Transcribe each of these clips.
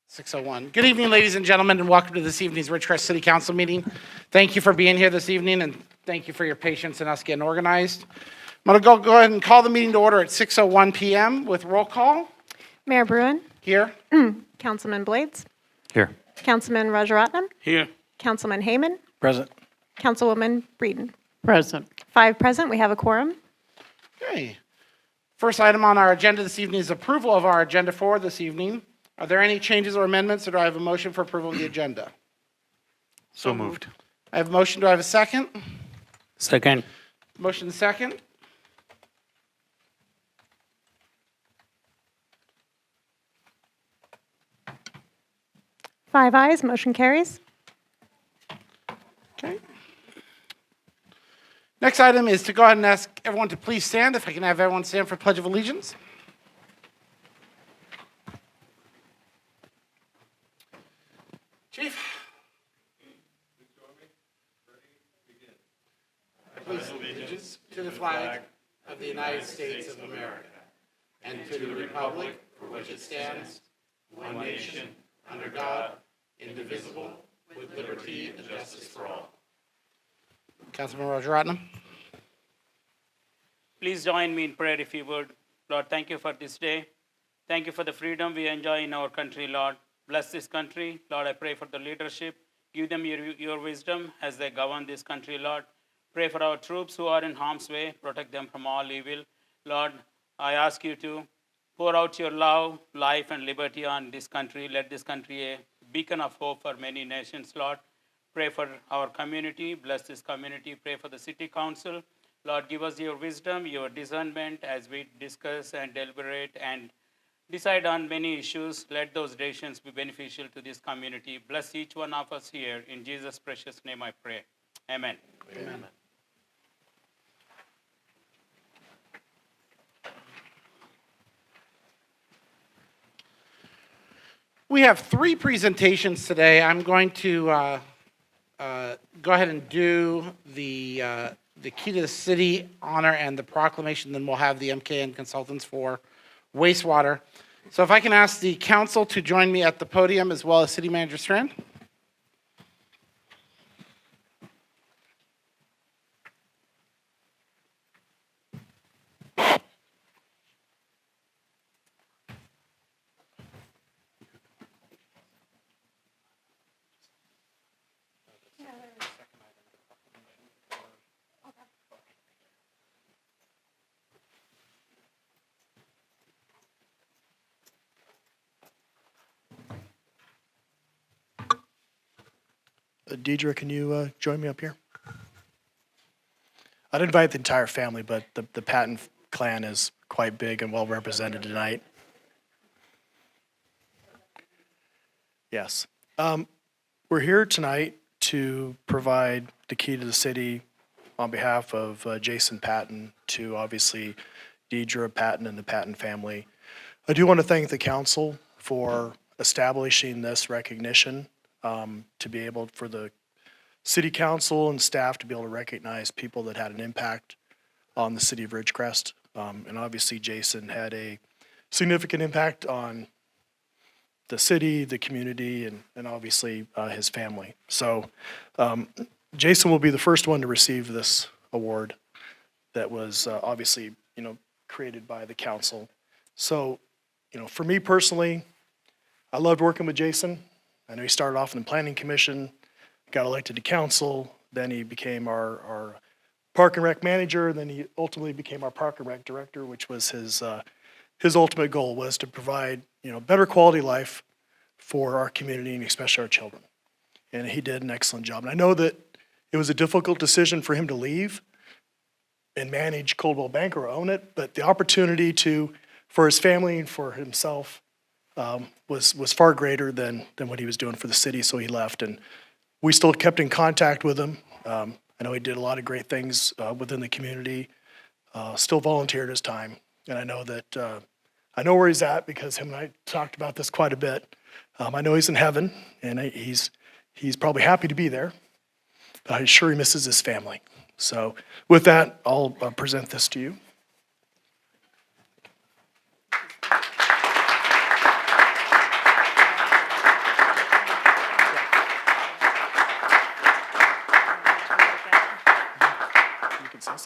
6:01. Good evening, ladies and gentlemen, and welcome to this evening's Ridgecrest City Council meeting. Thank you for being here this evening, and thank you for your patience in us getting organized. I'm going to go ahead and call the meeting to order at 6:01 p.m. with roll call. Mayor Bruin. Here. Councilman Blades. Here. Councilman Rajaratnam. Here. Councilman Heyman. Present. Councilwoman Breeden. Present. 5 present. We have a quorum. Okay. First item on our agenda this evening is approval of our agenda for this evening. Are there any changes or amendments, or do I have a motion for approval of the agenda? So moved. I have a motion. Do I have a second? Second. Motion second. Five ayes. Motion carries. Okay. Next item is to go ahead and ask everyone to please stand. If I can have everyone stand for Pledge of Allegiance. Chief. I pledge allegiance to the flag of the United States of America and to the republic for which it stands, one nation, under God, indivisible, with liberty and justice for all. Councilman Rajaratnam. Please join me in prayer if you would. Lord, thank you for this day. Thank you for the freedom we enjoy in our country, Lord. Bless this country. Lord, I pray for the leadership. Give them your wisdom as they govern this country, Lord. Pray for our troops who are in harm's way. Protect them from all evil. Lord, I ask you to pour out your love, life, and liberty on this country. Let this country a beacon of hope for many nations, Lord. Pray for our community. Bless this community. Pray for the city council. Lord, give us your wisdom, your discernment as we discuss and deliberate and decide on many issues. Let those decisions be beneficial to this community. Bless each one of us here. In Jesus' precious name I pray. Amen. Amen. We have 3 presentations today. I'm going to go ahead and do the key to the city honor and the proclamation. Then we'll have the MKN consultants for wastewater. So if I can ask the council to join me at the podium as well as City Manager Strand. Deidre, can you join me up here? I'd invite the entire family, but the Patton clan is quite big and well represented tonight. Yes. We're here tonight to provide the key to the city on behalf of Jason Patton to obviously Deidre Patton and the Patton family. I do want to thank the council for establishing this recognition. To be able for the city council and staff to be able to recognize people that had an impact on the city of Ridgecrest. And obviously Jason had a significant impact on the city, the community, and obviously his family. So Jason will be the first one to receive this award that was obviously, created by the council. So, for me personally, I loved working with Jason. I know he started off in the Planning Commission, got elected to council, then he became our Park and Rec manager, then he ultimately became our Park and Rec director, which was his ultimate goal was to provide, better quality life for our community and especially our children. And he did an excellent job. And I know that it was a difficult decision for him to leave and manage Coldwell Bank or own it, but the opportunity for his family and for himself was far greater than what he was doing for the city, so he left. And we still kept in contact with him. I know he did a lot of great things within the community, still volunteered his time. And I know that, I know where he's at because him and I talked about this quite a bit. I know he's in heaven, and he's probably happy to be there, but I'm sure he misses his family. So with that, I'll present this to you.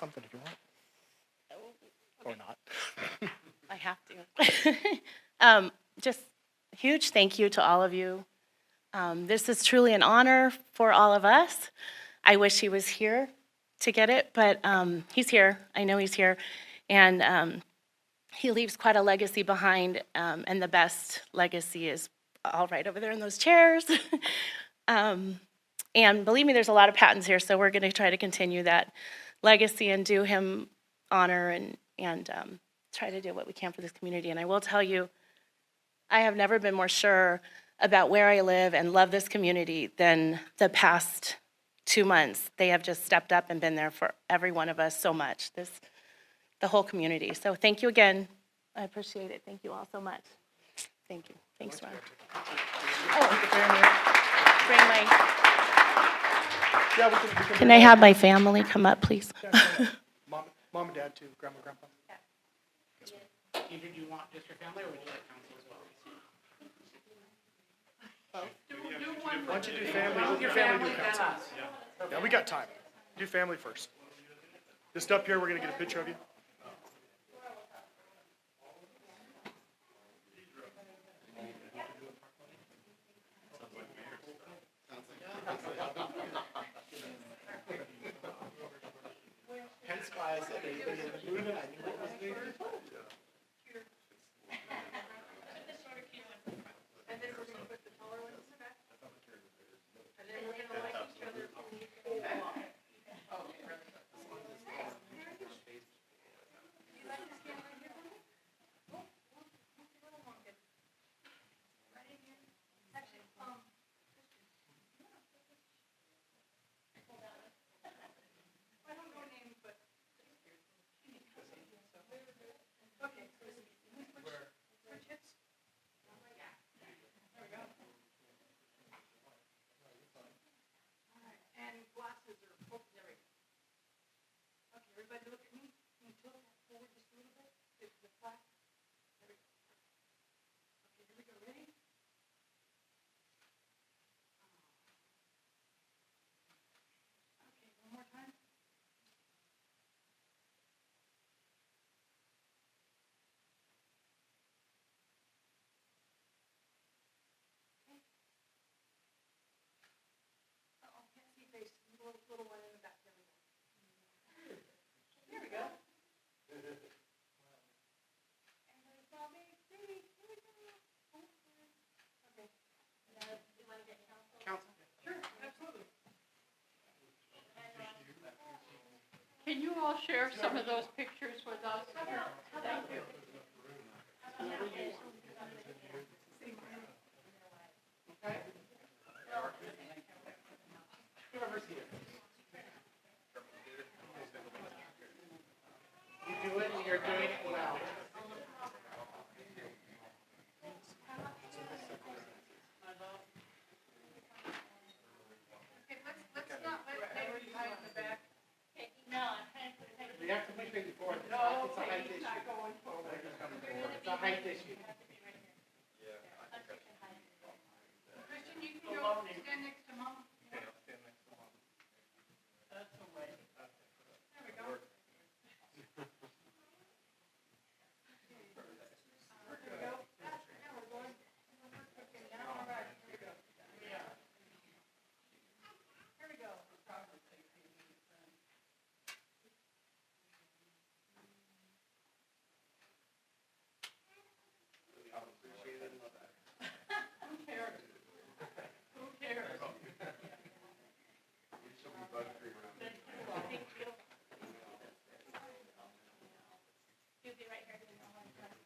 something if you want. Or not. I have to. Just huge thank you to all of you. This is truly an honor for all of us. I wish he was here to get it, but he's here. I know he's here. And he leaves quite a legacy behind, and the best legacy is all right over there in those chairs. And believe me, there's a lot of Pattons here, so we're going to try to continue that legacy and do him honor and try to do what we can for this community. And I will tell you, I have never been more sure about where I live and love this community than the past 2 months. They have just stepped up and been there for every one of us so much, the whole community. So thank you again. I appreciate it. Thank you all so much. Thank you. Thanks, Ron. Oh, bring my... Can I have my family come up, please? Mom and dad too, grandma, grandpa. Either do you want just your family, or would you like council as well? Why don't you do family, your family do council. Yeah, we got time. Do family first. Just up here, we're gonna get a picture of you. Hence why I said anything in the movement, I knew it was needed. Can you all share some of those pictures with us? Thank you. Whoever's here. You do it, and you're doing it well. Let's not let Henry hide in the back. You have to push maybe forward. It's a height issue. It's a height issue. Christian, you can go stand next to Mom. That's the way. There we go.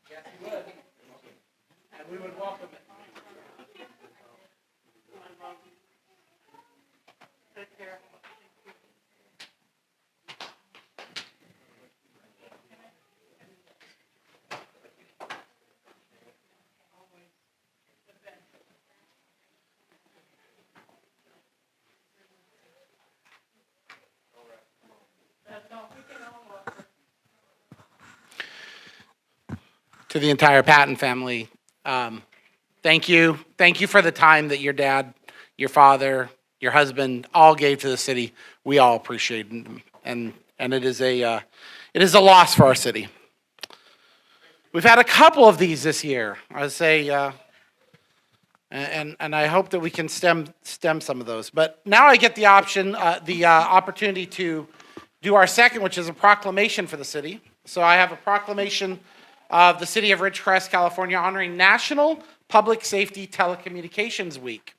Yes, you would. And we would welcome it. Take care. To the entire Patton family, thank you. Thank you for the time that your dad, your father, your husband all gave to the city. We all appreciate them. And and it is a loss for our city. We've had a couple of these this year. I would say, and I hope that we can stem some of those. But now I get the opportunity to do our second, which is a proclamation for the city. So I have a proclamation of the city of Ridgecrest, California, honoring National Public Safety Telecommunications Week.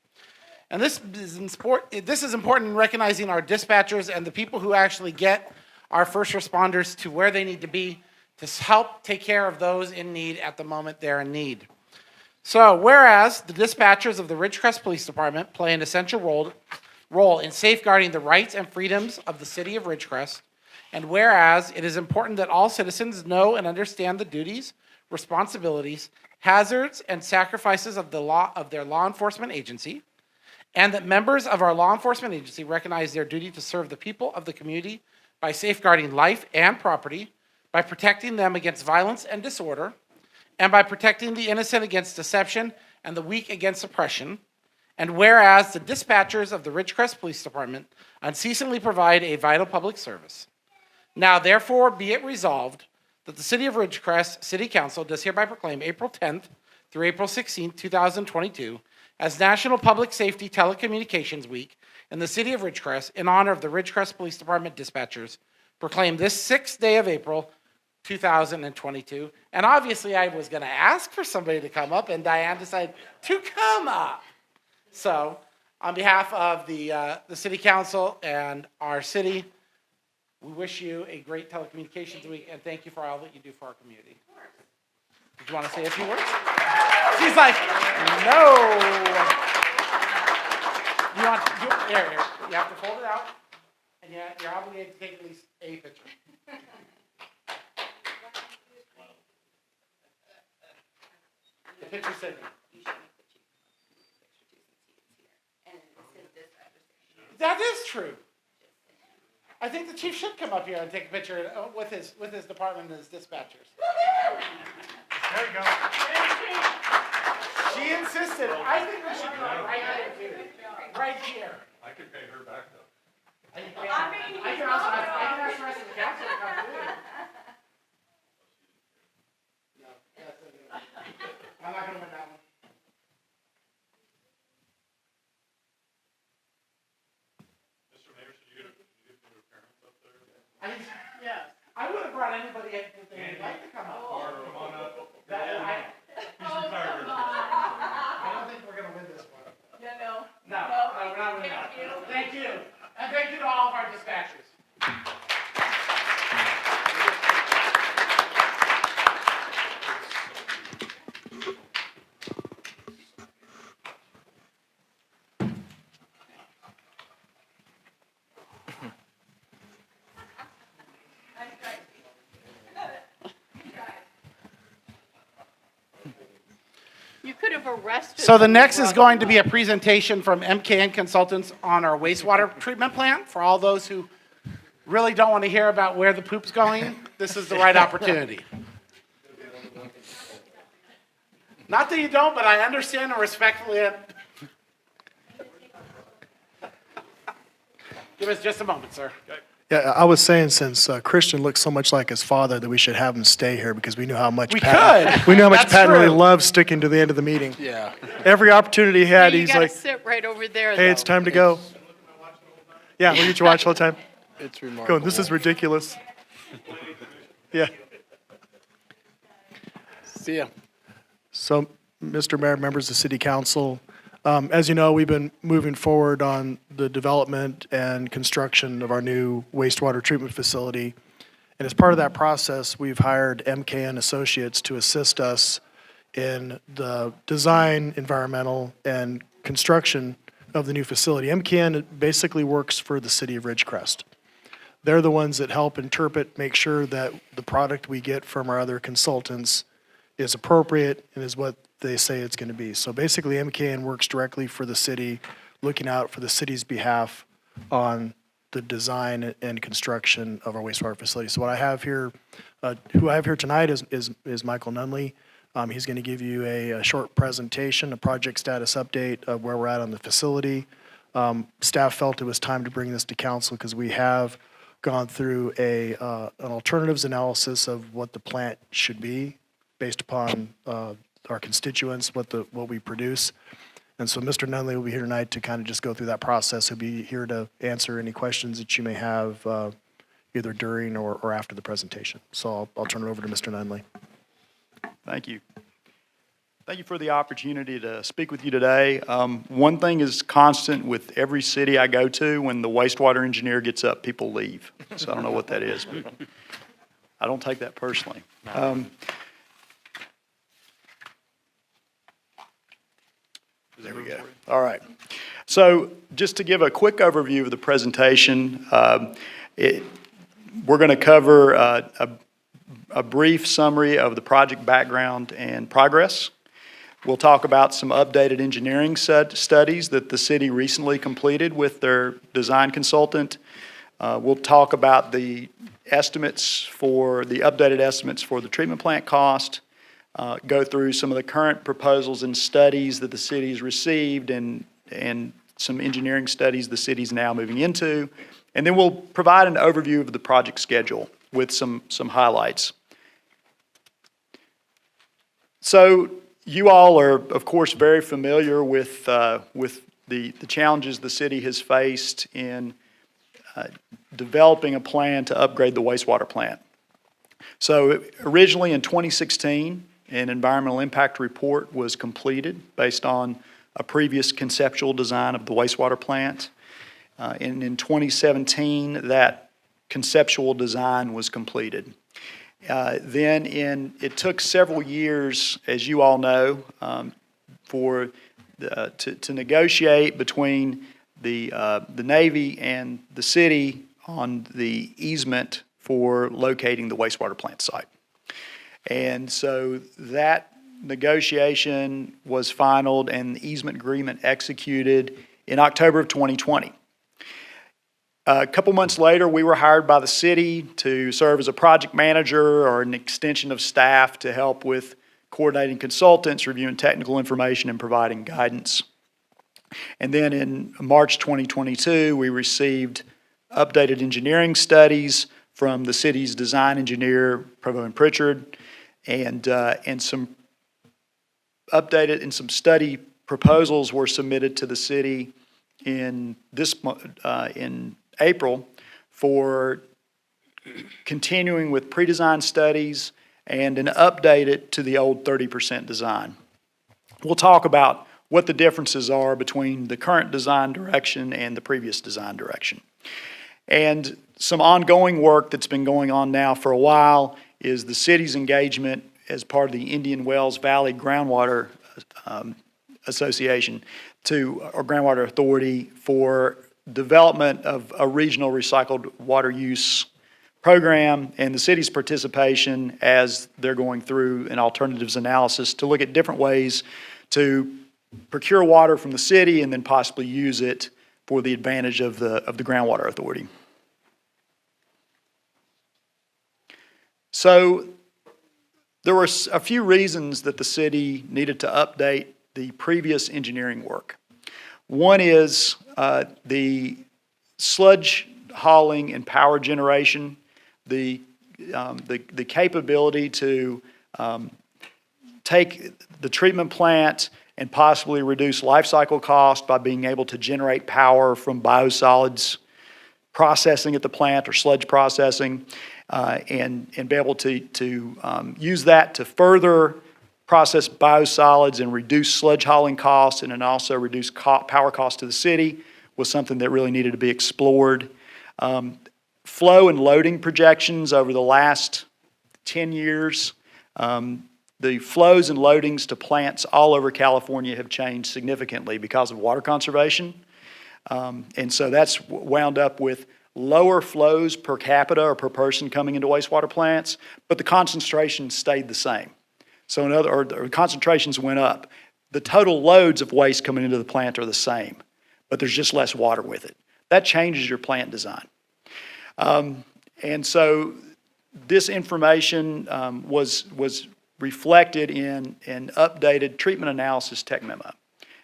And this is important in recognizing our dispatchers and the people who actually get our first responders to where they need to be to help take care of those in need at the moment they're in need. So, whereas the dispatchers of the Ridgecrest Police Department play an essential role in safeguarding the rights and freedoms of the city of Ridgecrest, and whereas it is important that all citizens know and understand the duties, responsibilities, hazards, and sacrifices of their law enforcement agency, and that members of our law enforcement agency recognize their duty to serve the people of the community by safeguarding life and property, by protecting them against violence and disorder, and by protecting the innocent against deception and the weak against oppression. And whereas the dispatchers of the Ridgecrest Police Department unceasingly provide a vital public service. Now, therefore, be it resolved that the City of Ridgecrest City Council does hereby proclaim April 10th through April 16th, 2022, as National Public Safety Telecommunications Week in the City of Ridgecrest in honor of the Ridgecrest Police Department dispatchers, proclaim this 6th day of April, 2022. And obviously, I was going to ask for somebody to come up, and Diane decided to come up. So, on behalf of the City Council and our city, we wish you a great Telecommunications Week, and thank you for all that you do for our community. Did you want to say a few words? She's like, no. Here. You have to fold it out, and you're obligated to take at least a picture. The picture said. That is true. I think the chief should come up here and take a picture with his department and his dispatchers. There you go. She insisted. I think we should go right here too. Right here. I could pay her back though. I can also ask the rest of the council to come too. No, I'm not gonna win that one. Mr. Mayor, should you get your parents up there? I would have brought anybody that they'd like to come up. Or come on up. I He's retired. don't think we're gonna win this one. No, we're not winning that. Thank you. And thank you to all of our dispatchers. You could have arrested. So the them, next is brother. going to be a presentation from MKN Consultants on our wastewater treatment plant. For all those who really don't want to hear about where the poop's going, this is the right opportunity. Not that you don't, but I understand and respectfully. Give us just a moment, sir. Yeah, I was saying since Christian looks so much like his father that we should have him stay here because we knew how much We Pat, could. we knew how much That's Pat really true. loves sticking to the end of the meeting. Yeah. Every opportunity he had, You he's gotta like, sit right over there, "Hey, it's though. time to go." Yeah, we get you watch all the time. It's remarkable. Going, this is ridiculous. Yeah. See ya. So, Mr. Mayor, members of the City Council, as you know, we've been moving forward on the development and construction of our new wastewater treatment facility. And as part of that process, we've hired MKN Associates to assist us in the design, environmental, and construction of the new facility. MKN basically works for the city of Ridgecrest. They're the ones that help interpret, make sure that the product we get from our other consultants is appropriate and is what they say it's going to be. So basically, MKN works directly for the city, looking out for the city's behalf on the design and construction of our wastewater facility. So what I have here, who I have here tonight is Michael Nunley. He's going to give you a short presentation, a project status update of where we're at on the facility. Staff felt it was time to bring this to council because we have gone through an alternatives analysis of what the plant should be based upon our constituents, what we produce. And so Mr. Nunley will be here tonight to kind of just go through that process. He'll be here to answer any questions that you may have either during or after the presentation. So I'll turn it over to Mr. Nunley. Thank you. Thank you for the opportunity to speak with you today. One thing is constant with every city I go to: when the wastewater engineer gets up, people leave. So I don't know what that is, but I don't take that personally. There we go. All right. So just to give a quick overview of the presentation, we're going to cover a brief summary of the project background and progress. We'll talk about some updated engineering studies that the city recently completed with their design consultant. We'll talk about the updated estimates for the treatment plant cost, go through some of the current proposals and studies that the city's received and some engineering studies the city's now moving into. And then we'll provide an overview of the project schedule with some highlights. So you all are, of course, very familiar with the challenges the city has faced in developing a plan to upgrade the wastewater plant. So originally in 2016, an environmental impact report was completed based on a previous conceptual design of the wastewater plant. And in 2017, that conceptual design was completed. It took several years, as you all know, to negotiate between the Navy and the city on the easement for locating the wastewater plant site. And so that negotiation was finalized and the easement agreement executed in October of 2020. A couple months later, we were hired by the city to serve as a project manager or an extension of staff to help with coordinating consultants, reviewing technical information, and providing guidance. And then in March 2022, we received updated engineering studies from the city's design engineer, Provo and Pritchard, and some updated and some study proposals were submitted to the city in April for continuing with pre-design studies and an update to the old 30% design. We'll talk about what the differences are between the current design direction and the previous design direction. And some ongoing work that's been going on now for a while is the city's engagement as part of the Indian Wells Valley Groundwater Association or Groundwater Authority for development of a regional recycled water use program and the city's participation as they're going through an alternatives analysis to look at different ways to procure water from the city and then possibly use it for the advantage of the Groundwater Authority. So there were a few reasons that the city needed to update the previous engineering work. One is the sludge hauling and power generation, the capability to take the treatment plant and possibly reduce life cycle cost by being able to generate power from biosolids processing at the plant or sludge processing, and be able to use that to further process biosolids and reduce sludge hauling costs and then also reduce power costs to the city was something that really needed to be explored. Flow and loading projections over the last 10 years, the flows and loadings to plants all over California have changed significantly because of water conservation. And so that's wound up with lower flows per capita or per person coming into wastewater plants, but the concentration stayed the same. So or concentrations went up. The total loads of waste coming into the plant are the same, but there's just less water with it. That changes your plant design. And so this information was reflected in an updated treatment analysis tech memo.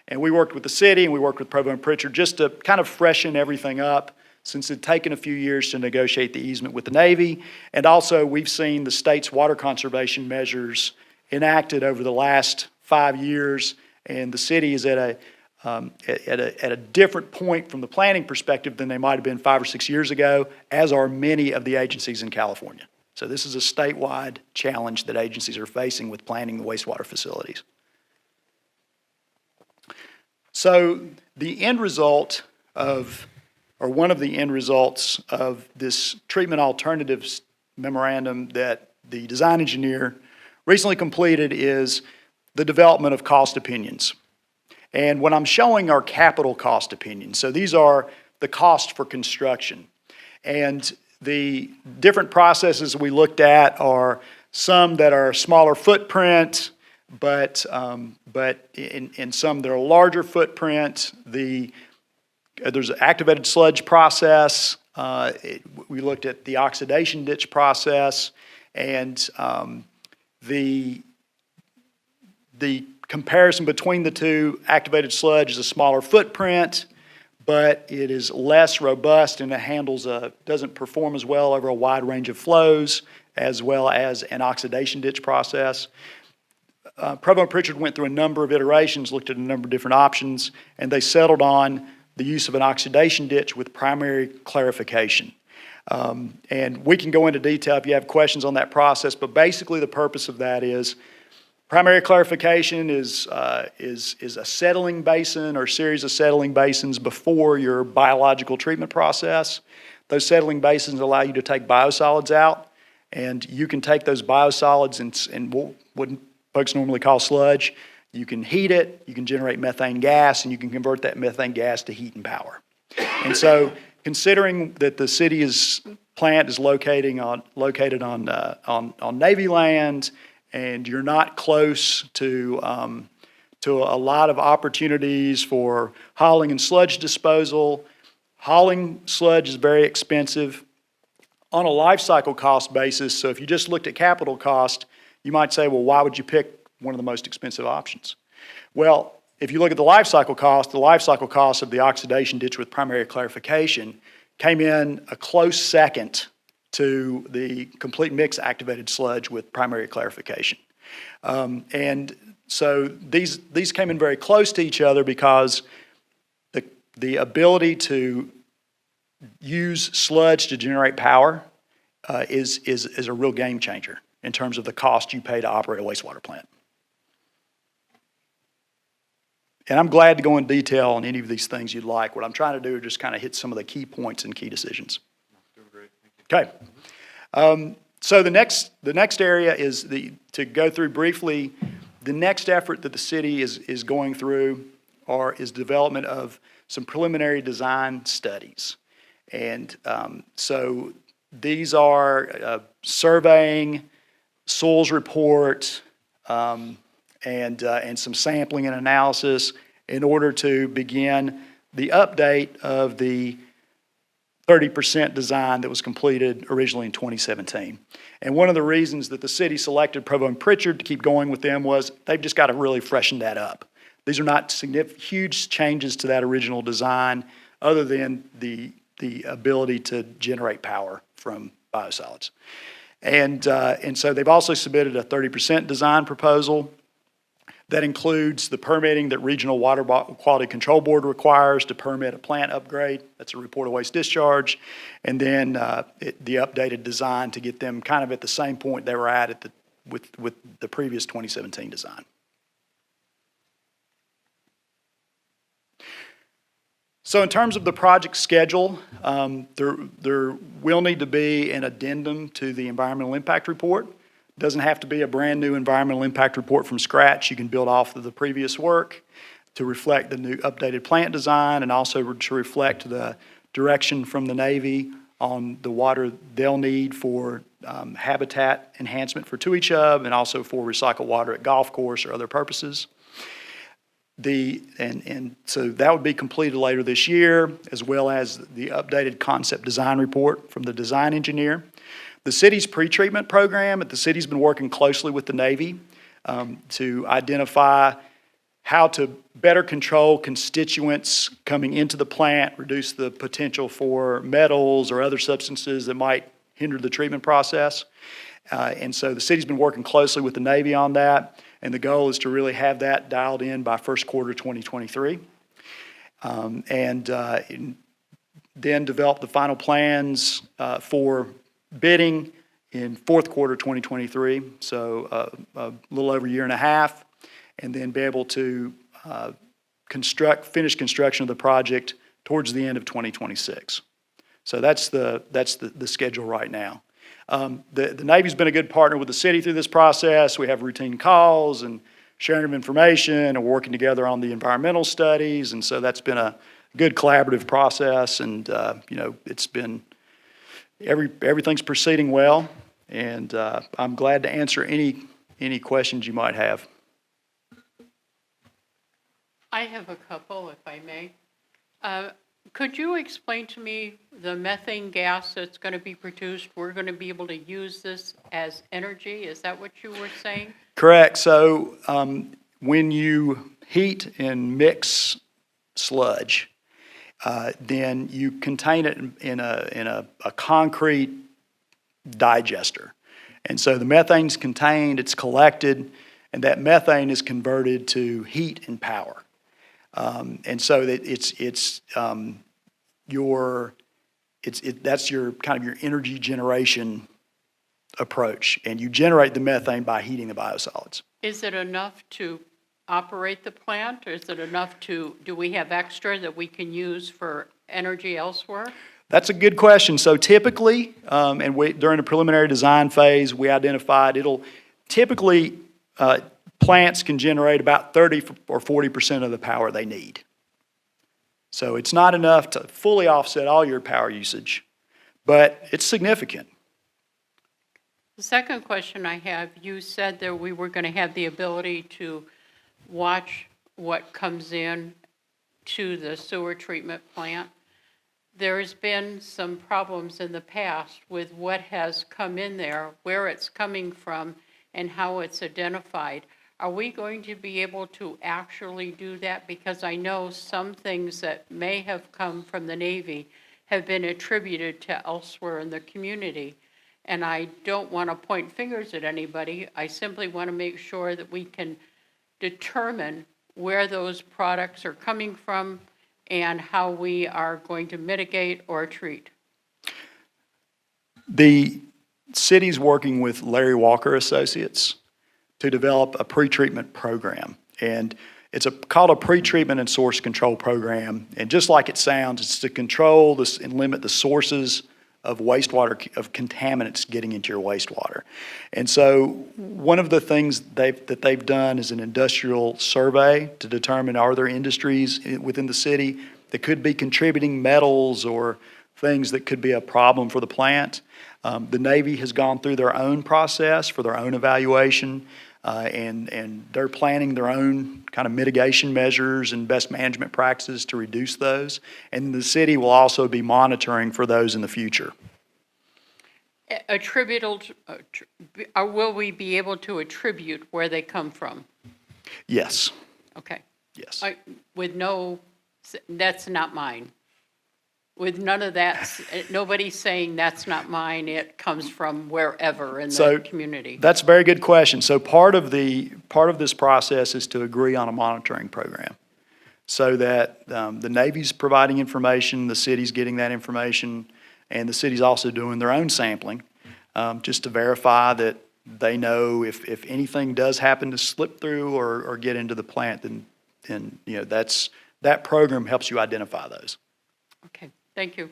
And we worked with the city and we worked with Provo and Pritchard just to kind of freshen everything up since it had taken a few years to negotiate the easement with the Navy. And also, we've seen the state's water conservation measures enacted over the last 5 years, and the city is at a different point from the planning perspective than they might have been 5 or 6 years ago, as are many of the agencies in California. So this is a statewide challenge that agencies are facing with planning the wastewater facilities. So the end result of, or one of the end results of this treatment alternatives memorandum that the design engineer recently completed is the development of cost opinions. And what I'm showing are capital cost opinions. So these are the cost for construction. And the different processes we looked at are some that are smaller footprint, but in some that are larger footprint. There's an activated sludge process. We looked at the oxidation ditch process, and the comparison between the two, activated sludge is a smaller footprint, but it is less robust and it doesn't perform as well over a wide range of flows, as well as an oxidation ditch process. Provo and Pritchard went through a number of iterations, looked at a number of different options, and they settled on the use of an oxidation ditch with primary clarification. And we can go into detail if you have questions on that process, but basically the purpose of that is primary clarification is a settling basin or series of settling basins before your biological treatment process. Those settling basins allow you to take biosolids out, and you can take those biosolids and what folks normally call sludge. You can heat it, you can generate methane gas, and you can convert that methane gas to heat and power. And so, considering that the city's plant is located on Navy land, and you're not close to a lot of opportunities for hauling and sludge disposal. Hauling sludge is very expensive. On a life cycle cost basis, so if you just looked at capital cost, you might say, well, why would you pick one of the most expensive options? Well, if you look at the life cycle cost of the oxidation ditch with primary clarification came in a close second to the complete mix activated sludge with primary clarification. And so these came in very close to each other because the ability to use sludge to generate power is a real game changer in terms of the cost you pay to operate a wastewater plant. And I'm glad to go in detail on any of these things you'd like. What I'm trying to do is just kind of hit some of the key points and key decisions. Okay. So the next area is to go through briefly, the next effort that the city is going through is development of some preliminary design studies. And so these are surveying, soils report, and some sampling and analysis in order to begin the update of the 30% design that was completed originally in 2017. And one of the reasons that the city selected Provo and Pritchard to keep going with them was they've just got to really freshen that up. These are not huge changes to that original design other than the ability to generate power from biosolids. And so they've also submitted a 30% design proposal that includes the permitting that Regional Water Quality Control Board requires to permit a plant upgrade. That's a report of waste discharge. And then the updated design to get them kind of at the same point they were at with the previous 2017 design. So in terms of the project schedule, there will need to be an addendum to the environmental impact report. It doesn't have to be a brand new environmental impact report from scratch. You can build off of the previous work to reflect the new updated plant design and also to reflect the direction from the Navy on the water they'll need for habitat enhancement for Tui Chub and also for recycled water at golf course or other purposes. And so that would be completed later this year, as well as the updated concept design report from the design engineer. The city's pretreatment program, the city's been working closely with the Navy to identify how to better control constituents coming into the plant, reduce the potential for metals or other substances that might hinder the treatment process. And so the city's been working closely with the Navy on that, and the goal is to really have that dialed in by first quarter 2023. Then develop the final plans for bidding in fourth quarter 2023, so a little over a year and a half, and then be able to finish construction of the project towards the end of 2026. So that's the schedule right now. The Navy's been a good partner with the city through this process. We have routine calls and sharing of information, and we're working together on the environmental studies, and so that's been a good collaborative process, and it's been everything's proceeding well, and I'm glad to answer any questions you might have. I have a couple, if I may. Could you explain to me the methane gas that's going to be produced? We're going to be able to use this as energy? Is that what you were saying? Correct. So when you heat and mix sludge, then you contain it in a concrete digester. And so the methane's contained, it's collected, and that methane is converted to heat and power. And so that that's your kind of your energy generation approach, and you generate the methane by heating the biosolids. Is it enough to operate the plant, or is it enough do we have extra that we can use for energy elsewhere? That's a good question. So typically, during the preliminary design phase, we identified typically plants can generate about 30 or 40% of the power they need. So it's not enough to fully offset all your power usage, but it's significant. The second question I have, you said that we were going to have the ability to watch what comes in to the sewer treatment plant. There's been some problems in the past with what has come in there, where it's coming from, and how it's identified. Are we going to be able to actually do that? Because I know some things that may have come from the Navy have been attributed to elsewhere in the community. And I don't want to point fingers at anybody. I simply want to make sure that we can determine where those products are coming from and how we are going to mitigate or treat. The city's working with Larry Walker Associates to develop a pretreatment program. And it's called a pretreatment and source control program. And just like it sounds, it's to control this and limit the sources of wastewater, of contaminants getting into your wastewater. And so one of the things that they've done is an industrial survey to determine, are there industries within the city that could be contributing metals or things that could be a problem for the plant. The Navy has gone through their own process for their own evaluation, and they're planning their own kind of mitigation measures and best management practices to reduce those. And the city will also be monitoring for those in the future. Attributable, or will we be able to attribute where they come from? Yes. Okay. Yes. With no, that's not mine. With none of that, nobody's saying that's not mine, it comes from wherever in the community. That's a very good question. So part of this process is to agree on a monitoring program so that the Navy's providing information, the city's getting that information, and the city's also doing their own sampling just to verify that they know if anything does happen to slip through or get into the plant, then that program helps you identify those. Okay. Thank you.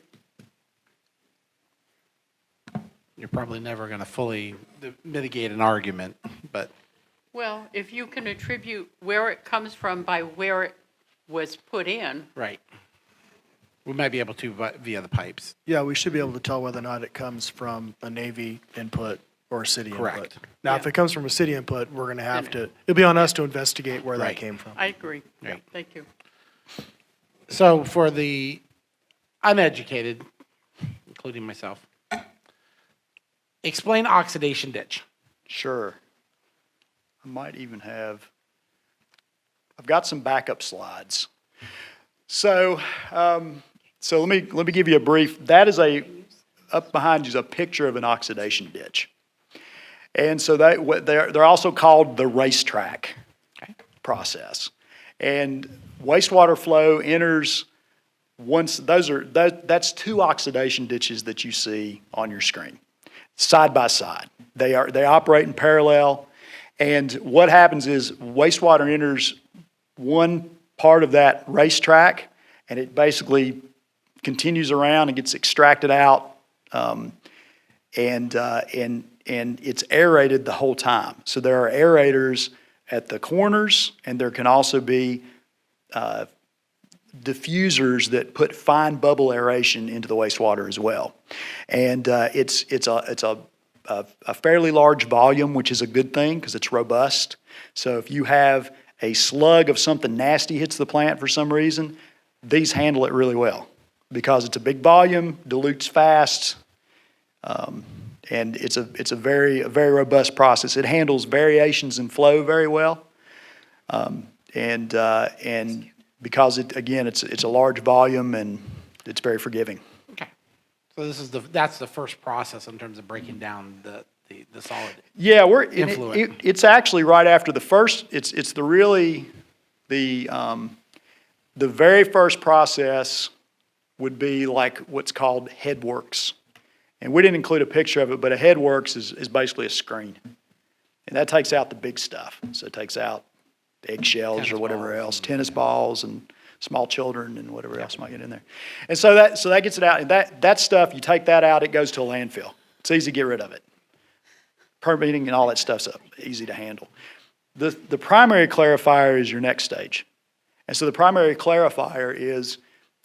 You're probably never going to fully mitigate an argument, but. Well, if you can attribute where it comes from by where it was put in. Right. We might be able to via the pipes. Yeah, we should be able to tell whether or not it comes from a Navy input or a city input. Correct. Now, if it comes from a city input, we're going to have to, it'll be on us to investigate where that Right. came from. I agree. Right. Thank you. So for the uneducated, including myself, explain oxidation ditch. Sure. I might even have I've got some backup slides. So, let me give you a brief. That is up behind you is a picture of an oxidation ditch. And so they're also called the racetrack process. And wastewater flow enters that's two oxidation ditches that you see on your screen, side by side. They operate in parallel. And what happens is wastewater enters one part of that racetrack, and it basically continues around and gets extracted out, and it's aerated the whole time. So there are aerators at the corners, and there can also be diffusers that put fine bubble aeration into the wastewater as well. And it's a fairly large volume, which is a good thing because it's robust. So if you have a slug of something nasty hits the plant for some reason, these handle it really well because it's a big volume, dilutes fast, and it's a very robust process. It handles variations in flow very well, and because it's a large volume and it's very forgiving. Okay. So that's the first process in terms of breaking down the solid. Yeah, Influent. it's actually right after the first. It's the very first process would be like what's called headworks, and we didn't include a picture of it, but a headworks is basically a screen, and that takes out the big stuff. So it takes out eggshells or whatever else, tennis balls and small children and whatever else might get in there. And so that gets it out. And that stuff, you take that out, it goes to a landfill. It's easy to get rid of it. Permitting and all that stuff's easy to handle. The primary clarifier is your next stage. And so the primary clarifier is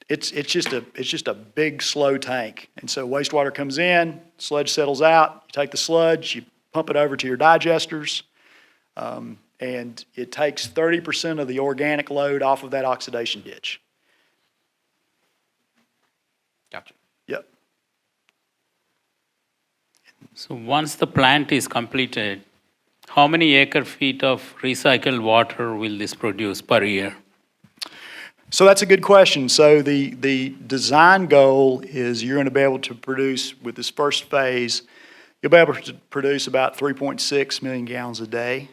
it's just a big slow tank. And so wastewater comes in, sludge settles out, you take the sludge, you pump it over to your digesters, and it takes 30% of the organic load off of that oxidation ditch. Gotcha. Yep. So once the plant is completed, how many acre-feet of recycled water will this produce per year? So that's a good question. So the design goal is you're going to be able to produce, with this first phase, you'll be able to produce about 3.6 million gallons a day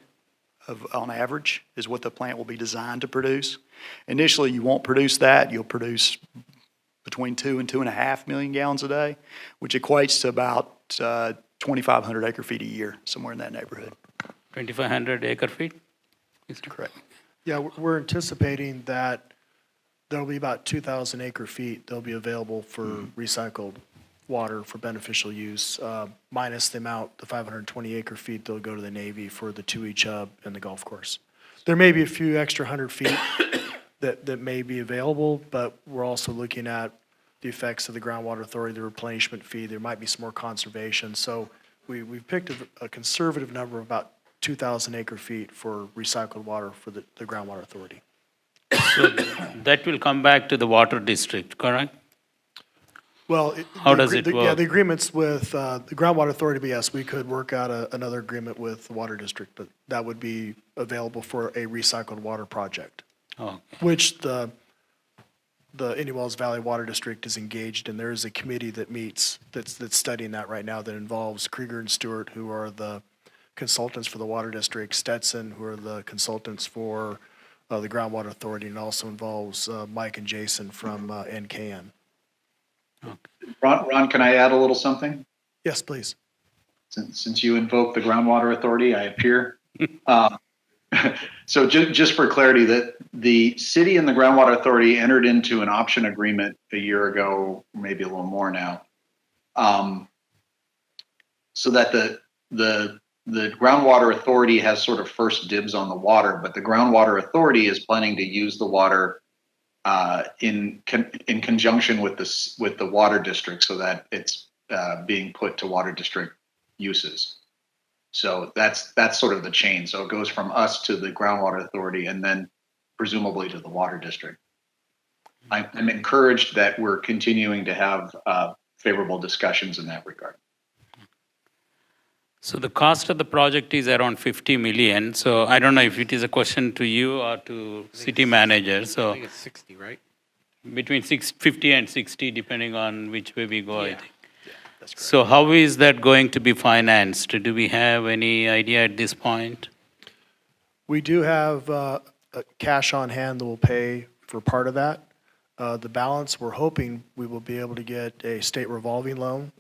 on average is what the plant will be designed to produce. Initially, you won't produce that. You'll produce between 2 and 2.5 million gallons a day, which equates to about 2,500 acre-feet a year, somewhere in that neighborhood. 2,500 acre-feet? Is that Correct. Yeah, we're anticipating that there'll be about 2,000 acre-feet that'll be available for recycled water for beneficial use, minus the 520 acre-feet that'll go to the Navy for the 2-each hub and the golf course. There may be a few extra 100 feet that may be available, but we're also looking at the effects of the groundwater authority, the replenishment fee. There might be some more conservation. So we've picked a conservative number of about 2,000 acre-feet for recycled water for the groundwater authority. So that will come back to the water district, correct? Well, How does it Yeah, work? the agreements with the groundwater authority, but yes, we could work out another agreement with the water district, but that would be available for a recycled water project, Oh, which the Indian Wells Valley Water District is engaged in. There is a committee that meets that's studying that right now that involves Krieger and Stewart, who are the consultants for the water district, Stetson, who are the consultants for the groundwater authority, and also involves Mike and Jason from NKN. Ron, can I add a little something? Yes, please. Since you invoked the groundwater authority, I appear. So just for clarity, that the city and the groundwater authority entered into an option agreement a year ago, maybe a little more now, so that the groundwater authority has sort of first dibs on the water, but the groundwater authority is planning to use the water in conjunction with the water district, so that it's being put to water district uses. So that's sort of the chain. So it goes from us to the groundwater authority, and then presumably to the water district. I'm encouraged that we're continuing to have favorable discussions in that regard. So the cost of the project is around 50 million. So I don't know if it is a question to you or to city manager. I So think it's 60, right? between 50 and 60, depending on which way we go, I Yeah. think. That's correct. So how is that going to be financed? Do we have any idea at this point? We do have cash on hand that will pay for part of that. The balance, we're hoping we will be able to get a state revolving loan.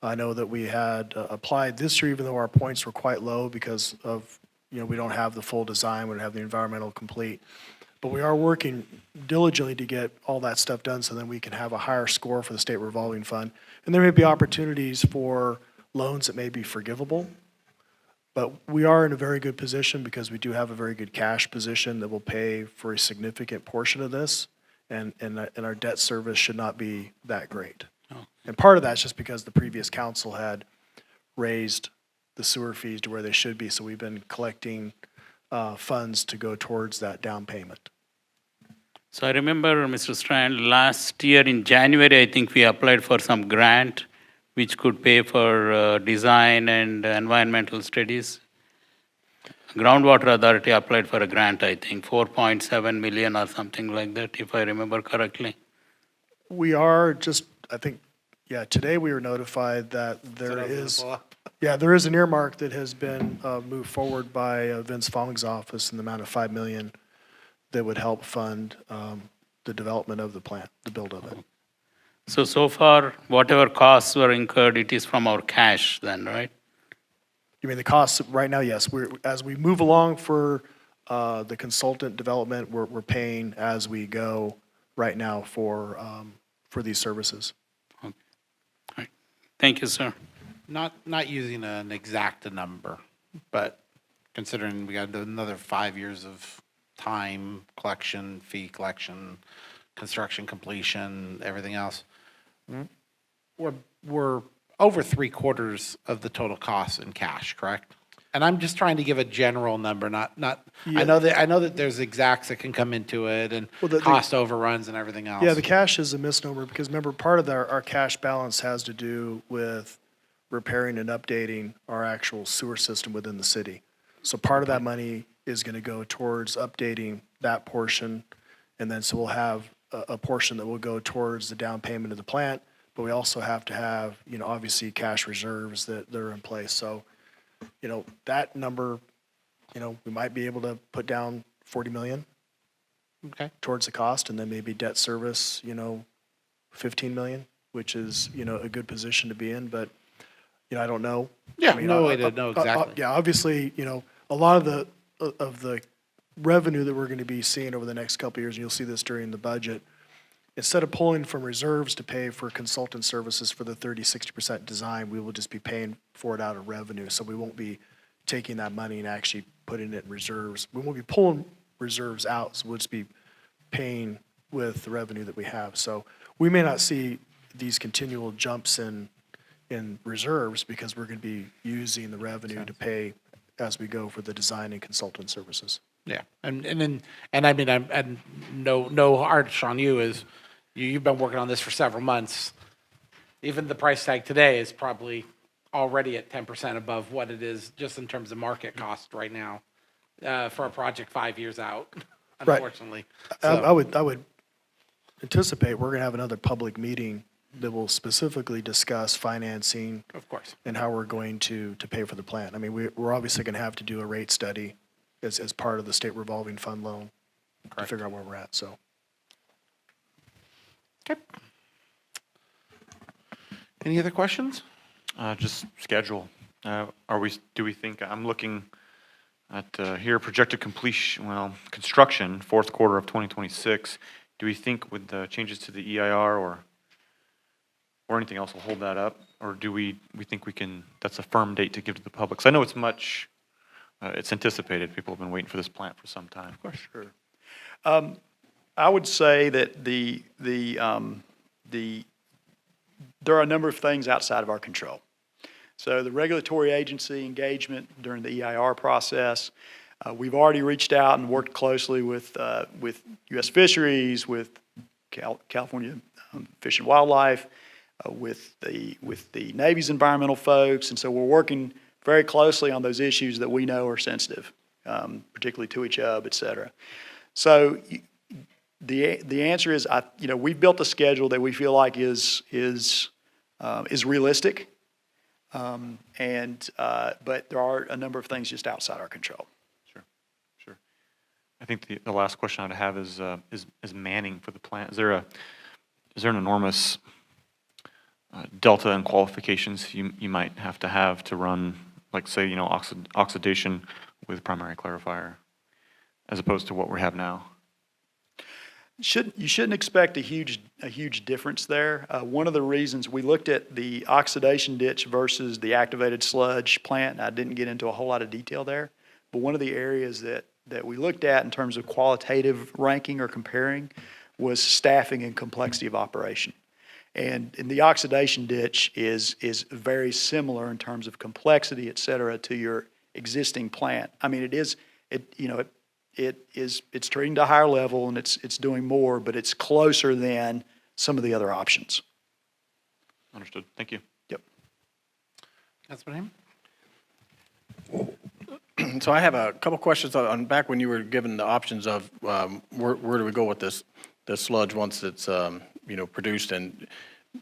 I know that we had applied this year, even though our points were quite low because of, we don't have the full design, we don't have the environmental complete. But we are working diligently to get all that stuff done so then we can have a higher score for the state revolving fund. And there may be opportunities for loans that may be forgivable. But we are in a very good position because we do have a very good cash position that will pay for a significant portion of this. And our debt service should not be that great. And part of that's just because the previous council had raised the sewer fees to where they should be. So we've been collecting funds to go towards that down payment. So I remember, Mr. Strand, last year in January, I think we applied for some grant which could pay for design and environmental studies. Groundwater Authority applied for a grant, I think, 4.7 million or something like that, if I remember correctly. We are just, I think, today we were notified that there is an earmark that has been moved forward by Vince Fong's office in the amount of $5 million that would help fund the development of the plant, the build of it. So far, whatever costs were incurred, it is from our cash then, right? You mean the costs right now? Yes. As we move along for the consultant development, we're paying as we go right now for these services. Okay. All right. Thank you, sir. Not using an exact number, but considering we got another 5 years of time, collection, fee collection, construction completion, everything else, we're over 3/4 of the total cost in cash, correct? And I'm just trying to give a general number, not. I know that there's exacts that can come into it and cost overruns and everything else. Yeah, the cash is a misnomer because remember, part of our cash balance has to do with repairing and updating our actual sewer system within the city. So part of that money is going to go towards updating that portion, and then so we'll have a portion that will go towards the down payment of the plant, but we also have to have, obviously cash reserves that are in place. So, that number, we might be able to put down 40 million towards the cost, and then maybe debt service, 15 million, which is, a good position to be in, but, I don't know. Yeah, I mean, no way to know exactly. Yeah, obviously, a lot of the revenue that we're going to be seeing over the next couple of years, and you'll see this during the budget, instead of pulling from reserves to pay for consultant services for the 30-60% design, we will just be paying for it out of revenue. So we won't be taking that money and actually putting it in reserves. We won't be pulling reserves out, so we'll just be paying with the revenue that we have. So we may not see these continual jumps in reserves because we're going to be using the revenue to pay as we go for the design and consultant services. Yeah, and I mean, and no harsh on you is you've been working on this for several months. Even the price tag today is probably already at 10% above what it is just in terms of market cost right now for a project 5 years out. Unfortunately, I would anticipate we're going to have another public meeting that will specifically discuss financing, of course, and how we're going to pay for the plant. I mean, we're obviously going to have to do a rate study as part of the state revolving fund loan to figure out where we're at. So, okay. Any other questions? Just schedule. Do we think, I'm looking at here, projected completion, construction, fourth quarter of 2026. Do we think with the changes to the EIR or anything else will hold that up? Or do we think we can, that's a firm date to give to the public? Because I know it's much, it's anticipated. People have been waiting for this plant for some time. Of course. Sure. I would say that there are a number of things outside of our control. So the regulatory agency engagement during the EIR process, we've already reached out and worked closely with U.S. Fisheries, with California Fish and Wildlife, with the Navy's environmental folks, and so we're working very closely on those issues that we know are sensitive, particularly to each other, et cetera. So the answer is, we've built a schedule that we feel like is realistic, but there are a number of things just outside our control. Sure. I think the last question I'd have is manning for the plant. Is there an enormous delta in qualifications you might have to run, like say, oxidation with primary clarifier, as opposed to what we have now? You shouldn't expect a huge difference there. One of the reasons we looked at the oxidation ditch versus the activated sludge plant, and I didn't get into a whole lot of detail there, but one of the areas that we looked at in terms of qualitative ranking or comparing was staffing and complexity of operation. And the oxidation ditch is very similar in terms of complexity, et cetera, to your existing plant. I mean, it's treating to a higher level and it's doing more, but it's closer than some of the other options. Understood. Thank you. Yep. Councilman Hammond? So I have a couple questions on back when you were given the options of where do we go with this sludge once it's produced and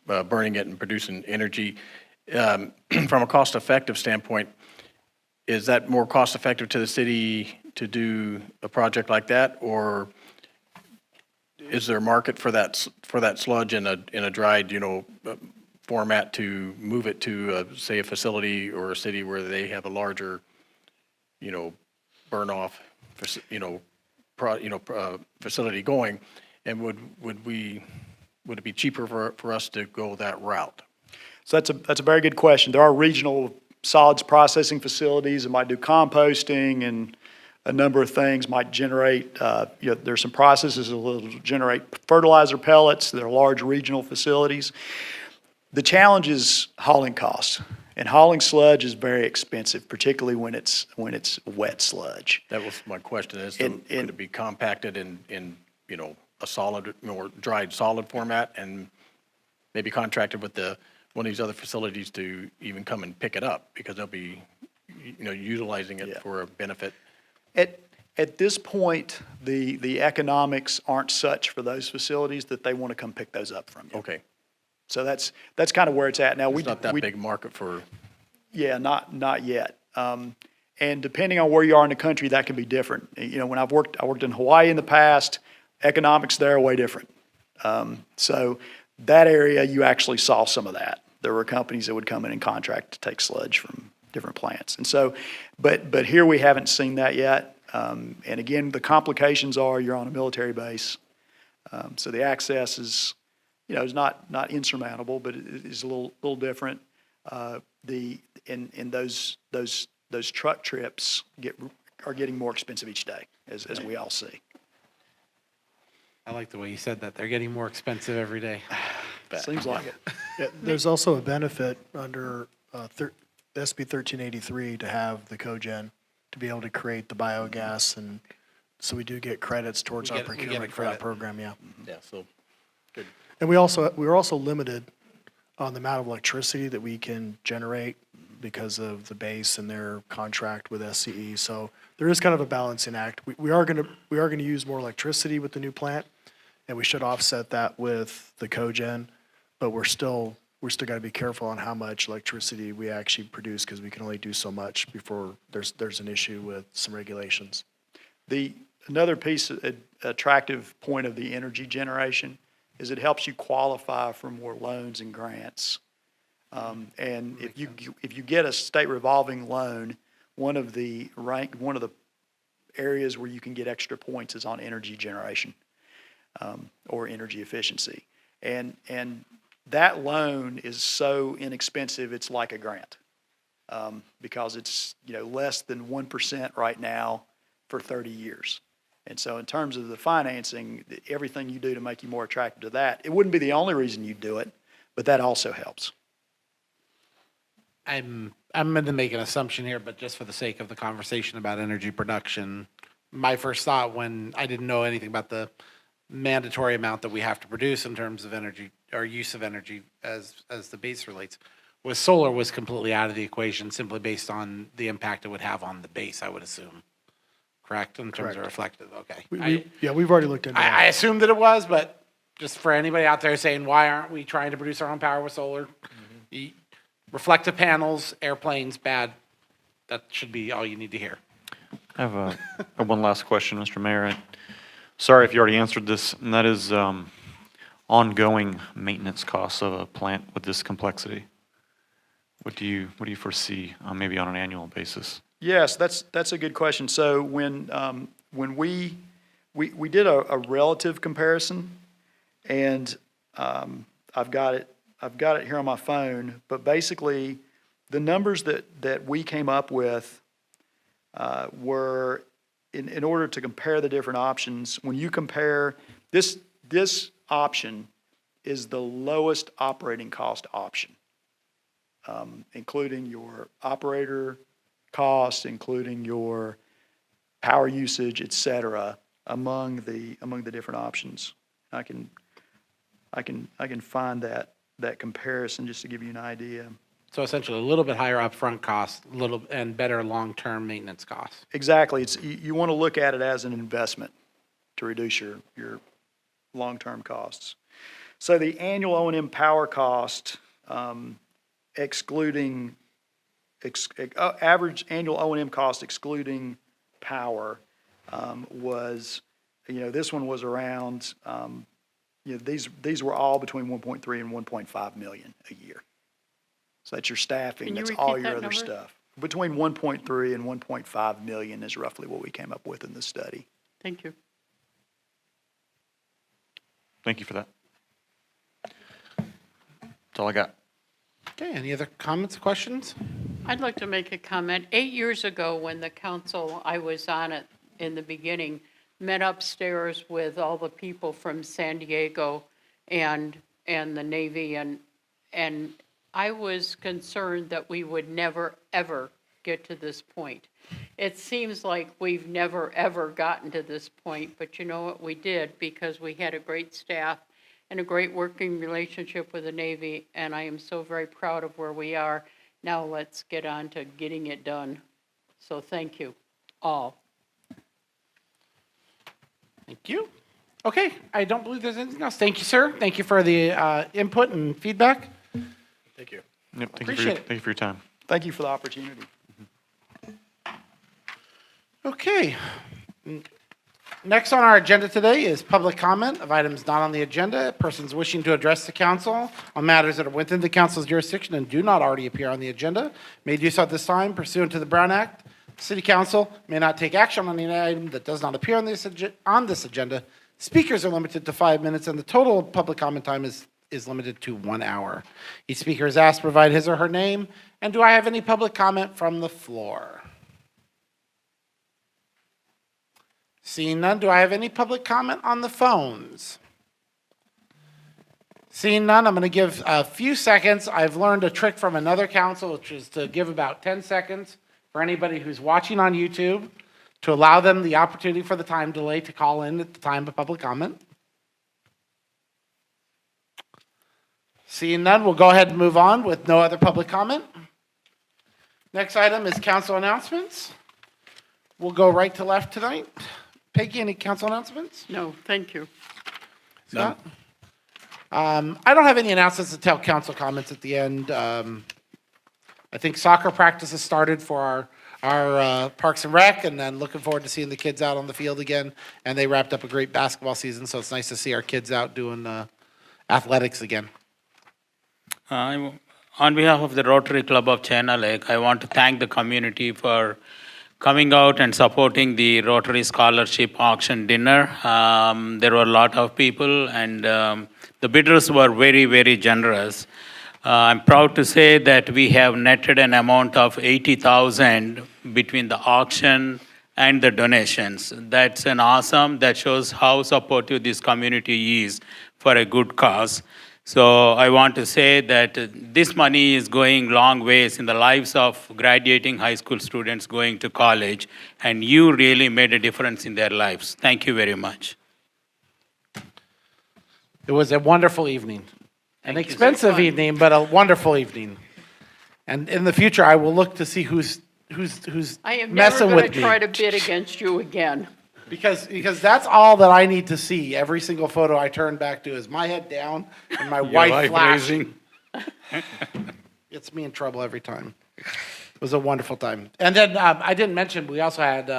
burning it and producing energy. From a cost-effective standpoint, is that more cost-effective to the city to do a project like that, or is there a market for that sludge in a dried format to move it to say a facility or a city where they have a larger burn off facility going, and would it be cheaper for us to go that route? So that's a very good question. There are regional solids processing facilities that might do composting and a number of things, might generate, there's some processes that will generate fertilizer pellets. There are large regional facilities. The challenge is hauling costs. And hauling sludge is very expensive, particularly when it's wet sludge. That was my question, is could it be compacted in a solid or dried solid format and maybe contracted with one of these other facilities to even come and pick it up, because they'll be utilizing it for a benefit? At this point, the economics aren't such for those facilities that they want to come pick those up from you. Okay. So that's kind of where it's at now. It's not that big market for... Yeah, not yet. And depending on where you are in the country, that can be different. When I worked in Hawaii in the past, economics there are way different. So that area, you actually saw some of that. There were companies that would come in and contract to take sludge from different plants. And so, but here we haven't seen that yet. And again, the complications are you're on a military base. So the access is, is not insurmountable, but it is a little different. And those truck trips are getting more expensive each day, as we all see. I like the way you said that. They're getting more expensive every day. Seems like it. Yeah, there's also a benefit under SB 1383 to have the cogen to be able to create the biogas, and so we do get credits towards our We get a procurement for that credit. program, yeah. Yeah, so, good. And we're also limited on the amount of electricity that we can generate because of the base and their contract with SCE. So there is kind of a balancing act. We are going to use more electricity with the new plant, and we should offset that with the cogen, but we're still got to be careful on how much electricity we actually produce, because we can only do so much before there's an issue with some regulations. Another piece, attractive point of the energy generation is it helps you qualify for more loans and grants. And if you get a state revolving loan, one of the areas where you can get extra points is on energy generation or energy efficiency. And that loan is so inexpensive, it's like a grant, because it's less than 1% right now for 30 years. And so in terms of the financing, everything you do to make you more attractive to that, it wouldn't be the only reason you do it, but that also helps. I'm going to make an assumption here, but just for the sake of the conversation about energy production, my first thought when I didn't know anything about the mandatory amount that we have to produce in terms of energy or use of energy as the base relates was solar was completely out of the equation simply based on the impact it would have on the base, I would assume. Correct, in terms of Correct. reflective, okay. Yeah, we've already looked into I that. assumed that it was, but just for anybody out there saying, why aren't we trying to produce our own power with solar? Reflective panels, airplanes, bad. That should be all you need to hear. I have one last question, Mr. Mayor. Sorry if you already answered this, and that is ongoing maintenance costs of a plant with this complexity. What do you foresee, maybe on an annual basis? Yes, that's a good question. So when we did a relative comparison, and I've got it here on my phone, but basically the numbers that we came up with were in order to compare the different options. When you compare this option is the lowest operating cost option, including your operator costs, including your power usage, et cetera, among the different options. I can find that comparison just to give you an idea. So essentially, a little bit higher upfront cost, and better long-term maintenance costs. Exactly. You want to look at it as an investment to reduce your long-term costs. So the annual O&M power cost, excluding average annual O&M cost excluding power, was, this one was around, these were all between 1.3 and 1.5 million a year. So that's your staffing, Can you that's all repeat your that other number? stuff. Between 1.3 and 1.5 million is roughly what we came up with in the study. Thank you. Thank you for that. That's all I got. Okay, any other comments, questions? I'd like to make a comment. 8 years ago, when the council, I was on it in the beginning, met upstairs with all the people from San Diego and the Navy, and I was concerned that we would never, ever get to this point. It seems like we've never, ever gotten to this point, but you know what, we did, because we had a great staff and a great working relationship with the Navy, and I am so very proud of where we are. Now let's get on to getting it done. So thank you, all. Thank you. Okay, I don't believe there's anything else. Thank you, sir. Thank you for the input and feedback. Thank you. Yep, Appreciate it. thank you for your time. Thank you for the opportunity. Okay. Next on our agenda today is public comment of items not on the agenda. Persons wishing to address the council on matters that are within the council's jurisdiction and do not already appear on the agenda may do so at this time pursuant to the Brown Act. City Council may not take action on any item that does not appear on this agenda. Speakers are limited to 5 minutes, and the total public comment time is limited to 1 hour. Each speaker is asked to provide his or her name. And do I have any public comment from the floor? Seeing none, do I have any public comment on the phones? Seeing none, I'm going to give a few seconds. I've learned a trick from another council, which is to give about 10 seconds for anybody who's watching on YouTube to allow them the opportunity for the time delay to call in at the time of public comment. Seeing none, we'll go ahead and move on with no other public comment. Next item is council announcements. We'll go right to left tonight. Peggy, any council announcements? No, thank you. Scott? I don't have any announcements to tell council comments at the end. I think soccer practice has started for our Parks and Rec, and then looking forward to seeing the kids out on the field again. And they wrapped up a great basketball season, so it's nice to see our kids out doing athletics again. On behalf of the Rotary Club of China Lake, I want to thank the community for coming out and supporting the Rotary Scholarship Auction Dinner. There were a lot of people, and the bidders were very, very generous. I'm proud to say that we have netted an amount of $80,000 between the auction and the donations. That's an awesome. That shows how supportive this community is for a good cause. So I want to say that this money is going long ways in the lives of graduating high school students going to college, and you really made a difference in their lives. Thank you very much. It was a wonderful evening. An Thank you. expensive evening, but a wonderful evening. And in the future, I will look to see who's I am never messing going to with me. try to bid against you again. Because that's all that I need to see. Every single photo I turn back to is my head down and my wife flashing. Gets me in trouble every time. It was a wonderful time. And then I didn't mention, we also had,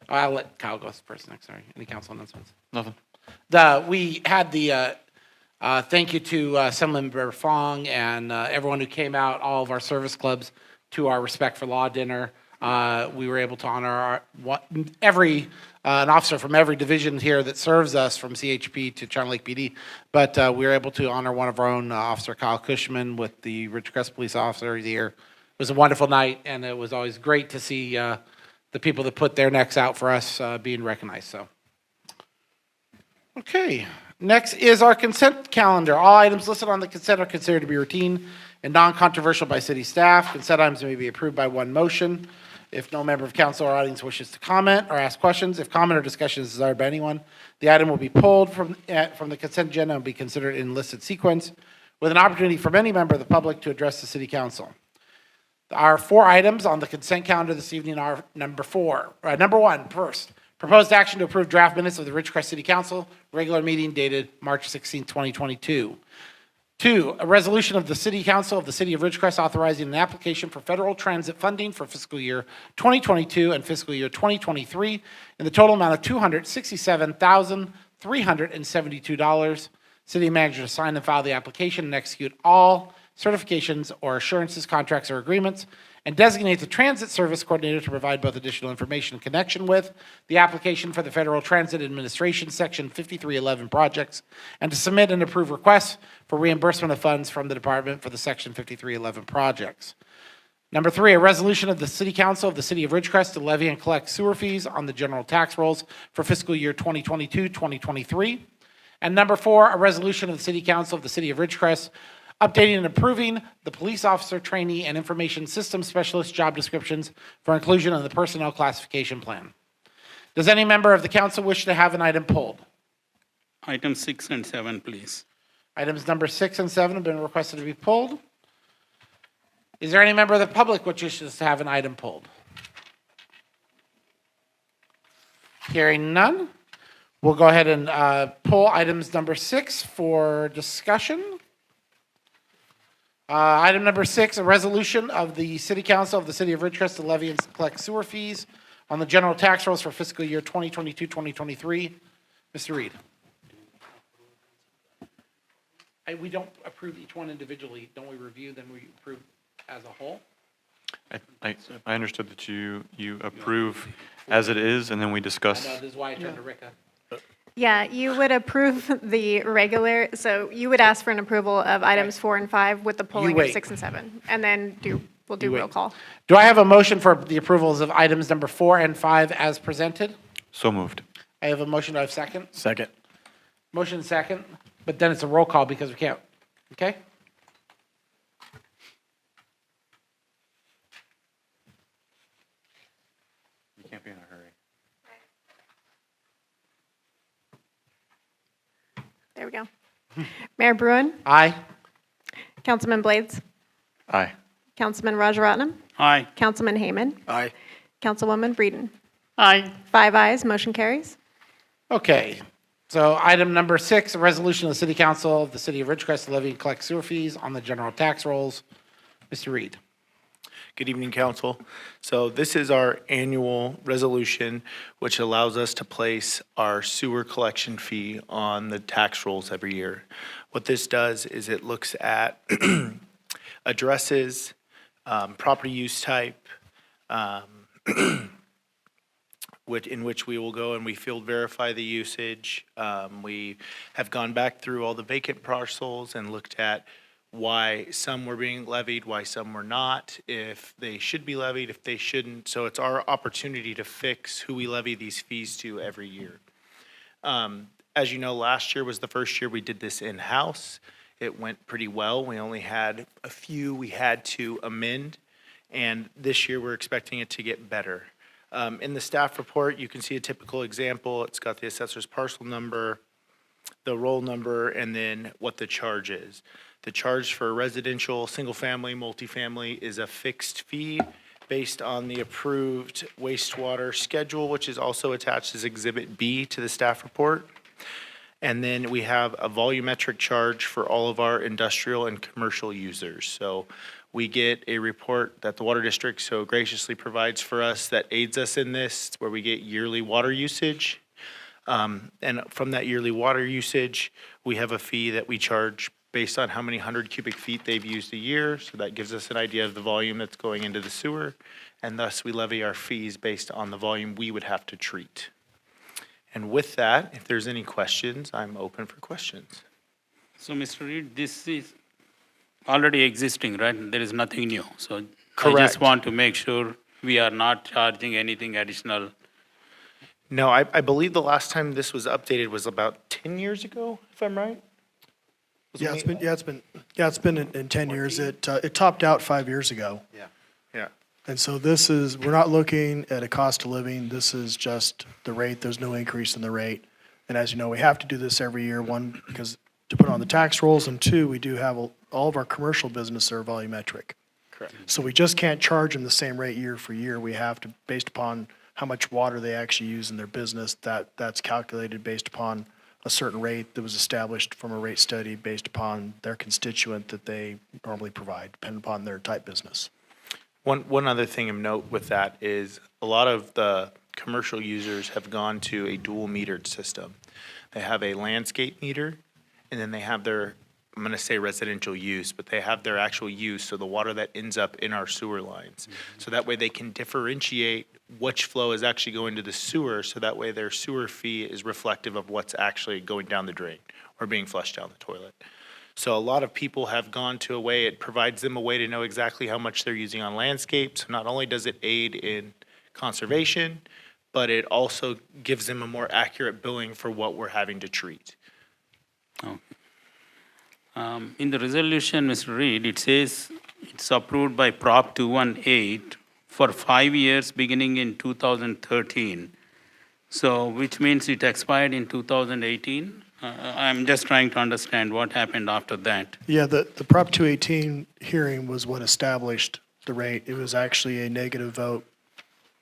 I'll let Kyle go first next, sorry. Any council announcements? Nothing. We had the thank you to Assemblymember Fong and everyone who came out, all of our service clubs, to our Respect for Law dinner. We were able to honor an officer from every division here that serves us, from CHP to Charter Lake PD. But we were able to honor one of our own, Officer Kyle Cushman, with the Ridgecrest Police Officer of the Year. It was a wonderful night, and it was always great to see the people that put their necks out for us being recognized. So, okay. Next is our consent calendar. All items listed on the consent are considered to be routine and non-controversial by city staff. Consent items may be approved by one motion. If no member of council or audience wishes to comment or ask questions, if comment or discussion is desired by anyone, the item will be pulled from the consent agenda and be considered in listed sequence, with an opportunity from any member of the public to address the city council. Our 4 items on the consent calendar this evening are number one, first, proposed action to approve draft minutes of the Ridgecrest City Council regular meeting dated March 16, 2022. 2, a resolution of the City Council of the City of Ridgecrest authorizing an application for federal transit funding for fiscal year 2022 and fiscal year 2023 in the total amount of $267,372. City manager to sign and file the application and execute all certifications or assurances, contracts, or agreements, and designate the transit service coordinator to provide both additional information in connection with the application for the Federal Transit Administration Section 5311 projects, and to submit and approve requests for reimbursement of funds from the department for the Section 5311 projects. Number 3, a resolution of the City Council of the City of Ridgecrest to levy and collect sewer fees on the general tax rolls for fiscal year 2022-2023. And number 4, a resolution of the City Council of the City of Ridgecrest updating and approving the police officer trainee and information systems specialist job descriptions for inclusion in the personnel classification plan. Does any member of the council wish to have an item pulled? Item 6 and 7, please. Items number 6 and 7 have been requested to be pulled. Is there any member of the public which wishes to have an item pulled? Hearing none, we'll go ahead and pull items number 6 for discussion. Item number 6, a resolution of the City Council of the City of Ridgecrest to levy and collect sewer fees on the general tax rolls for fiscal year 2022-2023. Mr. Reed. We don't approve each one individually. Don't we review, then we approve as a whole? I understood that you approve as it is, and then we I discuss. know, this is why I turned to Rika. Yeah, you would approve the regular, so you would ask for an approval of items 4 and 5 with the pulling of wait. 6 and 7. And then we'll do You wait. roll call. Do I have a motion for the approvals of items number 4 and 5 as presented? So moved. I have a motion. Do I have a second? Second. Motion second, but then it's a roll call because we can't. Okay? You can't be in a hurry. There we go. Mayor Bruin, Aye. Councilman Blades, Aye. Councilman Rajaratnam, Aye. Councilman Heyman, Aye. Councilwoman Breeden. Aye. 5 ayes, motion carries. Okay. So item number 6, a resolution of the City Council of the City of Ridgecrest to levy and collect sewer fees on the general tax rolls. Mr. Reed. Good evening, council. So this is our annual resolution, which allows us to place our sewer collection fee on the tax rolls every year. What this does is it looks at addresses, property use type, in which we will go and we field verify the usage. We have gone back through all the vacant parcels and looked at why some were being levied, why some were not, if they should be levied, if they shouldn't. So it's our opportunity to fix who we levy these fees to every year. As you know, last year was the first year we did this in-house. It went pretty well. We only had a few we had to amend, and this year we're expecting it to get better. In the staff report, you can see a typical example. It's got the assessor's parcel number, the roll number, and then what the charge is. The charge for residential, single-family, multifamily is a fixed fee based on the approved wastewater schedule, which is also attached as Exhibit B to the staff report. And then we have a volumetric charge for all of our industrial and commercial users. So we get a report that the Water District so graciously provides for us that aids us in this, where we get yearly water usage. And from that yearly water usage, we have a fee that we charge based on how many 100 cubic feet they've used a year. So that gives us an idea of the volume that's going into the sewer. And thus, we levy our fees based on the volume we would have to treat. And with that, if there's any questions, I'm open for questions. So, Mr. Reed, this is already existing, right? There is nothing new. So I Correct. just want to make sure we are not charging anything additional. No, I believe the last time this was updated was about 10 years ago, if I'm right? Was Yeah, it it's been in 10 years. It topped out 5 years ago. Yeah. And so this is, we're not looking at a cost of living. This is just the rate. There's no increase in the rate. And as you know, we have to do this every year, one, because to put on the tax rolls, and two, we do have all of our commercial business are volumetric. Correct. So we just can't charge them the same rate year for year. We have to, based upon how much water they actually use in their business, that's calculated based upon a certain rate that was established from a rate study based upon their constituent that they normally provide, depending upon their type business. One other thing of note with that is a lot of the commercial users have gone to a dual metered system. They have a landscape meter, and then they have their, I'm going to say residential use, but they have their actual use, so the water that ends up in our sewer lines. So that way they can differentiate which flow is actually going to the sewer, so that way their sewer fee is reflective of what's actually going down the drain or being flushed down the toilet. So a lot of people have gone to a way, it provides them a way to know exactly how much they're using on landscapes. Not only does it aid in conservation, but it also gives them a more accurate billing for what we're having to treat. In the resolution, Mr. Reed, it says it's approved by Prop 218 for 5 years beginning in 2013. So which means it expired in 2018? I'm just trying to understand what happened after that. Yeah, the Prop 218 hearing was what established the rate. It was actually a negative vote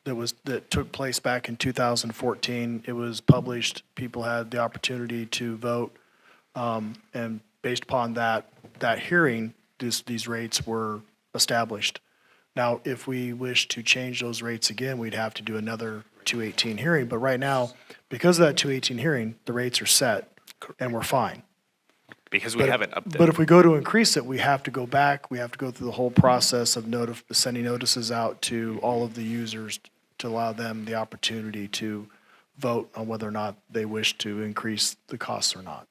that took place back in 2014. It was published. People had the opportunity to vote, and based upon that hearing, these rates were established. Now, if we wish to change those rates again, we'd have to do another 218 hearing. But right now, because of that 218 hearing, the rates are set, and we're fine. Because we haven't updated. But if we go to increase it, we have to go back. We have to go through the whole process of sending notices out to all of the users to allow them the opportunity to vote on whether or not they wish to increase the costs or not.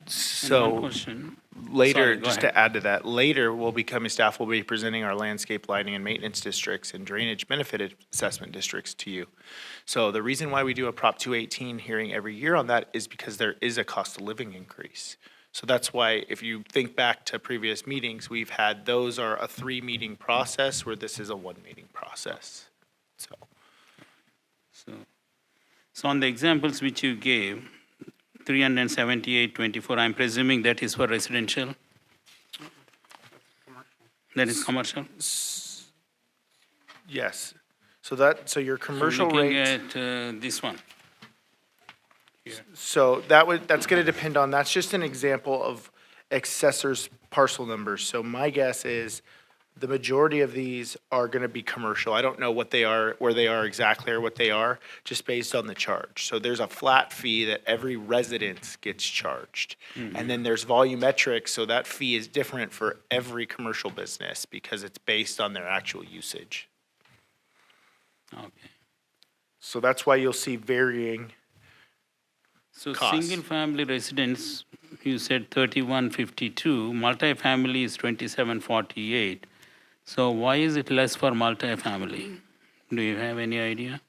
And one So question. later, Sorry, go just ahead. to add to that, later staff will be presenting our landscape lighting and maintenance districts and drainage benefit assessment districts to you. So the reason why we do a Prop 218 hearing every year on that is because there is a cost of living increase. So that's why if you think back to previous meetings, we've had, those are a 3-meeting process where this is a 1-meeting process. So on the examples which you gave, 378.24, I'm presuming that is for residential? That is commercial? Yes. So your commercial Looking rate. at this one. So that's going to depend on, that's just an example of accessors parcel numbers. So my guess is the majority of these are going to be commercial. I don't know what they are, where they are exactly or what they are, just based on the charge. So there's a flat fee that every residence gets charged. And then there's volumetric, so that fee is different for every commercial business because it's based on their actual usage. Okay. So that's why you'll see varying. So Cost. single-family residence, you said 3152, multifamily is 2748. So why is it less for multifamily? Do you have any idea?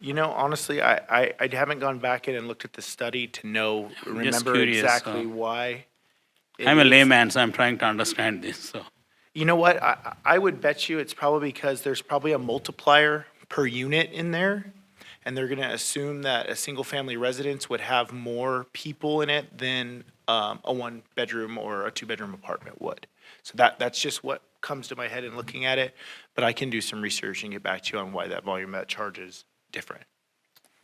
You know, honestly, I haven't gone back in and looked at the study to know, I'm just remember curious, exactly why. it I'm a is. layman, so I'm trying to understand this, so. You know what? I would bet you it's probably because there's probably a multiplier per unit in there. And they're going to assume that a single-family residence would have more people in it than a one-bedroom or a two-bedroom apartment would. So that's just what comes to my head in looking at it, but I can do some research and get back to you on why that volumetric charge is different.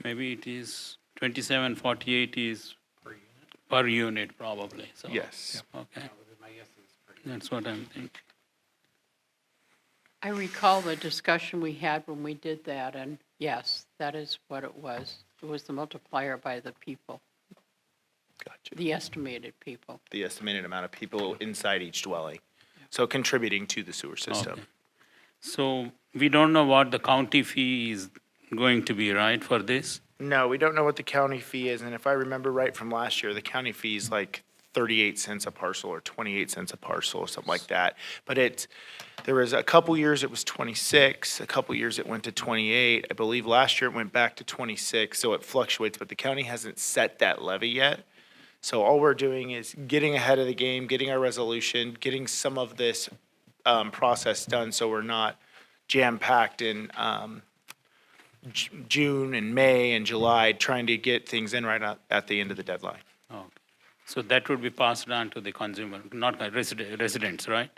Maybe it is 2748 is per unit probably, so. Yes. Okay. That's what I'm thinking. I recall the discussion we had when we did that, and yes, that is what it was. It was the multiplier by the people, Gotcha. the estimated people. The estimated amount of people inside each dwelling, so contributing to the sewer system. Okay. So we don't know what the county fee is going to be, right, for this? No, we don't know what the county fee is, and if I remember right from last year, the county fee is like 38 cents a parcel or 28 cents a parcel or something like that. But there was a couple years it was 26, a couple years it went to 28. I believe last year it went back to 26, so it fluctuates, but the county hasn't set that levy yet. So all we're doing is getting ahead of the game, getting our resolution, getting some of this process done so we're not jam-packed in June and May and July, trying to get things in right at the end of the deadline. Okay. So that would be passed on to the consumer, not residents, right?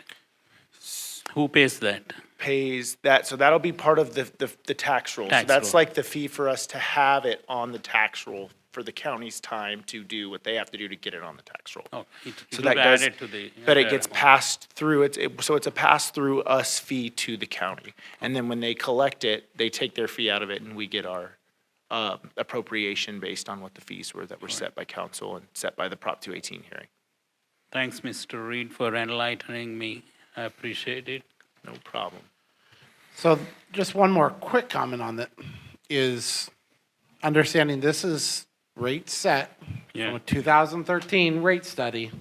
Who pays that? Pays that, so that'll be part of the tax roll. So Tax that's roll. like the fee for us to have it on the tax roll for the county's time to do what they have to do to get it on the tax roll. Oh, it So will that be does, added to the. but it entire gets amount. passed through, so it's a pass-through us fee to the county. And then when they collect it, they take their fee out of it and we get our appropriation based on what the fees were that were set by council and set by the Prop 218 hearing. Thanks, Mr. Reed, for enlightening me. I appreciate it. No problem. So just one more quick comment on that is understanding this is rate set Yeah. from a 2013 rate study.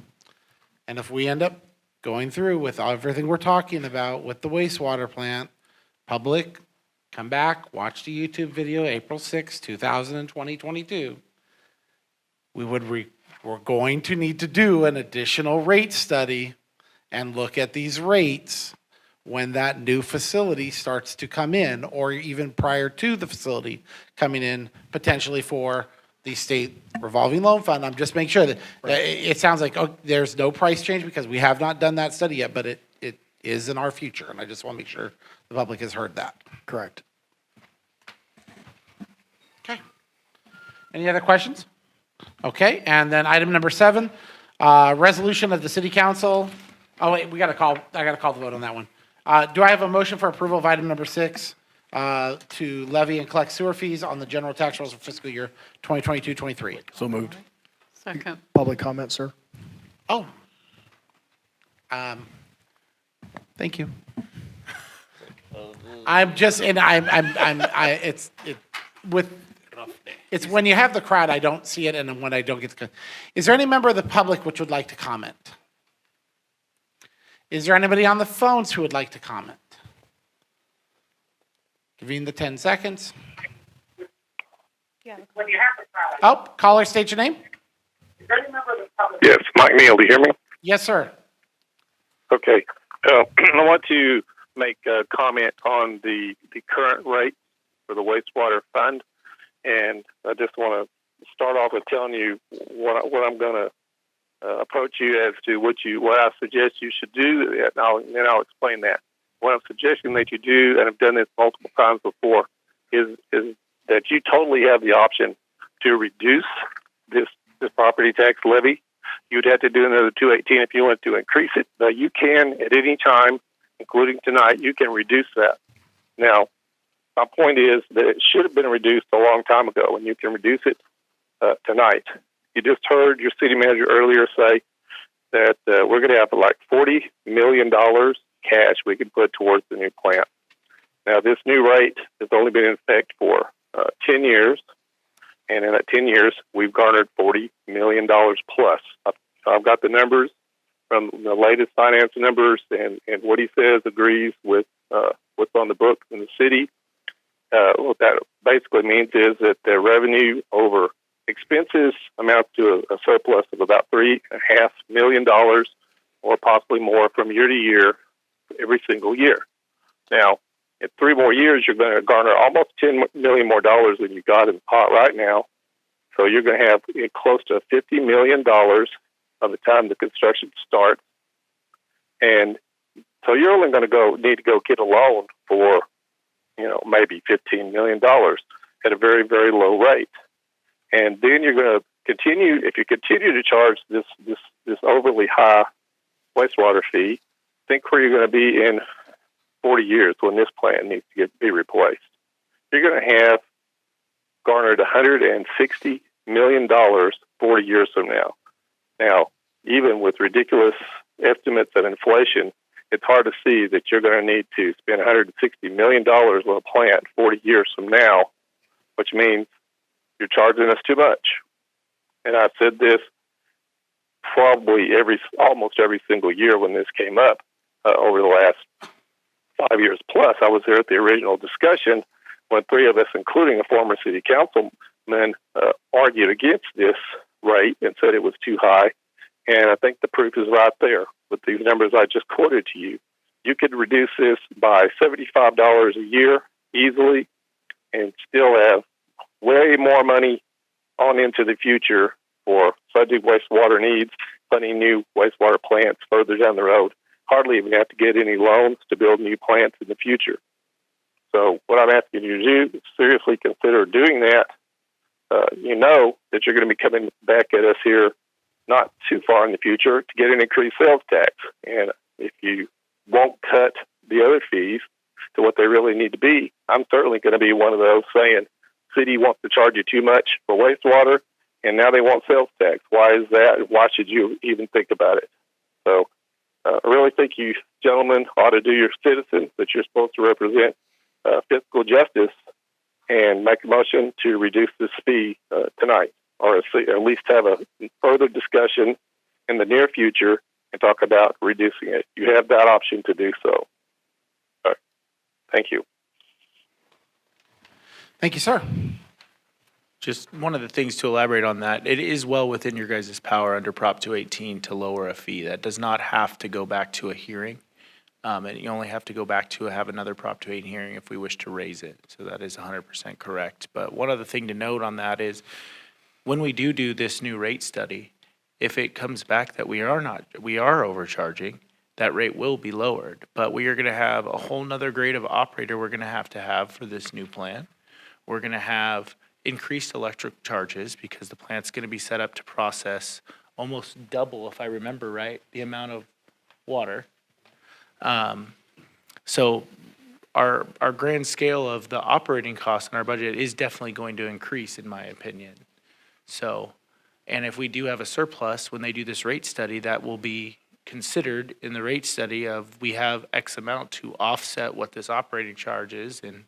And if we end up going through with everything we're talking about with the wastewater plant, public, come back, watch the YouTube video, April 6, 2022. We're going to need to do an additional rate study and look at these rates when that new facility starts to come in, or even prior to the facility coming in, potentially for the state revolving loan fund. I'm just making sure that, it sounds like, oh, there's no price change because we have not done that study yet, but it is in our future, and I just want to make sure the public has heard that. Correct. Okay. Any other questions? Okay, and then item number 7, resolution of the city council. Oh, wait, I got to call the vote on that one. Do I have a motion for approval of item number 6, to levy and collect sewer fees on the general tax rolls for fiscal year 2022-23? So moved. Second. Public comment, sir? Oh. Thank you. It's when you have the crowd, I don't see it, and when I don't get the. Is there any member of the public which would like to comment? Is there anybody on the phones who would like to comment? Giving the 10 seconds. Yeah. Oh, caller, state your name. Yes, Mike Neal, do you hear me? Yes, sir. Okay. I want to make a comment on the current rate for the wastewater fund, and I just want to start off with telling you what I'm going to approach you as to what I suggest you should do, and then I'll explain that. What I'm suggesting that you do, and I've done this multiple times before, is that you totally have the option to reduce this property tax levy. You'd have to do another 218 if you want to increase it. But you can, at any time, including tonight, you can reduce that. Now, my point is that it should have been reduced a long time ago, and you can reduce it tonight. You just heard your city manager earlier say that we're going to have like $40 million cash we can put towards the new plant. Now, this new rate has only been in effect for 10 years, and in that 10 years, we've garnered $40 million plus. I've got the numbers from the latest finance numbers, and what he says agrees with what's on the books in the city. What that basically means is that the revenue over expenses amounts to a surplus of about $3.5 million, or possibly more, from year to year, every single year. Now, in 3 more years, you're going to garner almost $10 million more than you got in the pot right now. So you're going to have close to $50 million by the time the construction starts. And so you're only going to need to go get a loan for, maybe $15 million at a very, very low rate. And then you're going to continue, if you continue to charge this overly high wastewater fee, think where you're going to be in 40 years when this plant needs to be replaced. You're going to have garnered $160 million 40 years from now. Now, even with ridiculous estimates of inflation, it's hard to see that you're going to need to spend $160 million on a plant 40 years from now, which means you're charging us too much. And I've said this probably almost every single year when this came up over the last 5 years plus. I was there at the original discussion when three of us, including a former city councilman, argued against this rate and said it was too high. And I think the proof is right there with these numbers I just quoted to you. You could reduce this by $75 a year easily and still have way more money on into the future for subject wastewater needs, plenty new wastewater plants further down the road. Hardly even have to get any loans to build new plants in the future. So what I'm asking you to do is seriously consider doing that. You know that you're going to be coming back at us here not too far in the future to get an increased sales tax. And if you won't cut the other fees to what they really need to be, I'm certainly going to be one of those saying, city wants to charge you too much for wastewater, and now they want sales tax. Why is that? Why should you even think about it? So I really think you gentlemen ought to do your citizens that you're supposed to represent fiscal justice and make a motion to reduce this fee tonight, or at least have a further discussion in the near future and talk about reducing it. You have that option to do so. All right. Thank you. Thank you, sir. Just one of the things to elaborate on that, it is well within your guys' power under Prop 218 to lower a fee. That does not have to go back to a hearing. And you only have to go back to have another Prop 218 hearing if we wish to raise it. So that is 100% correct. But one other thing to note on that is when we do this new rate study, if it comes back that we are overcharging, that rate will be lowered. But we are going to have a whole nother grade of operator we're going to have for this new plant. We're going to have increased electric charges because the plant's going to be set up to process almost double, if I remember right, the amount of water. So our grand scale of the operating costs in our budget is definitely going to increase, in my opinion. So, and if we do have a surplus, when they do this rate study, that will be considered in the rate study of we have X amount to offset what this operating charge is, and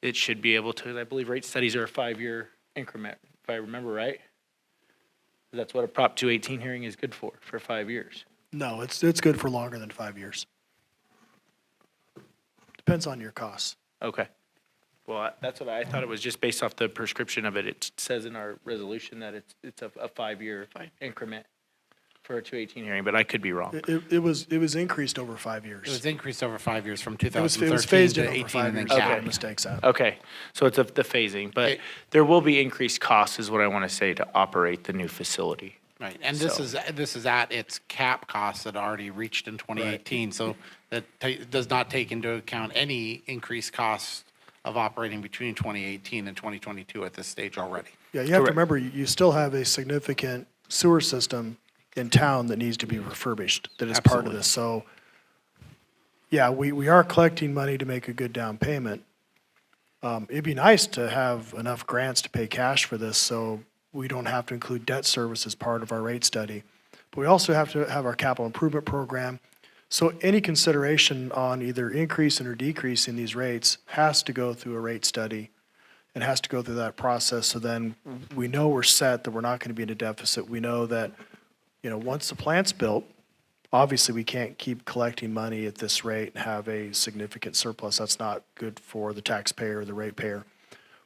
it should be able to, I believe rate studies are a 5-year increment, if I remember right. That's what a Prop 218 hearing is good for 5 years. No, it's good for longer than 5 years. Depends on your costs. Okay. Well, that's what I thought it was, just based off the prescription of it. It says in our resolution that it's a 5-year increment for a 218 hearing, but I could be wrong. It was increased over 5 years. It was increased over 5 years from It was 2013 phased to in over 18 5 and then years. capped. Okay. Mistakes out. Okay, so it's the phasing, but there will be increased costs is what I want to say to operate the new facility. Right, and this is at its cap costs that already reached in 2018, so that does not take into account any increased costs of operating between 2018 and 2022 at this stage already. Yeah, you have Correct. to remember, you still have a significant sewer system in town that needs to be refurbished, that is part of Absolutely. this. So, yeah, we are collecting money to make a good down payment. It'd be nice to have enough grants to pay cash for this, so we don't have to include debt service as part of our rate study. But we also have to have our capital improvement program. So any consideration on either increasing or decreasing these rates has to go through a rate study and has to go through that process. So then we know we're set, that we're not going to be in a deficit. We know that, once the plant's built, obviously we can't keep collecting money at this rate and have a significant surplus. That's not good for the taxpayer or the ratepayer.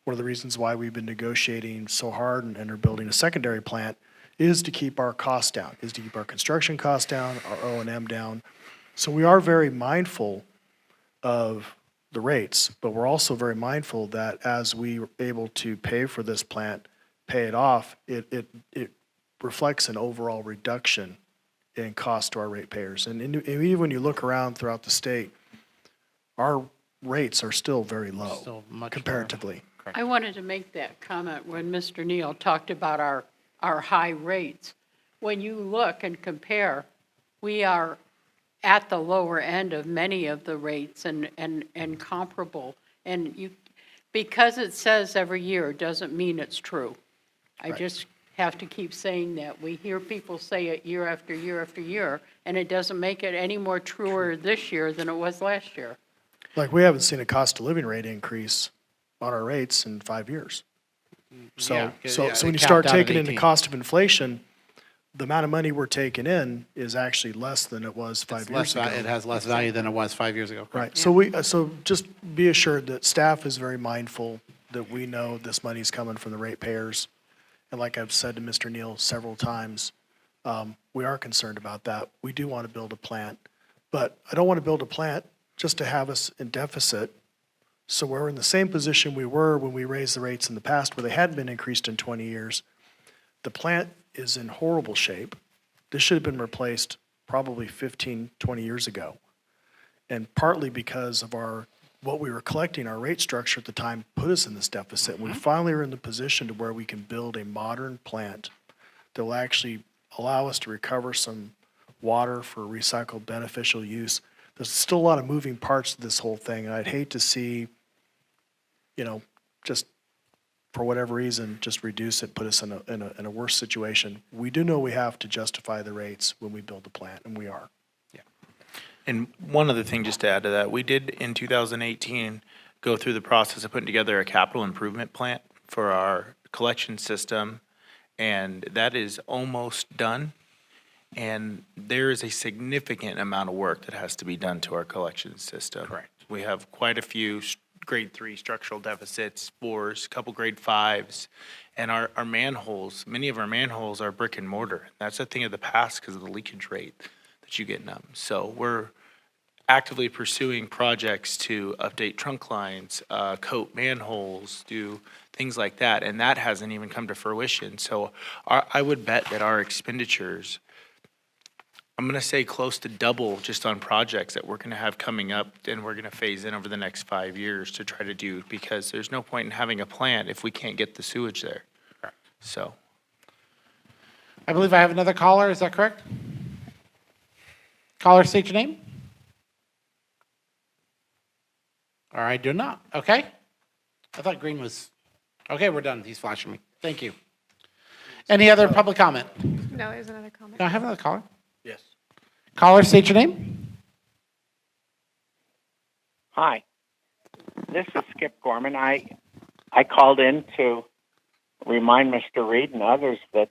One of the reasons why we've been negotiating so hard and are building a secondary plant is to keep our costs down, is to keep our construction costs down, our O&M down. So we are very mindful of the rates, but we're also very mindful that as we are able to pay for this plant, pay it off, it reflects an overall reduction in cost to our ratepayers. And even when you look around throughout the state, our rates are still very low Still much lower. comparatively. I wanted to make that comment when Mr. Neal talked about our high rates. When you look and compare, we are at the lower end of many of the rates and comparable. And because it says every year doesn't mean it's true. I just have to keep saying that. We hear people say it year after year after year, and it doesn't make it any more truer this year than it was last year. Like, we haven't seen a cost of living rate increase on our rates in 5 years. So, Yeah, so yeah, when it you start capped out at taking in the 18. cost of inflation, the amount of money we're taking in is actually less than it was 5 years ago. It has less value than it was 5 years ago. Right, so just be assured that staff is very mindful that we know this money's coming from the ratepayers. And like I've said to Mr. Neal several times, we are concerned about that. We do want to build a plant, but I don't want to build a plant just to have us in deficit. So we're in the same position we were when we raised the rates in the past, where they hadn't been increased in 20 years. The plant is in horrible shape. This should have been replaced probably 15, 20 years ago. And partly because of what we were collecting, our rate structure at the time put us in this deficit. And we finally are in the position to where we can build a modern plant that will actually allow us to recover some water for recycled beneficial use. There's still a lot of moving parts to this whole thing, and I'd hate to see, just for whatever reason, just reduce it, put us in a worse situation. We do know we have to justify the rates when we build the plant, and we are. And one other thing just to add to that, we did in 2018 go through the process of putting together a capital improvement plan for our collection system, and that is almost done. And there is a significant amount of work that has to be done to our collection system. Correct. We have quite a few grade 3 structural deficits, 4s, a couple grade 5s, and our manholes, many of our manholes are brick and mortar. That's a thing of the past because of the leakage rate that you get in them. So we're actively pursuing projects to update trunk lines, coat manholes, do things like that, and that hasn't even come to fruition. So I would bet that our expenditures, I'm going to say close to double just on projects that we're going to have coming up and we're going to phase in over the next 5 years to try to do, because there's no point in having a plant if we can't get the sewage there. Correct. So. I believe I have another caller, is that correct? Caller, state your name. Or I do not, okay. I thought green was, okay, we're done, he's flashing me, thank you. Any other public comment? No, there's another comment. No, I have another caller. Yes. Caller, state your name. Hi, this is Skip Gorman. I called in to remind Mr. Reed and others that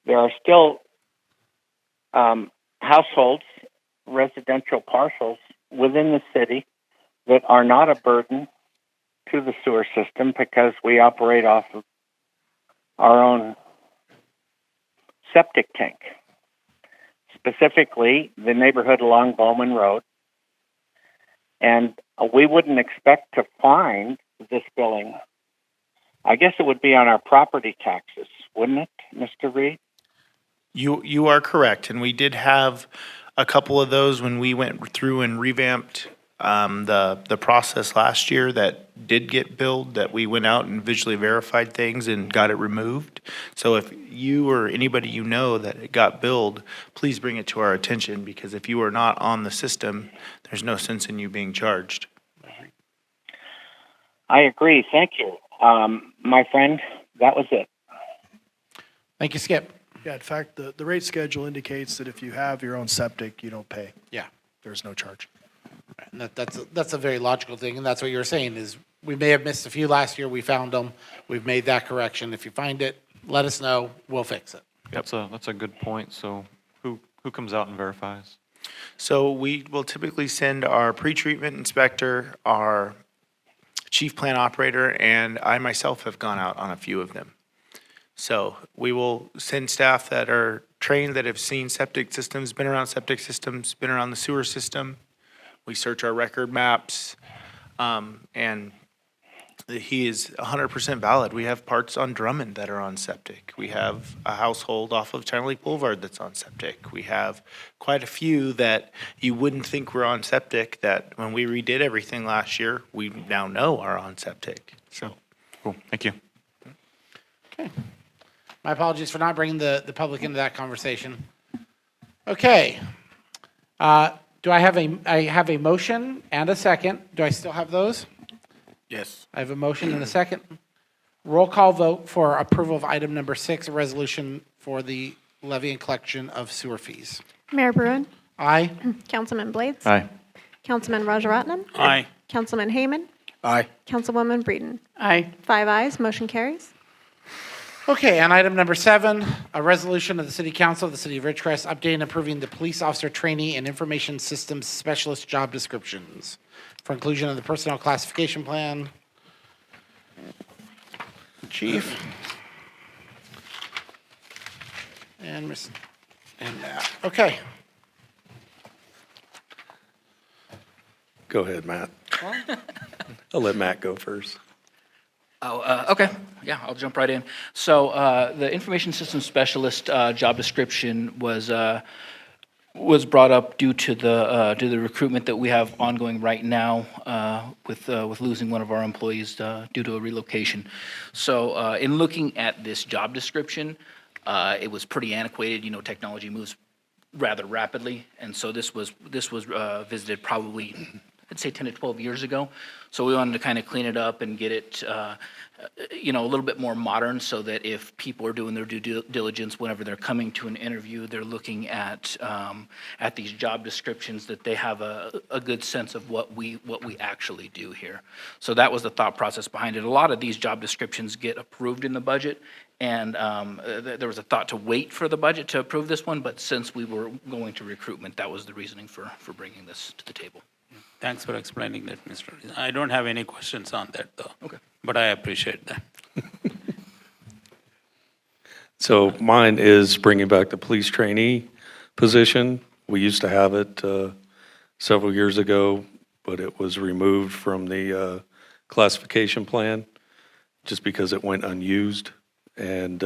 there are still households, residential parcels within the city that are not a burden to the sewer system because we operate off of our own septic tank. Specifically, the neighborhood along Bowman Road. And we wouldn't expect to find this billing. I guess it would be on our property taxes, wouldn't it, Mr. Reed? You are correct, and we did have a couple of those when we went through and revamped the process last year that did get billed, that we went out and visually verified things and got it removed. So if you or anybody you know that it got billed, please bring it to our attention, because if you are not on the system, there's no sense in you being charged. I agree. Thank you. My friend, that was it. Thank you, Skip. Yeah, in fact, the rate schedule indicates that if you have your own septic, you don't pay. Yeah. There's no charge. And that's a very logical thing, and that's what you're saying is we may have missed a few last year. We found them. We've made that correction. If you find it, let us know. We'll fix it. That's a good point. So who comes out and verifies? So we will typically send our pretreatment inspector, our chief plant operator, and I myself have gone out on a few of them. So we will send staff that are trained, that have seen septic systems, been around septic systems, been around the sewer system. We search our record maps, and he is 100% valid. We have parts on Drummond that are on septic. We have a household off of China Lake Boulevard that's on septic. We have quite a few that you wouldn't think were on septic that when we redid everything last year, we now know are on septic. So, Cool, thank you. Okay. My apologies for not bringing the public into that conversation. Okay. Do I have a motion and a second? Do I still have those? Yes. I have a motion and a second. Roll call vote for approval of item number 6, a resolution for the levy and collection of sewer fees. Mayor Bruin, Aye. Councilman Blades, Aye. Councilman Rajaratnam, Aye. Councilman Heyman, Aye. Councilwoman Breeden. Aye. 5 ayes, motion carries. Okay, on item number 7, a resolution of the City Council of the City of Ridgecrest updating and approving the police officer trainee and information systems specialist job descriptions for inclusion in the personnel classification plan. Chief. And Matt. Okay. Go ahead, Matt. I'll let Matt go first. Okay. Yeah, I'll jump right in. So the information systems specialist job description was brought up due to the recruitment that we have ongoing right now with losing one of our employees due to a relocation. So in looking at this job description, it was pretty antiquated. You know, technology moves rather rapidly, and so this was visited probably, I'd say 10 to 12 years ago. So we wanted to kind of clean it up and get it, a little bit more modern so that if people are doing their due diligence whenever they're coming to an interview, they're looking at these job descriptions, that they have a good sense of what we actually do here. So that was the thought process behind it. A lot of these job descriptions get approved in the budget, and there was a thought to wait for the budget to approve this one, but since we were going to recruitment, that was the reasoning for bringing this to the table. Thanks for explaining that, Mr. I don't have any questions on that, though. Okay. But I appreciate that. So mine is bringing back the police trainee position. We used to have it several years ago, but it was removed from the classification plan just because it went unused. And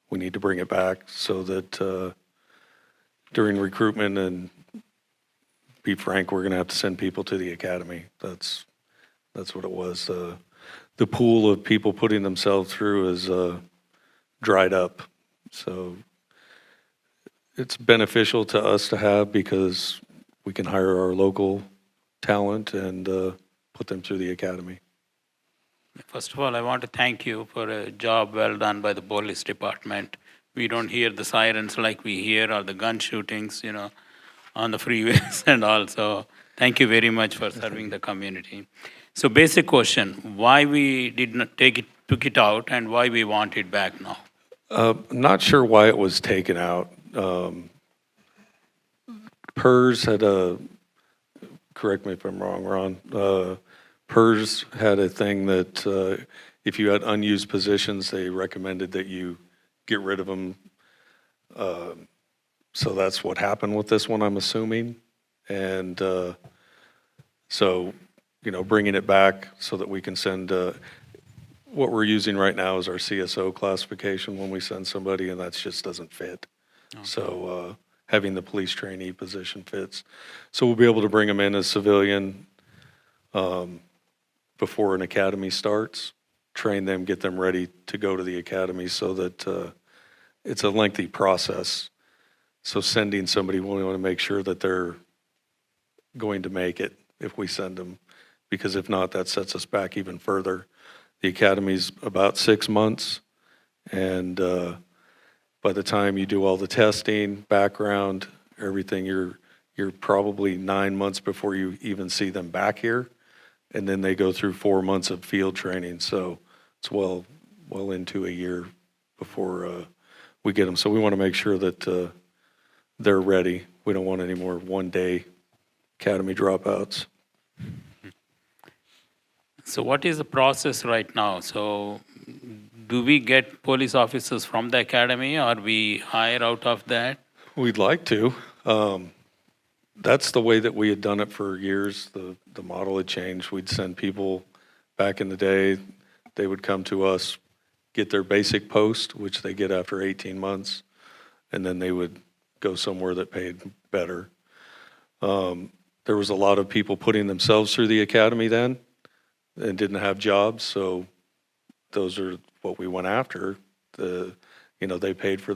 we need to bring it back so that during recruitment, and be frank, we're going to have to send people to the academy. That's what it was. The pool of people putting themselves through is dried up. So it's beneficial to us to have because we can hire our local talent and put them through the academy. First of all, I want to thank you for a job well done by the police department. We don't hear the sirens like we hear, or the gun shootings, on the freeways and all. So thank you very much for serving the community. So basic question, why we did not took it out and why we want it back now? Not sure why it was taken out. PERS had correct me if I'm wrong, Ron, PERS had a thing that if you had unused positions, they recommended that you get rid of them. So that's what happened with this one, I'm assuming. And so, bringing it back so that we can send, what we're using right now is our CSO classification when we send somebody, and that just doesn't fit. Okay. So having the police trainee position fits. So we'll be able to bring them in as civilian before an academy starts, train them, get them ready to go to the academy so that it's a lengthy process. So sending somebody, we want to make sure that they're going to make it if we send them, because if not, that sets us back even further. The academy's about 6 months, and by the time you do all the testing, background, everything, you're probably 9 months before you even see them back here, and then they go through 4 months of field training. So it's well into a year before we get them. So we want to make sure that they're ready. We don't want any more one-day academy dropouts. So what is the process right now? So do we get police officers from the academy, or we hire out of that? We'd like to. That's the way that we had done it for years. The model had changed. We'd send people Back in the day, they would come to us, get their basic post, which they get after 18 months, and then they would go somewhere that paid better. There was a lot of people putting themselves through the academy then and didn't have jobs, so those are what we went after. They paid for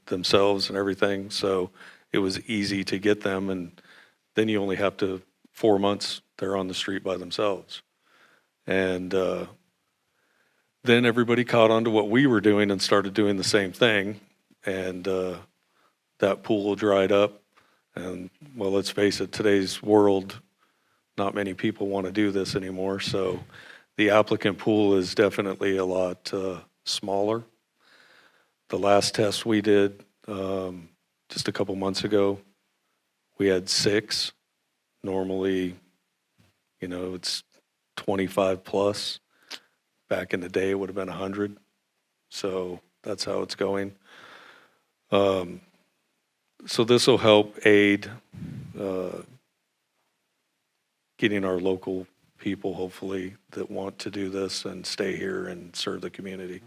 themselves and everything, so it was easy to get them, and then you only have to 4 months they're on the street by themselves. And then everybody caught on to what we were doing and started doing the same thing, and that pool dried up. And well, let's face it, today's world, not many people want to do this anymore, so the applicant pool is definitely a lot smaller. The last test we did just a couple months ago, we had 6. Normally, it's 25 plus. Back in the day, it would have been 100. So that's how it's going. So this will help aid getting our local people, hopefully, that want to do this and stay here and serve the community.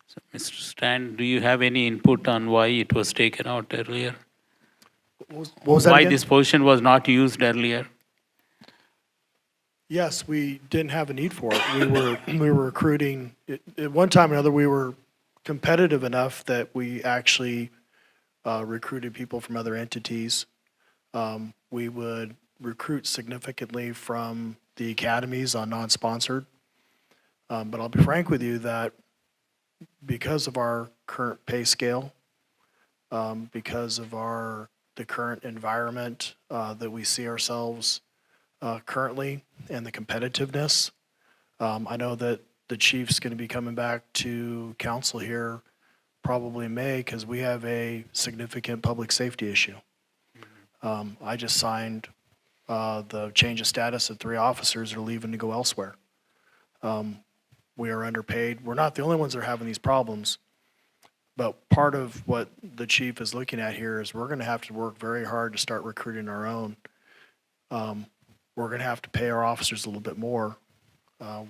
So, Mr. Strand, do you have any input on why it was taken out earlier? What was that Why again? this position was not used earlier? Yes, we didn't have a need for it. We were recruiting, at one time or another, we were competitive enough that we actually recruited people from other entities. We would recruit significantly from the academies on non-sponsored. But I'll be frank with you that because of our current pay scale, because of the current environment that we see ourselves currently and the competitiveness, I know that the chief's going to be coming back to council here probably in May because we have a significant public safety issue. I just signed the change of status of 3 officers that are leaving to go elsewhere. We are underpaid. We're not the only ones that are having these problems, but part of what the chief is looking at here is we're going to have to work very hard to start recruiting our own. We're going to have to pay our officers a little bit more.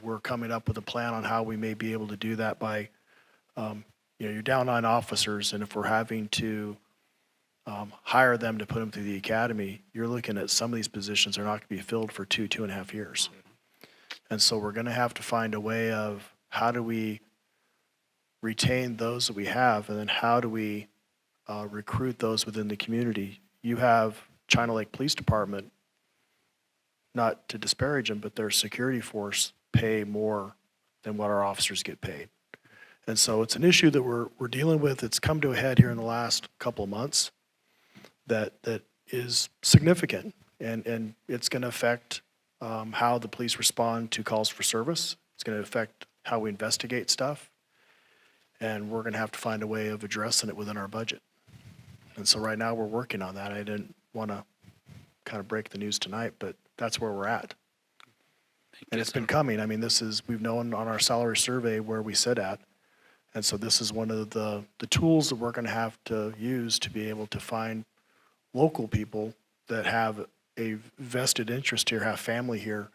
We're coming up with a plan on how we may be able to do that by, you're down 9 officers, and if we're having to hire them to put them through the academy, you're looking at some of these positions are not going to be filled for 2.5 years. And so we're going to have to find a way of how do we retain those that we have, and then how do we recruit those within the community. You have China Lake Police Department, not to disparage them, but their security force pay more than what our officers get paid. And so it's an issue that we're dealing with. It's come to a head here in the last couple of months that is significant, and it's going to affect how the police respond to calls for service. It's going to affect how we investigate stuff, and we're going to have to find a way of addressing it within our budget. And so right now we're working on that. I didn't want to kind of break the news tonight, but that's where we're at. And it's been coming. I mean, we've known on our salary survey where we sit at. And so this is one of the tools that we're going to have to use to be able to find local people that have a vested interest here, have family here.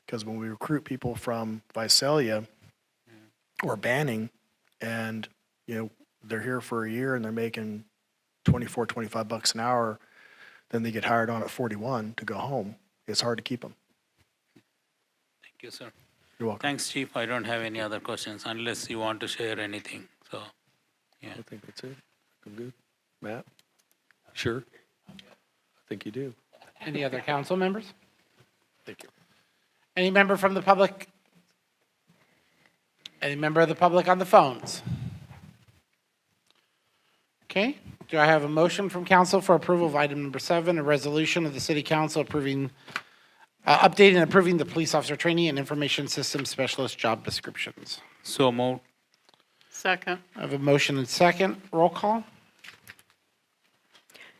Because when we recruit people from Visalia or Banning, and they're here for a year and they're making $24, $25 an hour, then they get hired on at 41 to go home. It's hard to keep them. Thank you, sir. You're welcome. Thanks, Chief. I don't have any other questions unless you want to share anything. So, yeah. I think that's it. I'm good. Matt? Sure? I think you do. Any other council members? Thank you. Any member from the public? Any member of the public on the phones? Okay. Do I have a motion from council for approval of item number 7, a resolution of the city council approving, updating and approving the police officer training and information system specialist job descriptions? So moved. Second. I have a motion and second. Roll call.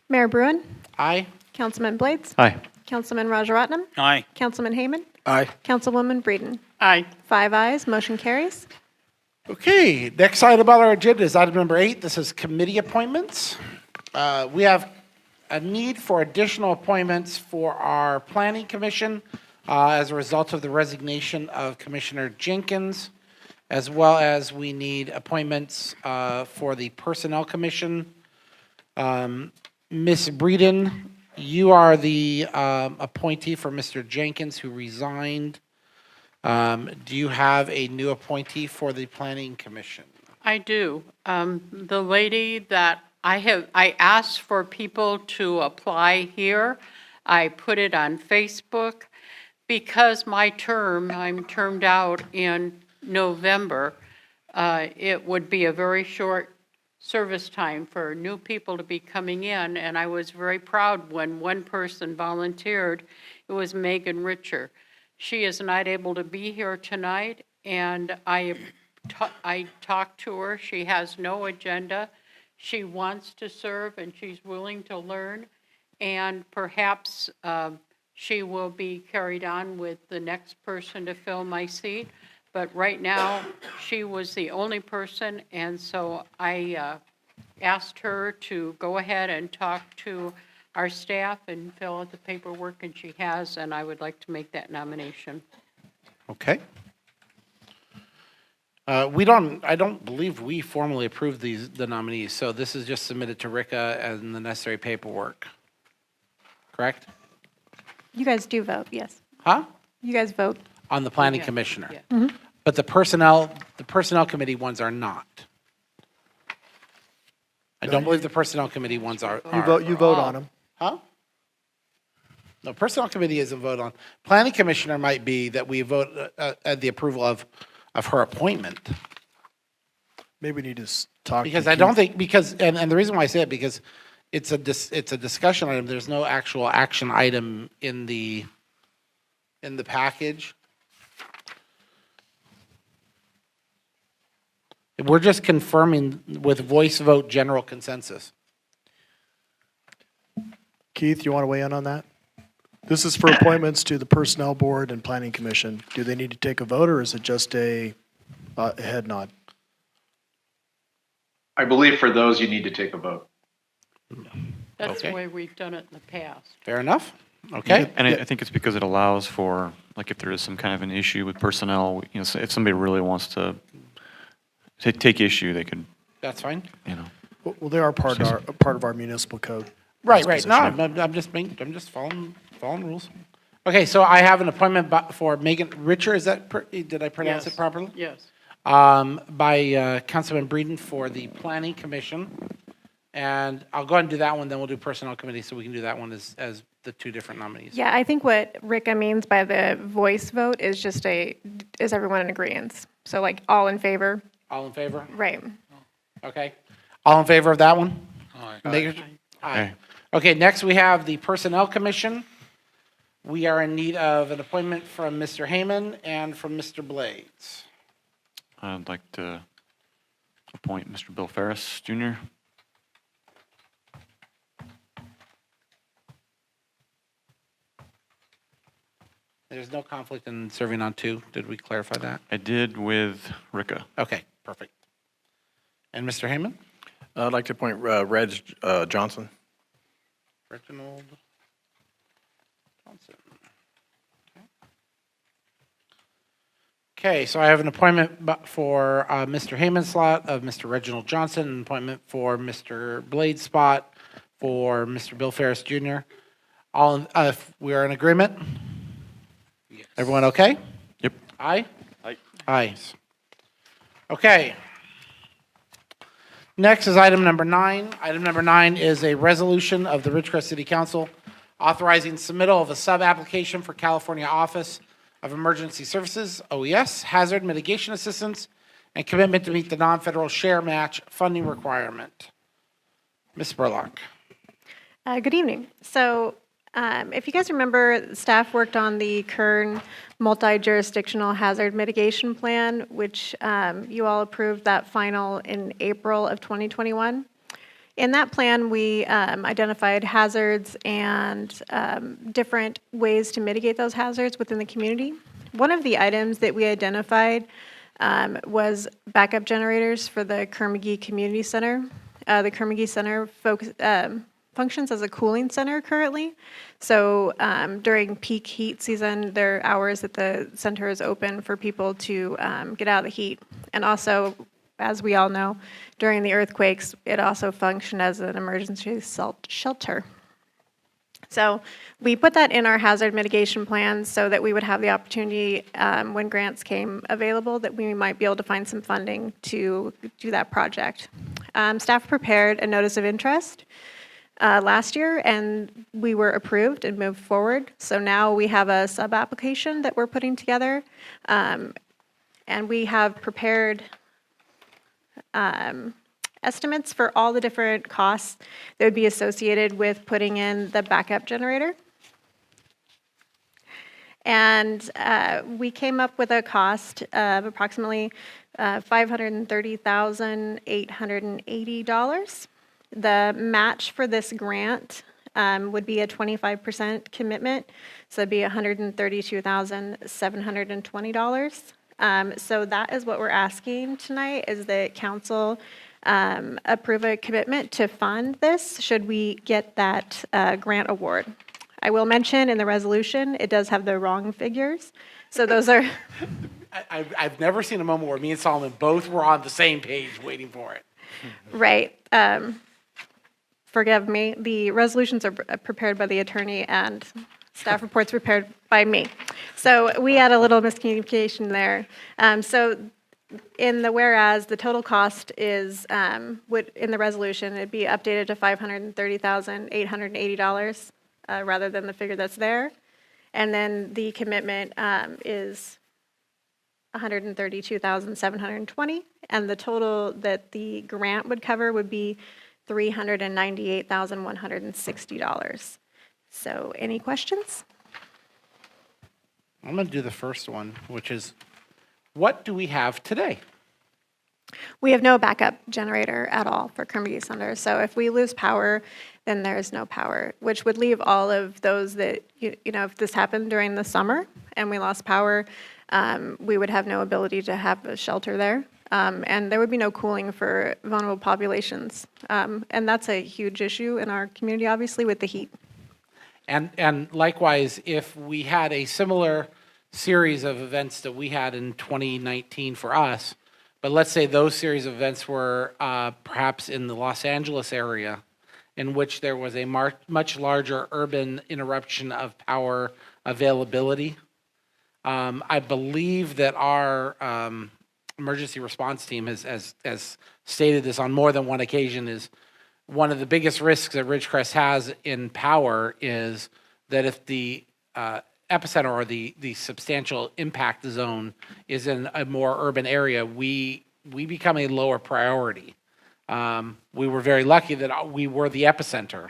Mayor Bruin, Aye. Councilman Blades, Aye. Councilman Rajaratnam, Aye. Councilman Heyman, Aye. Councilwoman Breeden. Aye. 5 ayes, motion carries. Okay, next item on our agenda is item number 8. This is committee appointments. We have a need for additional appointments for our Planning Commission, as a result of the resignation of Commissioner Jenkins, as well as we need appointments for the Personnel Commission. Ms. Breeden, you are the appointee for Mr. Jenkins, who resigned. Do you have a new appointee for the Planning Commission? I do. The lady that I asked for people to apply here. I put it on Facebook because my term, I'm termed out in November. It would be a very short service time for new people to be coming in, and I was very proud when one person volunteered. It was Megan Richer. She is not able to be here tonight, and I talked to her. She has no agenda. She wants to serve, and she's willing to learn, and perhaps she will be carried on with the next person to fill my seat. But right now, she was the only person, and so I asked her to go ahead and talk to our staff and fill out the paperwork, and she has, and I would like to make that nomination. Okay. I don't believe we formally approved the nominees, so this is just submitted to Rika and the necessary paperwork. Correct? You guys do vote, yes. Huh? You guys vote. On the planning Yeah, commissioner. yeah. But the personnel committee ones are not. I don't believe the personnel committee ones are. You vote on them. Huh? No, personnel committee isn't vote on. Planning commissioner might be that we vote at the approval of her appointment. Maybe we need to talk. Because to I don't Keith. think, because, and the reason why I say it, because it's a discussion item, there's no actual action item in the package. We're just confirming with voice vote general consensus. Keith, you want to weigh in on that? This is for appointments to the Personnel Board and Planning Commission. Do they need to take a vote, or is it just a head nod? I believe for those, you need to take a vote. That's Okay. the way we've done it in the past. Fair enough? Okay? And I think it's because it allows for, like, if there is some kind of an issue with personnel, you know, so if somebody really wants to take issue, they could, That's fine. you know. Well, they are part of our municipal code. Right, right. No, disposition. I'm just following rules. Okay, so I have an appointment for Megan Richer. Is that, did I pronounce it Yes. properly? Yes. By Councilman Breeden for the Planning Commission. And I'll go ahead and do that one, then we'll do Personnel Committee, so we can do that one as the two different nominees. Yeah, I think what Rika means by the voice vote is just is everyone in agreement? So like all in favor? All in favor? Right. Okay. All in favor of that one? Aye. Aye. Aye. Okay, next we have the Personnel Commission. We are in need of an appointment from Mr. Heyman and from Mr. Blades. I'd like to appoint Mr. Bill Ferris, Jr. There's no conflict in serving on two. Did we clarify that? I did with Rika. Okay, perfect. And Mr. Heyman? I'd like to appoint Reg Johnson. Reginald Johnson. Okay, so I have an appointment for Mr. Heyman's slot of Mr. Reginald Johnson, an appointment for Mr. Blade's spot for Mr. Bill Ferris Jr. If we are in agreement? Yes. Everyone okay? Yep. Aye? Aye. Aye. Okay. Next is item number 9. Item number 9 is a resolution of the Ridgecrest City Council authorizing submittal of a sub-application for California Office of Emergency Services, OES, hazard mitigation assistance, and commitment to meet the non-federal share match funding requirement. Ms. Spurlock. Good evening. So if you guys remember, staff worked on the Kern multi-jurisdictional hazard mitigation plan, which you all approved that final in April of 2021. In that plan, we identified hazards and different ways to mitigate those hazards within the community. One of the items that we identified was backup generators for the Carmegee Community Center. The Carmegee Center functions as a cooling center currently. So during peak heat season, there are hours that the center is open for people to get out of the heat. And also, as we all know, during the earthquakes, it also functioned as an emergency shelter. So we put that in our hazard mitigation plans so that we would have the opportunity, when grants came available, that we might be able to find some funding to do that project. Staff prepared a notice of interest last year, and we were approved and moved forward. So now we have a sub-application that we're putting together, and we have prepared estimates for all the different costs that would be associated with putting in the backup generator. And we came up with a cost of approximately $530,880. The match for this grant would be a 25% commitment, so it'd be $132,720. So that is what we're asking tonight, is that council approve a commitment to fund this should we get that grant award. I will mention in the resolution, it does have the wrong figures. So those are... I've never seen a moment where me and Solomon both were on the same page waiting for it. Right. Forgive me. The resolutions are prepared by the attorney and staff reports prepared by me. So we had a little miscommunication there. So in the whereas, the total cost is, in the resolution, it'd be updated to $530,880 rather than the figure that's there. And then the commitment is $132,720, and the total that the grant would cover would be $398,160. So any questions? I'm going to do the first one, which is, what do we have today? We have no backup generator at all for Carmegee Center. So if we lose power, then there's no power, which would leave all of those that, you know, if this happened during the summer and we lost power, we would have no ability to have a shelter there. And there would be no cooling for vulnerable populations. And that's a huge issue in our community, obviously, with the heat. And likewise, if we had a similar series of events that we had in 2019 for us, but let's say those series of events were perhaps in the Los Angeles area, in which there was a much larger urban interruption of power availability. I believe that our emergency response team has stated this on more than one occasion, is one of the biggest risks that Ridgecrest has in power is that if the epicenter or the substantial impact zone is in a more urban area, we become a lower priority. We were very lucky that we were the epicenter,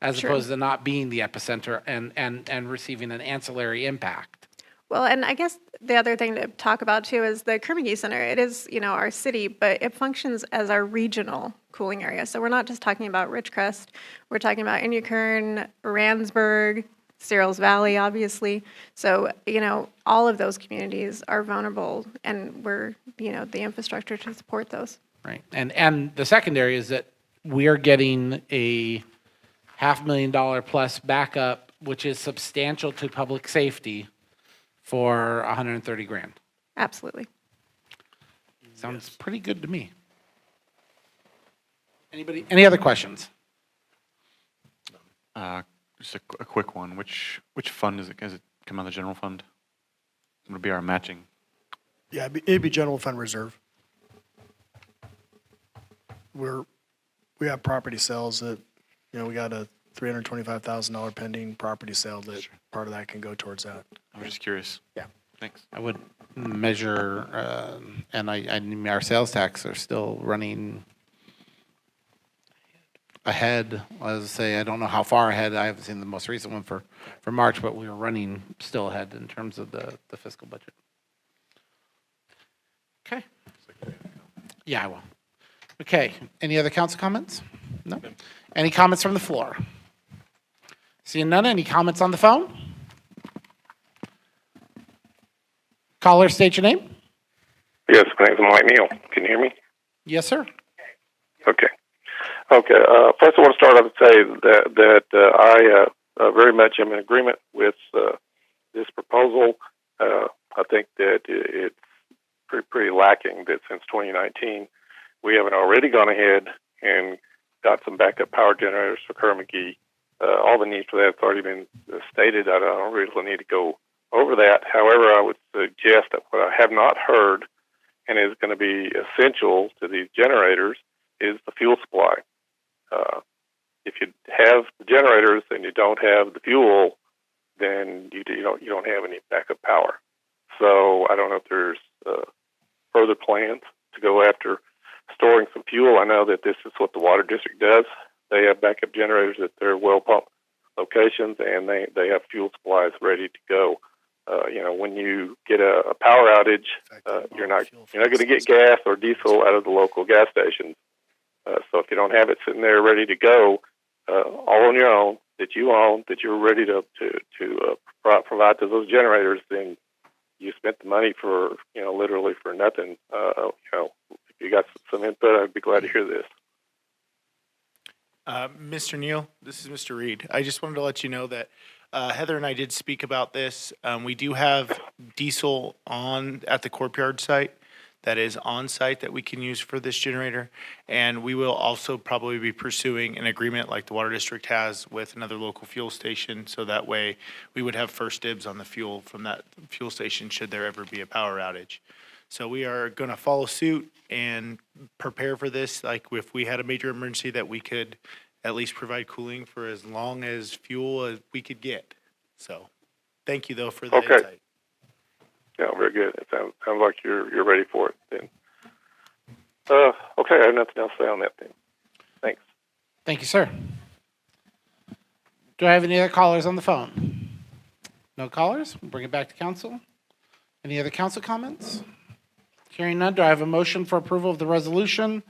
as opposed to not being the epicenter and receiving an ancillary impact. Well, and I guess the other thing to talk about too is the Carmegee Center. It is, you know, our city, but it functions as our regional cooling area. So we're not just talking about Ridgecrest. We're talking about Inyakern, Randsburg, Searles Valley, obviously. So, you know, all of those communities are vulnerable, and we're, you know, the infrastructure to support those. Right. And the secondary is that we are getting a $500,000 plus backup, which is substantial to public safety, for $130,000. Absolutely. Sounds pretty good to me. Anybody? Any other questions? Just a quick one. Which fund is it? Does it come out of the general fund? It would be our matching. Yeah, it'd be general fund reserve. We have property sales that, you know, we got a $325,000 pending property sale that part of that can go towards that. I was just curious. Yeah. Thanks. I would measure, and our sales tax are still running ahead. As I say, I don't know how far ahead. I haven't seen the most recent one for March, but we were running still ahead in terms of the fiscal budget. Okay. Yeah, I will. Okay. Any other council comments? No? Any comments from the floor? Seeing none, any comments on the phone? Caller, state your name. Yes, my name's Mike Neal. Can you hear me? Yes, sir. Okay. Okay. First, I want to start off and say that I very much am in agreement with this proposal. I think that it's pretty lacking that since 2019 we haven't already gone ahead and got some backup power generators for Carmegee. All the needs for that have already been stated. I don't really need to go over that. However, I would suggest that what I have not heard and is going to be essential to these generators is the fuel supply. If you have the generators and you don't have the fuel, then you don't have any backup power. So I don't know if there's further plans to go after storing some fuel. I know that this is what the water district does. They have backup generators at their well pump locations, and they have fuel supplies ready to go. When you get a power outage, you're not going to get gas or diesel out of the local gas stations. So if you don't have it sitting there ready to go, all on your own, that you own, that you're ready to provide to those generators, then you spent the money for literally for nothing. If you got some input, I'd be glad to hear this. Mr. Neal, this is Mr. Reed. I just wanted to let you know that Heather and I did speak about this. We do have diesel at the Courtyard site that is on site that we can use for this generator. And we will also probably be pursuing an agreement like the Water District has with another local fuel station. So that way we would have first dibs on the fuel from that fuel station should there ever be a power outage. So we are going to follow suit and prepare for this. Like if we had a major emergency that we could at least provide cooling for as long as fuel as we could get. So thank you though for the insight. Yeah, very good. It sounds like you're ready for it then. Okay, I have nothing else to say on that then. Thanks. Thank you, sir. Do I have any other callers on the phone? No callers? We'll bring it back to council. Any other council comments? Hearing none, do I have a motion for approval of the resolution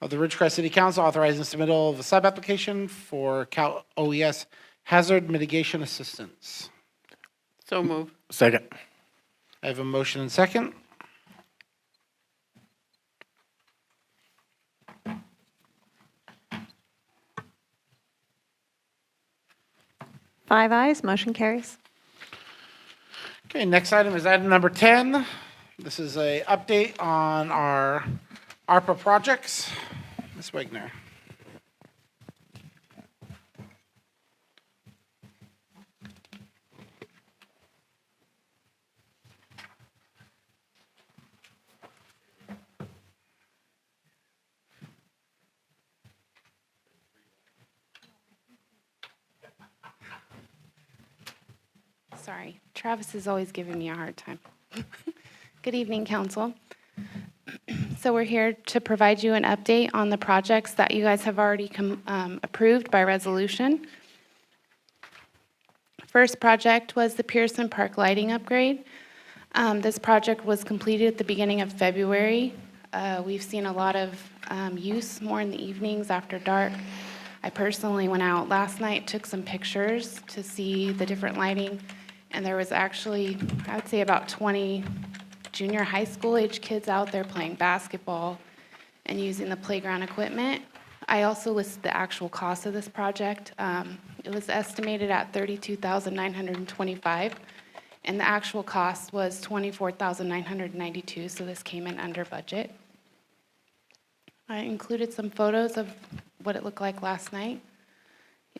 of the Ridgecrest City Council authorizing submittal of a sub-application for Cal OES hazard mitigation assistance? So move. Second. I have a motion and second. Five ayes, motion carries. Okay, next item is item number 10. This is a update on our ARPA projects. Ms. Wagner. Sorry, Travis is always giving me a hard time. Good evening, council. So we're here to provide you an update on the projects that you guys have already approved by resolution. First project was the Pearson Park lighting upgrade. This project was completed at the beginning of February. We've seen a lot of use more in the evenings after dark. I personally went out last night, took some pictures to see the different lighting, and there was actually, I would say, about 20 junior high school age kids out there playing basketball and using the playground equipment. I also listed the actual cost of this project. It was estimated at $32,925, and the actual cost was $24,992, so this came in under budget. I included some photos of what it looked like last night.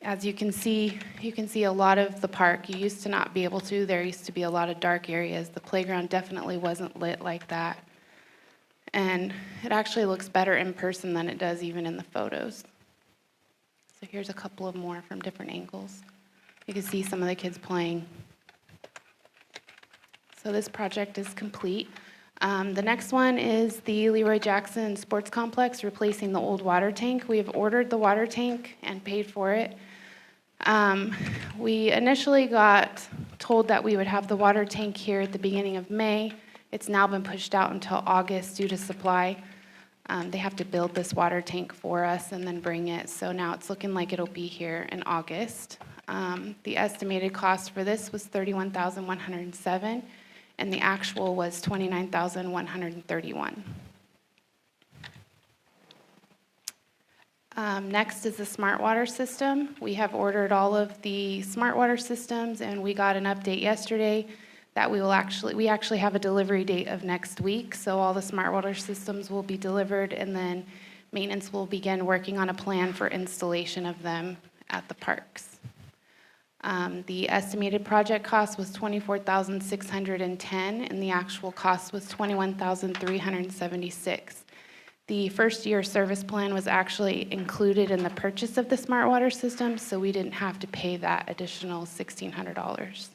As you can see a lot of the park. You used to not be able to. There used to be a lot of dark areas. The playground definitely wasn't lit like that. And it actually looks better in person than it does even in the photos. So here's a couple of more from different angles. You can see some of the kids playing. So this project is complete. The next one is the Leroy Jackson Sports Complex, replacing the old water tank. We have ordered the water tank and paid for it. We initially got told that we would have the water tank here at the beginning of May. It's now been pushed out until August due to supply. They have to build this water tank for us and then bring it. So now it's looking like it'll be here in August. The estimated cost for this was $31,107. And the actual was $29,131. Next is the smart water system. We have ordered all of the smart water systems, and we got an update yesterday that we actually have a delivery date of next week. So all the smart water systems will be delivered, and then maintenance will begin working on a plan for installation of them at the parks. The estimated project cost was $24,610, and the actual cost was $21,376. The first year service plan was actually included in the purchase of the smart water system, so we didn't have to pay that additional $1,600.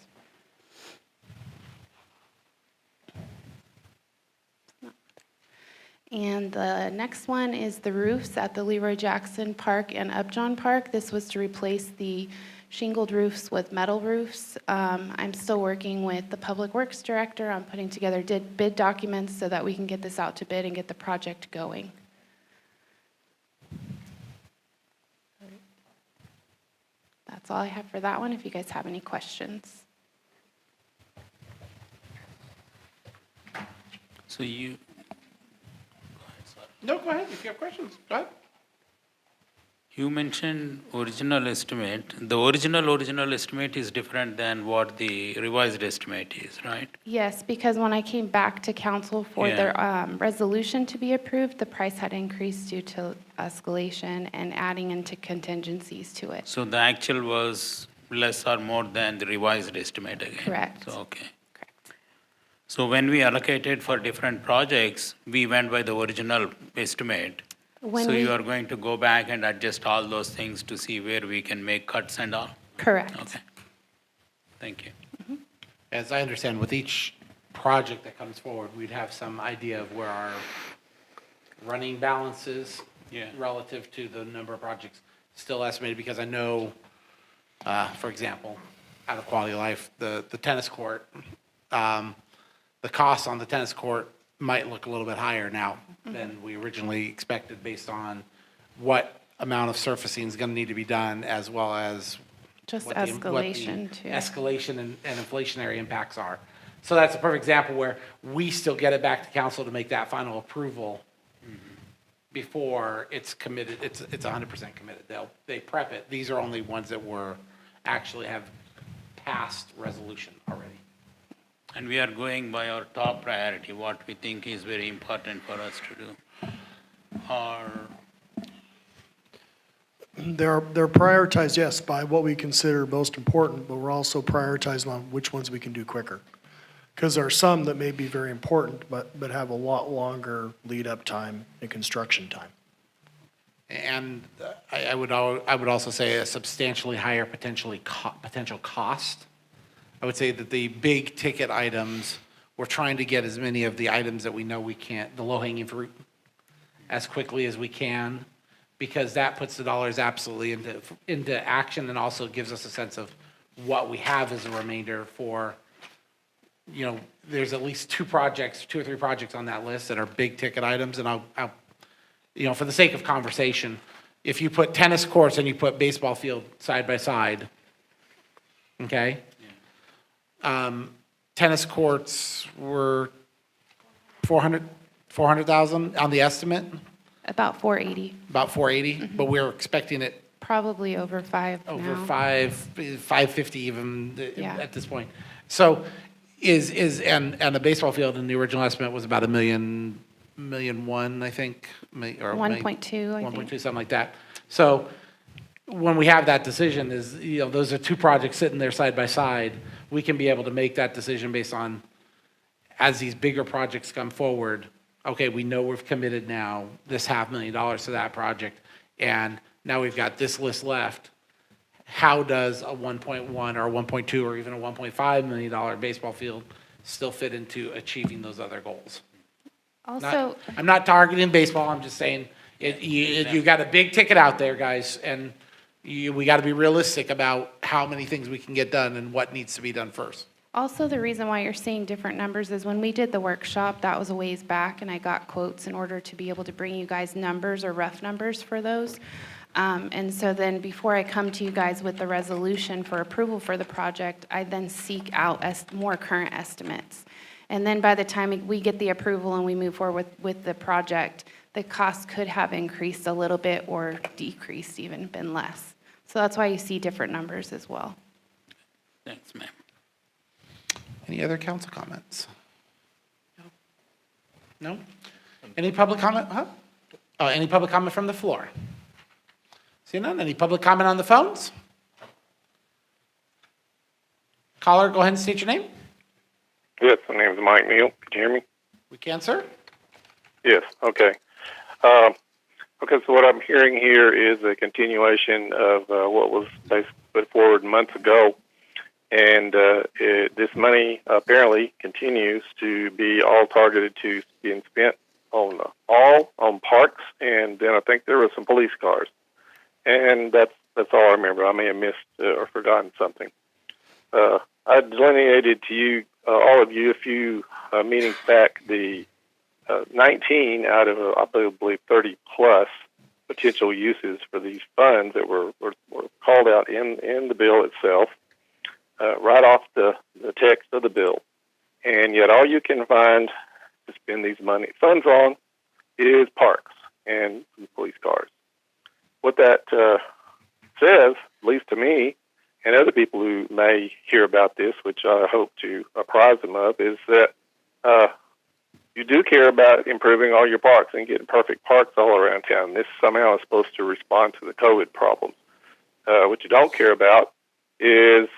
And the next one is the roofs at the Leroy Jackson Park and Upjohn Park. This was to replace the shingled roofs with metal roofs. I'm still working with the Public Works Director on putting together bid documents so that we can get this out to bid and get the project going. That's all I have for that one, if you guys have any questions. So you, No, go ahead, if you have questions, go ahead. you mentioned original estimate. The original estimate is different than what the revised estimate is, right? Yes, because when I came back to council for Yeah. their resolution to be approved, the price had increased due to escalation and adding into contingencies to it. So the actual was less or more than the revised estimate again? Correct. So, okay. Correct. So when we allocated for different projects, we went by the original estimate. When So you we- are going to go back and adjust all those things to see where we can make cuts and all? Correct. Okay. Thank you. As I understand, with each project that comes forward, we'd have some idea of where our running balance is Yeah. relative to the number of projects still estimated, because I know, for example, out of quality of life, the tennis court, the cost on the tennis court might look a little bit higher now than we originally expected based on what amount of surfacing is going to need to be done, as well as Just what the escalation too. escalation and inflationary impacts are. So that's a perfect example where we still get it back to council to make that final approval before it's committed, it's 100% committed. They prep it. These are only ones that actually have passed resolution already. And we are going by our top priority, what we think is very important for us to do. Or, They're prioritized, yes, by what we consider most important, but we're also prioritizing on which ones we can do quicker. Because there are some that may be very important, but have a lot longer lead-up time and construction time. And I would also say a substantially higher potential cost. I would say that the big ticket items, we're trying to get as many of the items that we know we can't, the low-hanging fruit, as quickly as we can, because that puts the dollars absolutely into action, and also gives us a sense of what we have as a remainder for, there's at least two or three projects on that list that are big ticket items, and I'll for the sake of conversation, if you put tennis courts and you put baseball field side by side, okay? Tennis courts were 400,000 on the estimate, About 480, about 480, but we're expecting it probably over 5 over now. 550 even Yeah. at this point. So and the baseball field in the original estimate was about $1.1 million, I think, or 1.2, I think. 1.2, something like that. So when we have that decision those are two projects sitting there side by side, we can be able to make that decision based on, as these bigger projects come forward, okay, we know we've committed now this $500,000 to that project, and now we've got this list left. How does a 1.1 or a 1.2 or even a $1.5 million baseball field still fit into achieving those other goals? Also, I'm not targeting baseball, I'm just saying, you got a big ticket out there, guys, and we got to be realistic about how many things we can get done and what needs to be done first. Also, the reason why you're seeing different numbers is when we did the workshop, that was a ways back, and I got quotes in order to be able to bring you guys numbers or rough numbers for those. And so then before I come to you guys with the resolution for approval for the project, I then seek out more current estimates. And then by the time we get the approval and we move forward with the project, the cost could have increased a little bit or decreased, even been less. So that's why you see different numbers as well. Thanks, ma'am. Any other council comments? No? Any public comment? Huh? Oh, any public comment from the floor? See none? Any public comment on the phones? Caller, go ahead and state your name. Yes, my name is Mike Neal. Can you hear me? We can, sir. Yes, okay. Okay, so what I'm hearing here is a continuation of what was basically put forward months ago. And this money apparently continues to be all targeted to being spent on on parks, and then I think there were some police cars. And that's all I remember. I may have missed or forgotten something. I delineated to you, all of you, a few meetings back, the 19 out of, I believe, 30 plus potential uses for these funds that were called out in the bill itself, right off the text of the bill. And yet all you can find to spend these funds on is parks and police cars. What that says, at least to me, and other people who may hear about this, which I hope to apprise them of, is that you do care about improving all your parks and getting perfect parks all around town. This somehow is supposed to respond to the COVID problems. What you don't care about is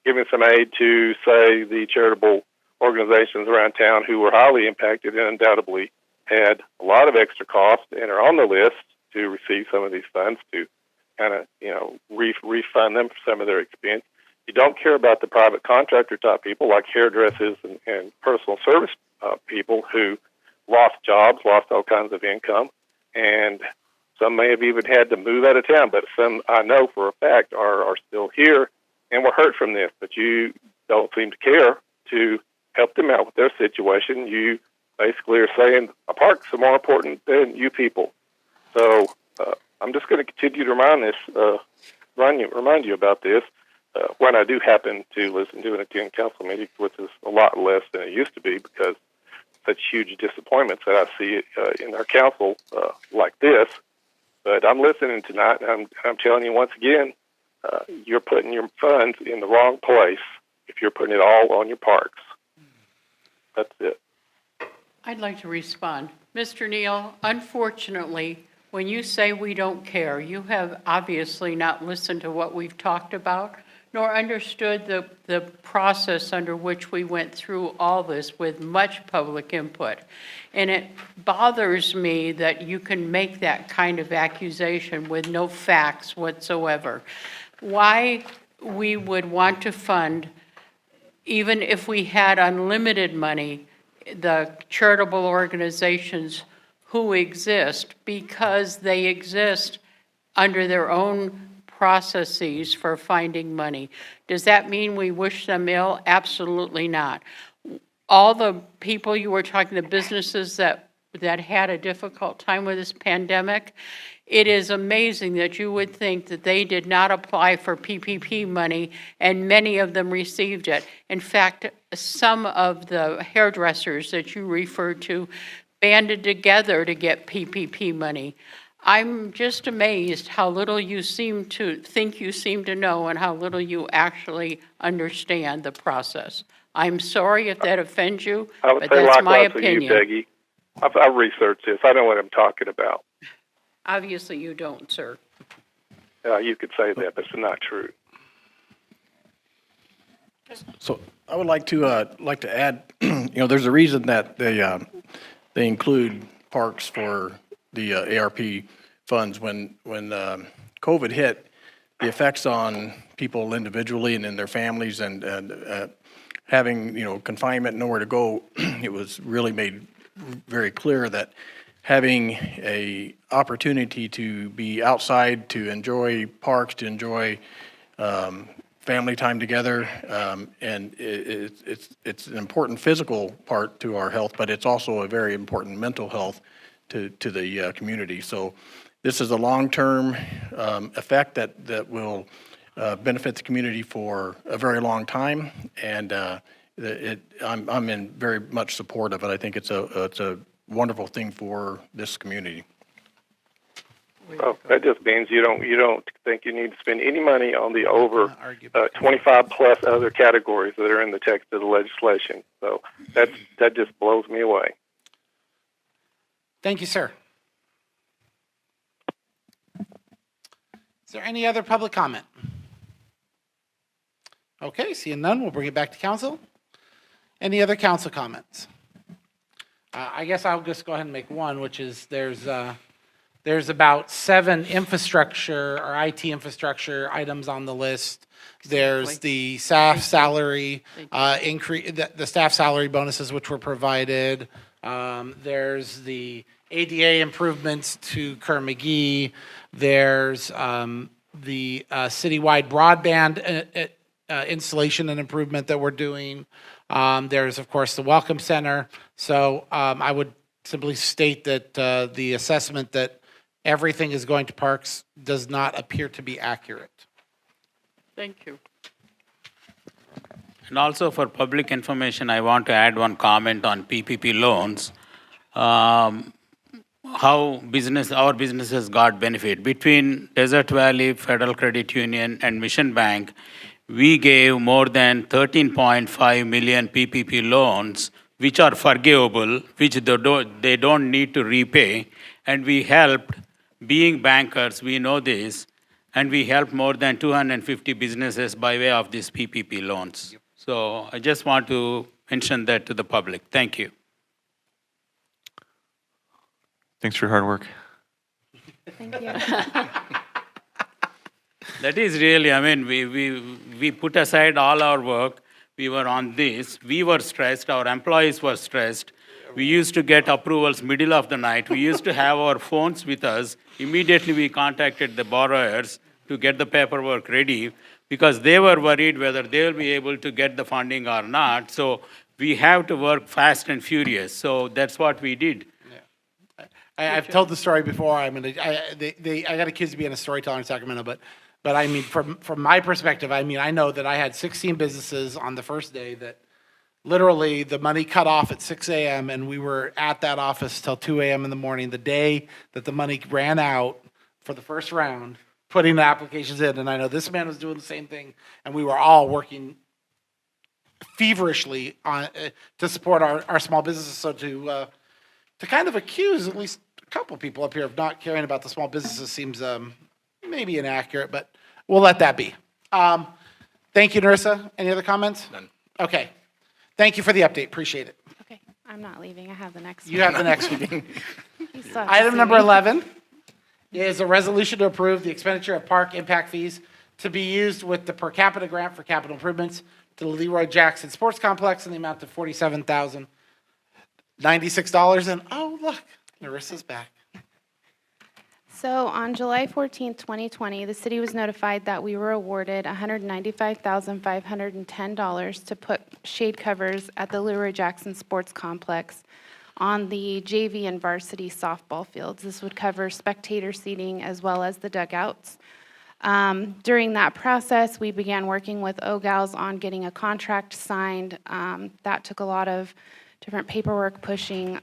giving some aid to, say, the charitable organizations around town who were highly impacted and undoubtedly had a lot of extra costs and are on the list to receive some of these funds to kind of, refund them for some of their expense. You don't care about the private contractor type people like hairdressers and personal service people who lost jobs, lost all kinds of income, and some may have even had to move out of town, but some I know for a fact are still here and were hurt from this, but you don't seem to care to help them out with their situation. You basically are saying a parks are more important than you people. So I'm just going to continue to remind you about this when I do happen to listen to and attend council meetings, which is a lot less than it used to be because such huge disappointments that I see in our council like this. But I'm listening tonight, and I'm telling you once again, you're putting your funds in the wrong place if you're putting it all on your parks. That's it. I'd like to respond. Mr. Neal, unfortunately, when you say we don't care, you have obviously not listened to what we've talked about, nor understood the process under which we went through all this with much public input. And it bothers me that you can make that kind of accusation with no facts whatsoever. Why we would want to fund, even if we had unlimited money, the charitable organizations who exist, because they exist under their own processes for finding money. Does that mean we wish them ill? Absolutely not. All the people you were talking, the businesses that had a difficult time with this pandemic, it is amazing that you would think that they did not apply for PPP money, and many of them received it. In fact, some of the hairdressers that you referred to banded together to get PPP money. I'm just amazed how little you seem to think you seem to know and how little you actually understand the process. I'm sorry if that offends you, but that's my opinion. You, Peggy. I've researched this. I know what I'm talking about. Obviously you don't, sir. You could say that, but it's not true. So I would like to add, there's a reason that they include parks for the ARP funds. When COVID hit, the effects on people individually and in their families and having confinement, nowhere to go, it was really made very clear that having a opportunity to be outside, to enjoy parks, to enjoy family time together, and it's an important physical part to our health, but it's also a very important mental health to the community. So this is a long-term effect that will benefit the community for a very long time, and I'm in very much support of it. I think it's a wonderful thing for this community. Well, that just means you don't think you need to spend any money on the over 25 plus other categories that are in the text of the legislation. So that just blows me away. Thank you, sir. Is there any other public comment? Okay, seeing none, we'll bring it back to council. Any other council comments? I guess I'll just go ahead and make one, which is there's about 7 infrastructure or IT infrastructure items on the list. There's the staff salary increase, the staff salary bonuses which were provided. There's the ADA improvements to Carmegee. There's the citywide broadband installation and improvement that we're doing. There's, of course, the Welcome Center. So I would simply state that the assessment that everything is going to parks does not appear to be accurate. Thank you. And also for public information, I want to add one comment on PPP loans. How our businesses got benefit. Between Desert Valley Federal Credit Union and Mission Bank, we gave more than 13.5 million PPP loans, which are forgivable, which they don't need to repay. And we helped, being bankers, we know this, and we helped more than 250 businesses by way of these PPP loans. Yep. So I just want to mention that to the public. Thank you. Thanks for your hard work. Thank you. That is really, I mean, we put aside all our work. We were on this. We were stressed. Our employees were stressed. We used to get approvals middle of the night. We used to have our phones with us. Immediately we contacted the borrowers to get the paperwork ready because they were worried whether they will be able to get the funding or not. So we have to work fast and furious. So that's what we did. I've told the story before. I mean, I got accused of being a storyteller in Sacramento, but I mean, from my perspective, I mean, I know that I had 16 businesses on the first day that literally the money cut off at 6 a.m. and we were at that office till 2 a.m. in the morning, the day that the money ran out for the first round, putting the applications in. And I know this man was doing the same thing, and we were all working feverishly on to support our small businesses. So to kind of accuse at least a couple people up here of not caring about the small businesses seems maybe inaccurate, but we'll let that be. Thank you, Narissa. Any other comments? None. Okay. Thank you for the update. Appreciate it. Okay, I'm not leaving. I have the next You one. have the next one. You still have to Item see number me. 11 is a resolution to approve the expenditure of park impact fees to be used with the per capita grant for capital improvements to the Leroy Jackson Sports Complex in the amount of $47,096. And oh, look, Narissa's back. So on July 14th, 2020, the city was notified that we were awarded $195,510 to put shade covers at the Leroy Jackson Sports Complex on the JV and varsity softball fields. This would cover spectator seating as well as the dugouts. During that process, we began working with OGALS on getting a contract signed. That took a lot of different paperwork pushing.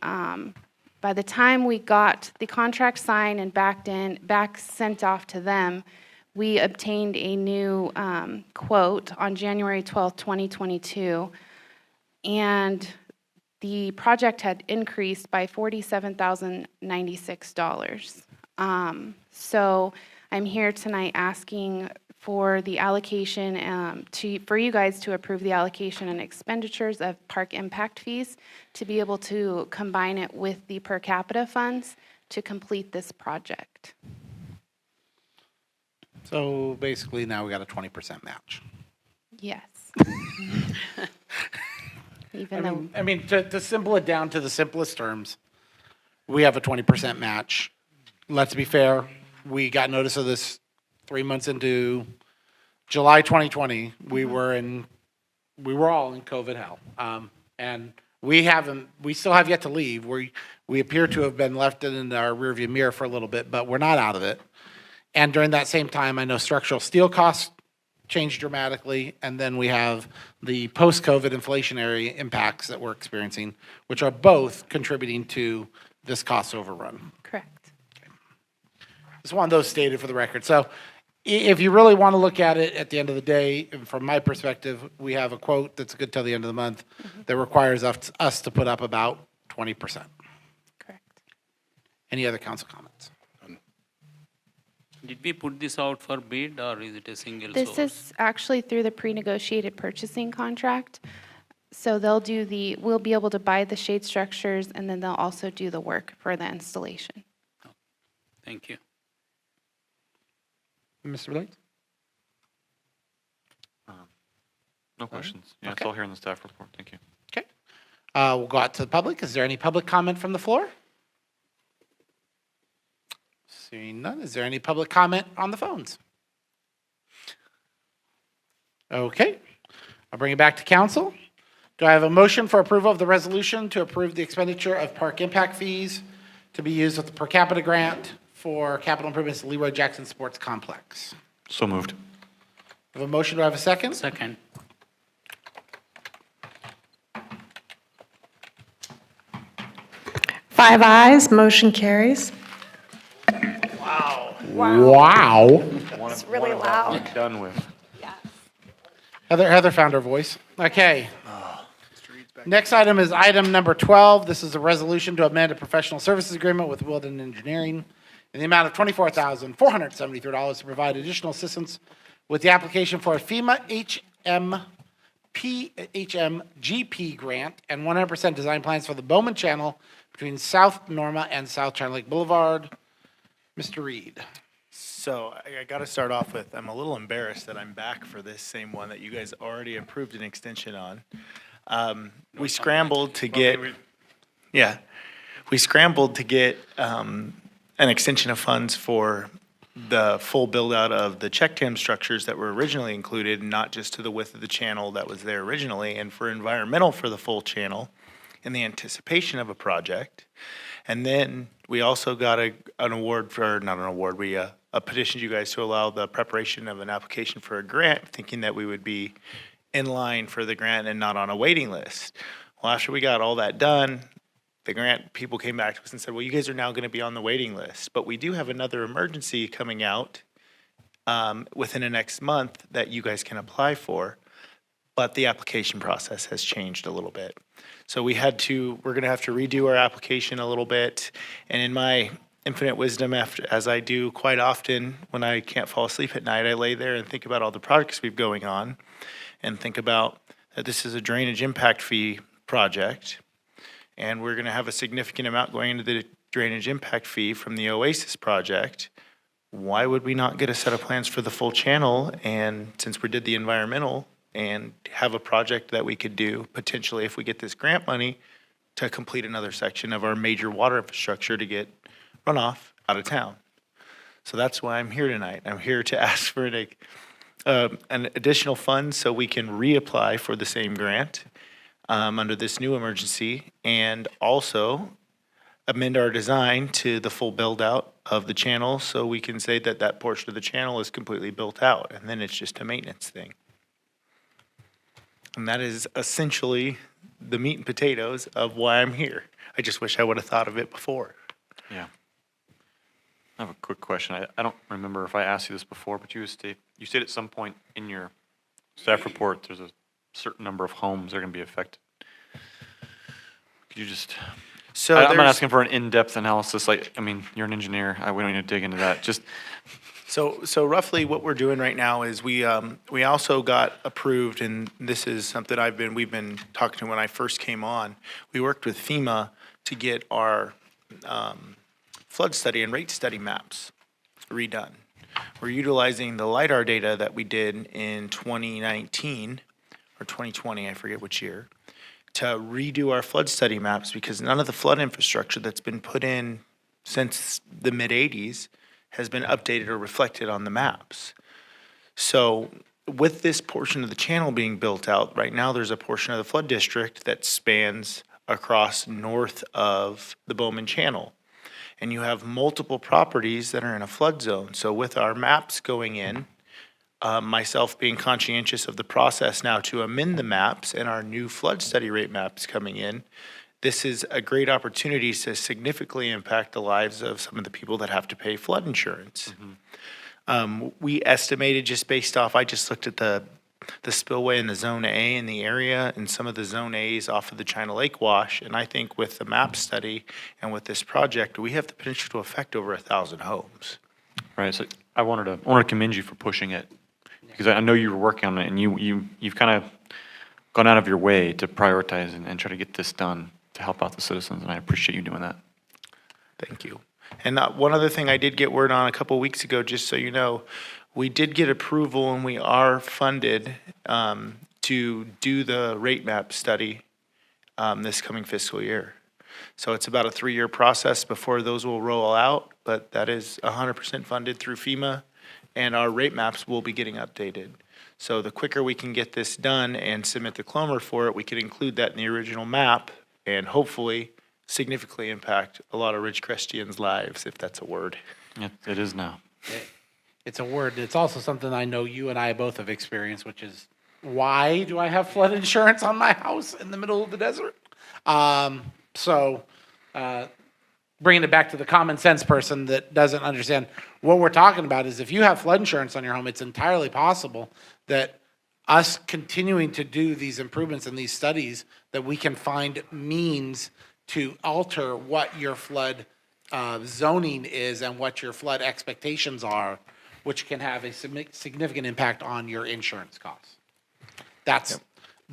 By the time we got the contract signed and back sent off to them, we obtained a new quote on January 12th, 2022, and the project had increased by $47,096. So I'm here tonight asking for the allocation, for you guys to approve the allocation and expenditures of park impact fees to be able to combine it with the per capita funds to complete this project. So basically now we got a 20% match. Yes. Even though, I mean, to simple it down to the simplest terms, we have a 20% match. Let's be fair. We got notice of this 3 months into July 2020. We were all in COVID hell. And we still have yet to leave. We appear to have been left in our rearview mirror for a little bit, but we're not out of it. And during that same time, I know structural steel costs changed dramatically, and then we have the post-COVID inflationary impacts that we're experiencing, which are both contributing to this cost overrun. Correct. Just want those stated for the record. So if you really want to look at it at the end of the day, and from my perspective, we have a quote that's good till the end of the month that requires us to put up about 20%. Correct. Any other council comments? Did we put this out for bid or is it a single This source? is actually through the pre-negotiated purchasing contract. So we'll be able to buy the shade structures, and then they'll also do the work for the installation. Thank you. Mr. Blades? No questions. Yeah, it's Okay. all here in the staff report. Thank you. Okay. We'll go out to the public. Is there any public comment from the floor? Seeing none, is there any public comment on the phones? Okay, I'll bring it back to council. Do I have a motion for approval of the resolution to approve the expenditure of park impact fees to be used with the per capita grant for capital improvements to Leroy Jackson Sports Complex? So moved. I have a motion, do I have a second? Second. Five ayes, motion carries. Wow. It's really loud. Done with. Heather found her voice. Okay. Next item is item number 12. This is a resolution to amend a professional services agreement with Wilden Engineering in the amount of $24,473 to provide additional assistance with the application for a FEMA HMGP grant and 100% design plans for the Bowman Channel between South Norma and South China Lake Boulevard. Mr. Reed. So I got to start off with, I'm a little embarrassed that I'm back for this same one that you guys already approved an extension on. We scrambled to get, we scrambled to get an extension of funds for the full build-out of the check dam structures that were originally included, not just to the width of the channel that was there originally, and for environmental for the full channel in the anticipation of a project. And then we also got an award for, not an award, we petitioned you guys to allow the preparation of an application for a grant, thinking that we would be in line for the grant and not on a waiting list. Well, after we got all that done, the grant people came back to us and said, well, you guys are now going to be on the waiting list. But we do have another emergency coming out within the next month that you guys can apply for. But the application process has changed a little bit. So we're going to have to redo our application a little bit. And in my infinite wisdom, as I do quite often when I can't fall asleep at night, I lay there and think about all the projects we've going on and think about that this is a drainage impact fee project. And we're going to have a significant amount going into the drainage impact fee from the Oasis project. Why would we not get a set of plans for the full channel? And since we did the environmental, and have a project that we could do potentially if we get this grant money to complete another section of our major water infrastructure to get runoff out of town. So that's why I'm here tonight. I'm here to ask for an additional fund so we can reapply for the same grant under this new emergency, and also amend our design to the full build out of the channel so we can say that that portion of the channel is completely built out, and then it's just a maintenance thing. And that is essentially the meat and potatoes of why I'm here. I just wish I would have thought of it before. Yeah. I have a quick question. I don't remember if I asked you this before, but you said at some point in your staff report there's a certain number of homes that are going to be affected. Could you just... So I'm not there's- asking for an in-depth analysis. Like, I mean, you're an engineer. We don't need to dig into that. Just... So roughly what we're doing right now is we also got approved, and this is something we've been talking to when I first came on. We worked with FEMA to get our flood study and rate study maps redone. We're utilizing the LiDAR data that we did in 2019 or 2020, I forget which year, to redo our flood study maps because none of the flood infrastructure that's been put in since the mid-'80s has been updated or reflected on the maps. So with this portion of the channel being built out, right now there's a portion of the flood district that spans across north of the Bowman Channel. And you have multiple properties that are in a flood zone. So with our maps going in, myself being conscientious of the process now to amend the maps and our new flood study rate maps coming in, this is a great opportunity to significantly impact the lives of some of the people that have to pay flood insurance. We estimated just based off, I just looked at the spillway in the Zone A in the area and some of the Zone A's off of the China Lake Wash. And I think with the map study and with this project, we have the potential to affect over 1,000 homes. Right, so I wanted to commend you for pushing it, because I know you were working on it, and you've kind of gone out of your way to prioritize and try to get this done to help out the citizens, and I appreciate you doing that. Thank you. And one other thing I did get word on a couple weeks ago, just so you know, we did get approval and we are funded to do the rate map study this coming fiscal year. So it's about a 3-year process before those will roll out, but that is 100% funded through FEMA, and our rate maps will be getting updated. So the quicker we can get this done and submit the clomer for it, we could include that in the original map and hopefully significantly impact a lot of Ridgecrestians' lives, if that's a word. It is now. It's a word. It's also something I know you and I both have experienced, which is, why do I have flood insurance on my house in the middle of the desert? So bringing it back to the common sense person that doesn't understand, what we're talking about is if you have flood insurance on your home, it's entirely possible that us continuing to do these improvements and these studies, that we can find means to alter what your flood zoning is and what your flood expectations are, which can have a significant impact on your insurance costs. That's,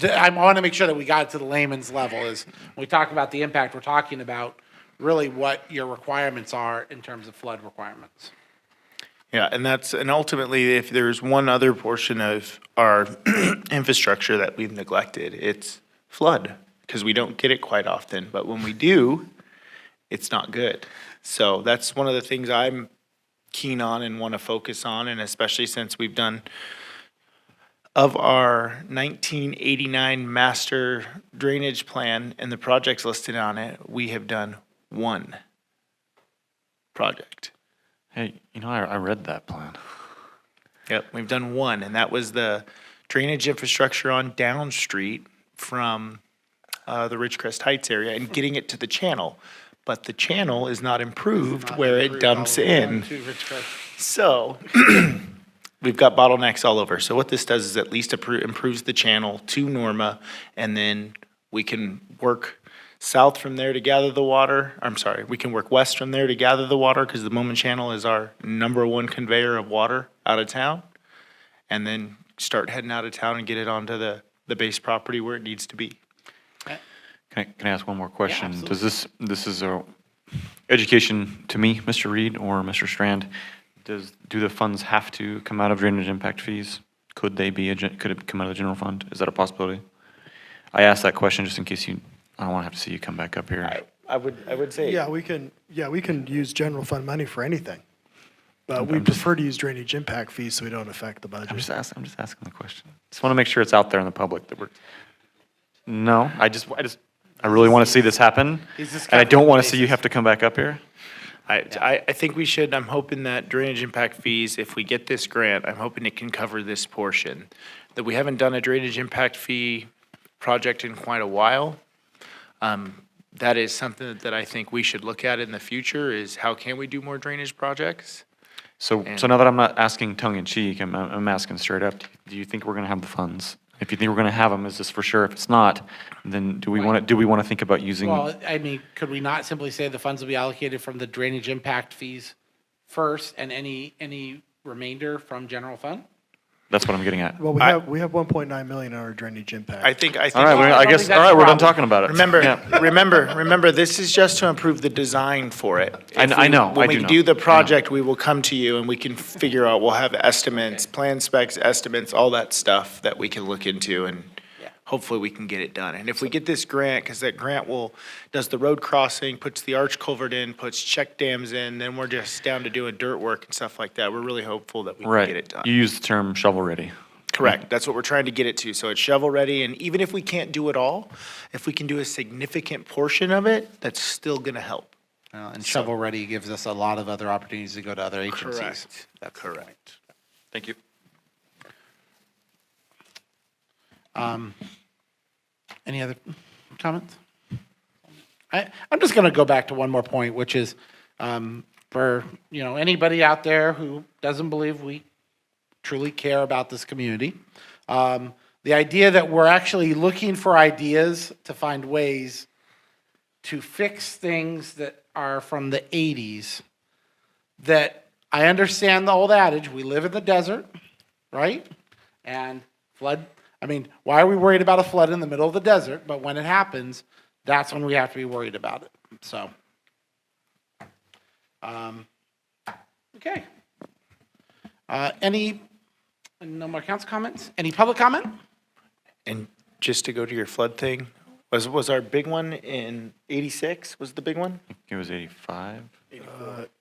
I want to make sure that we got it to the layman's level. Is when we talk about the impact, we're talking about really what your requirements are in terms of flood requirements. Yeah, and ultimately, if there's one other portion of our infrastructure that we've neglected, it's flood, because we don't get it quite often. But when we do, it's not good. So that's one of the things I'm keen on and want to focus on, and especially since we've done, of our 1989 master drainage plan and the projects listed on it, we have done one project. Hey, I read that plan. Yep, we've done one, and that was the drainage infrastructure on Down Street from the Ridgecrest Heights area and getting it to the channel. But the channel is not improved where it dumps in. So we've got bottlenecks all over. So what this does is at least improves the channel to Norma, and then we can work south from there to gather the water. I'm sorry, we can work west from there to gather the water, because the Moman Channel is our #1 conveyor of water out of town. And then start heading out of town and get it onto the base property where it needs to be. Can I ask one more question? absolutely. Does this is a education to me, Mr. Reed or Mr. Strand? Do the funds have to come out of drainage impact fees? Could it come out of the general fund? Is that a possibility? I asked that question just in case I don't want to have to see you come back up here. I would say. Yeah, we can use general fund money for anything. But we prefer to use drainage impact fees so we don't affect the budget. I'm just asking the question. Just want to make sure it's out there in the public that we're. No, I really want to see this happen, and I don't want to see you have to come back up here. I think we should. I'm hoping that drainage impact fees, if we get this grant, I'm hoping it can cover this portion. That we haven't done a drainage impact fee project in quite a while. That is something that I think we should look at in the future, is how can we do more drainage projects? So now that I'm not asking tongue in cheek, I'm asking straight up. Do you think we're going to have the funds? If you think we're going to have them, is this for sure? If it's not, then do we want to think about using? Well, I mean, could we not simply say the funds will be allocated from the drainage impact fees first, and any remainder from general fund? That's what I'm getting at. Well, we have 1.9 million in our drainage impact. I think. All right, I guess. All right, we're done talking about it. Remember, this is just to improve the design for it. I know. When we do the project, we will come to you and we can figure out. We'll have estimates, plan specs, estimates, all that stuff that we can look into, and hopefully we can get it done. And if we get this grant, because that grant does the road crossing, puts the arch culvert in, puts check dams in, then we're just down to doing dirt work and stuff like that. We're really hopeful that we can get it done. You use the term shovel ready. Correct. That's what we're trying to get it to. So it's shovel ready, and even if we can't do it all, if we can do a significant portion of it, that's still going to help. And shovel ready gives us a lot of other opportunities to go to other agencies. Correct. That's correct. Thank you. Any other comments? I'm just going to go back to one more point, which is for anybody out there who doesn't believe we truly care about this community, the idea that we're actually looking for ideas to find ways to fix things that are from the 80s, that I understand the old adage, we live in the desert, right? And flood, why are we worried about a flood in the middle of the desert? But when it happens, that's when we have to be worried about it. So, okay. No more council comments? Any public comment? And just to go to your flood thing, was our big one in 86 was the big one? I think it was 85.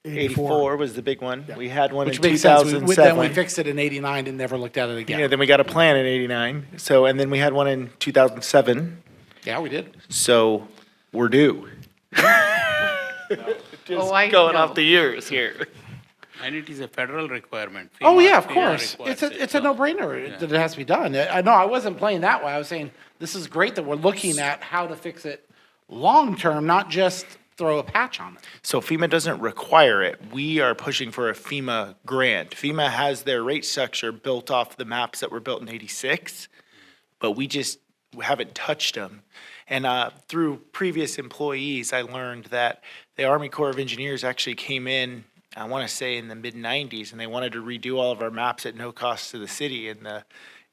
84 was the big one. We had one Which in makes sense. 2007. Then we fixed it in 89 and never looked at it again. Yeah, then we got a plan in 89. So, and then we had one in 2007. Yeah, we did. So we're due. Just I going know. off the years here. And it is a federal requirement. Oh, FEMA- yeah, of FEMA course. requires It's it, a so- no-brainer Yeah. that it has to be done. I know, I wasn't playing that way. I was saying, this is great that we're looking at how to fix it long-term, not just throw a patch on it. So FEMA doesn't require it. We are pushing for a FEMA grant. FEMA has their rate structure built off the maps that were built in 86, but we haven't touched them. And through previous employees, I learned that the Army Corps of Engineers actually came in, I want to say in the mid-90s, and they wanted to redo all of our maps at no cost to the city. And the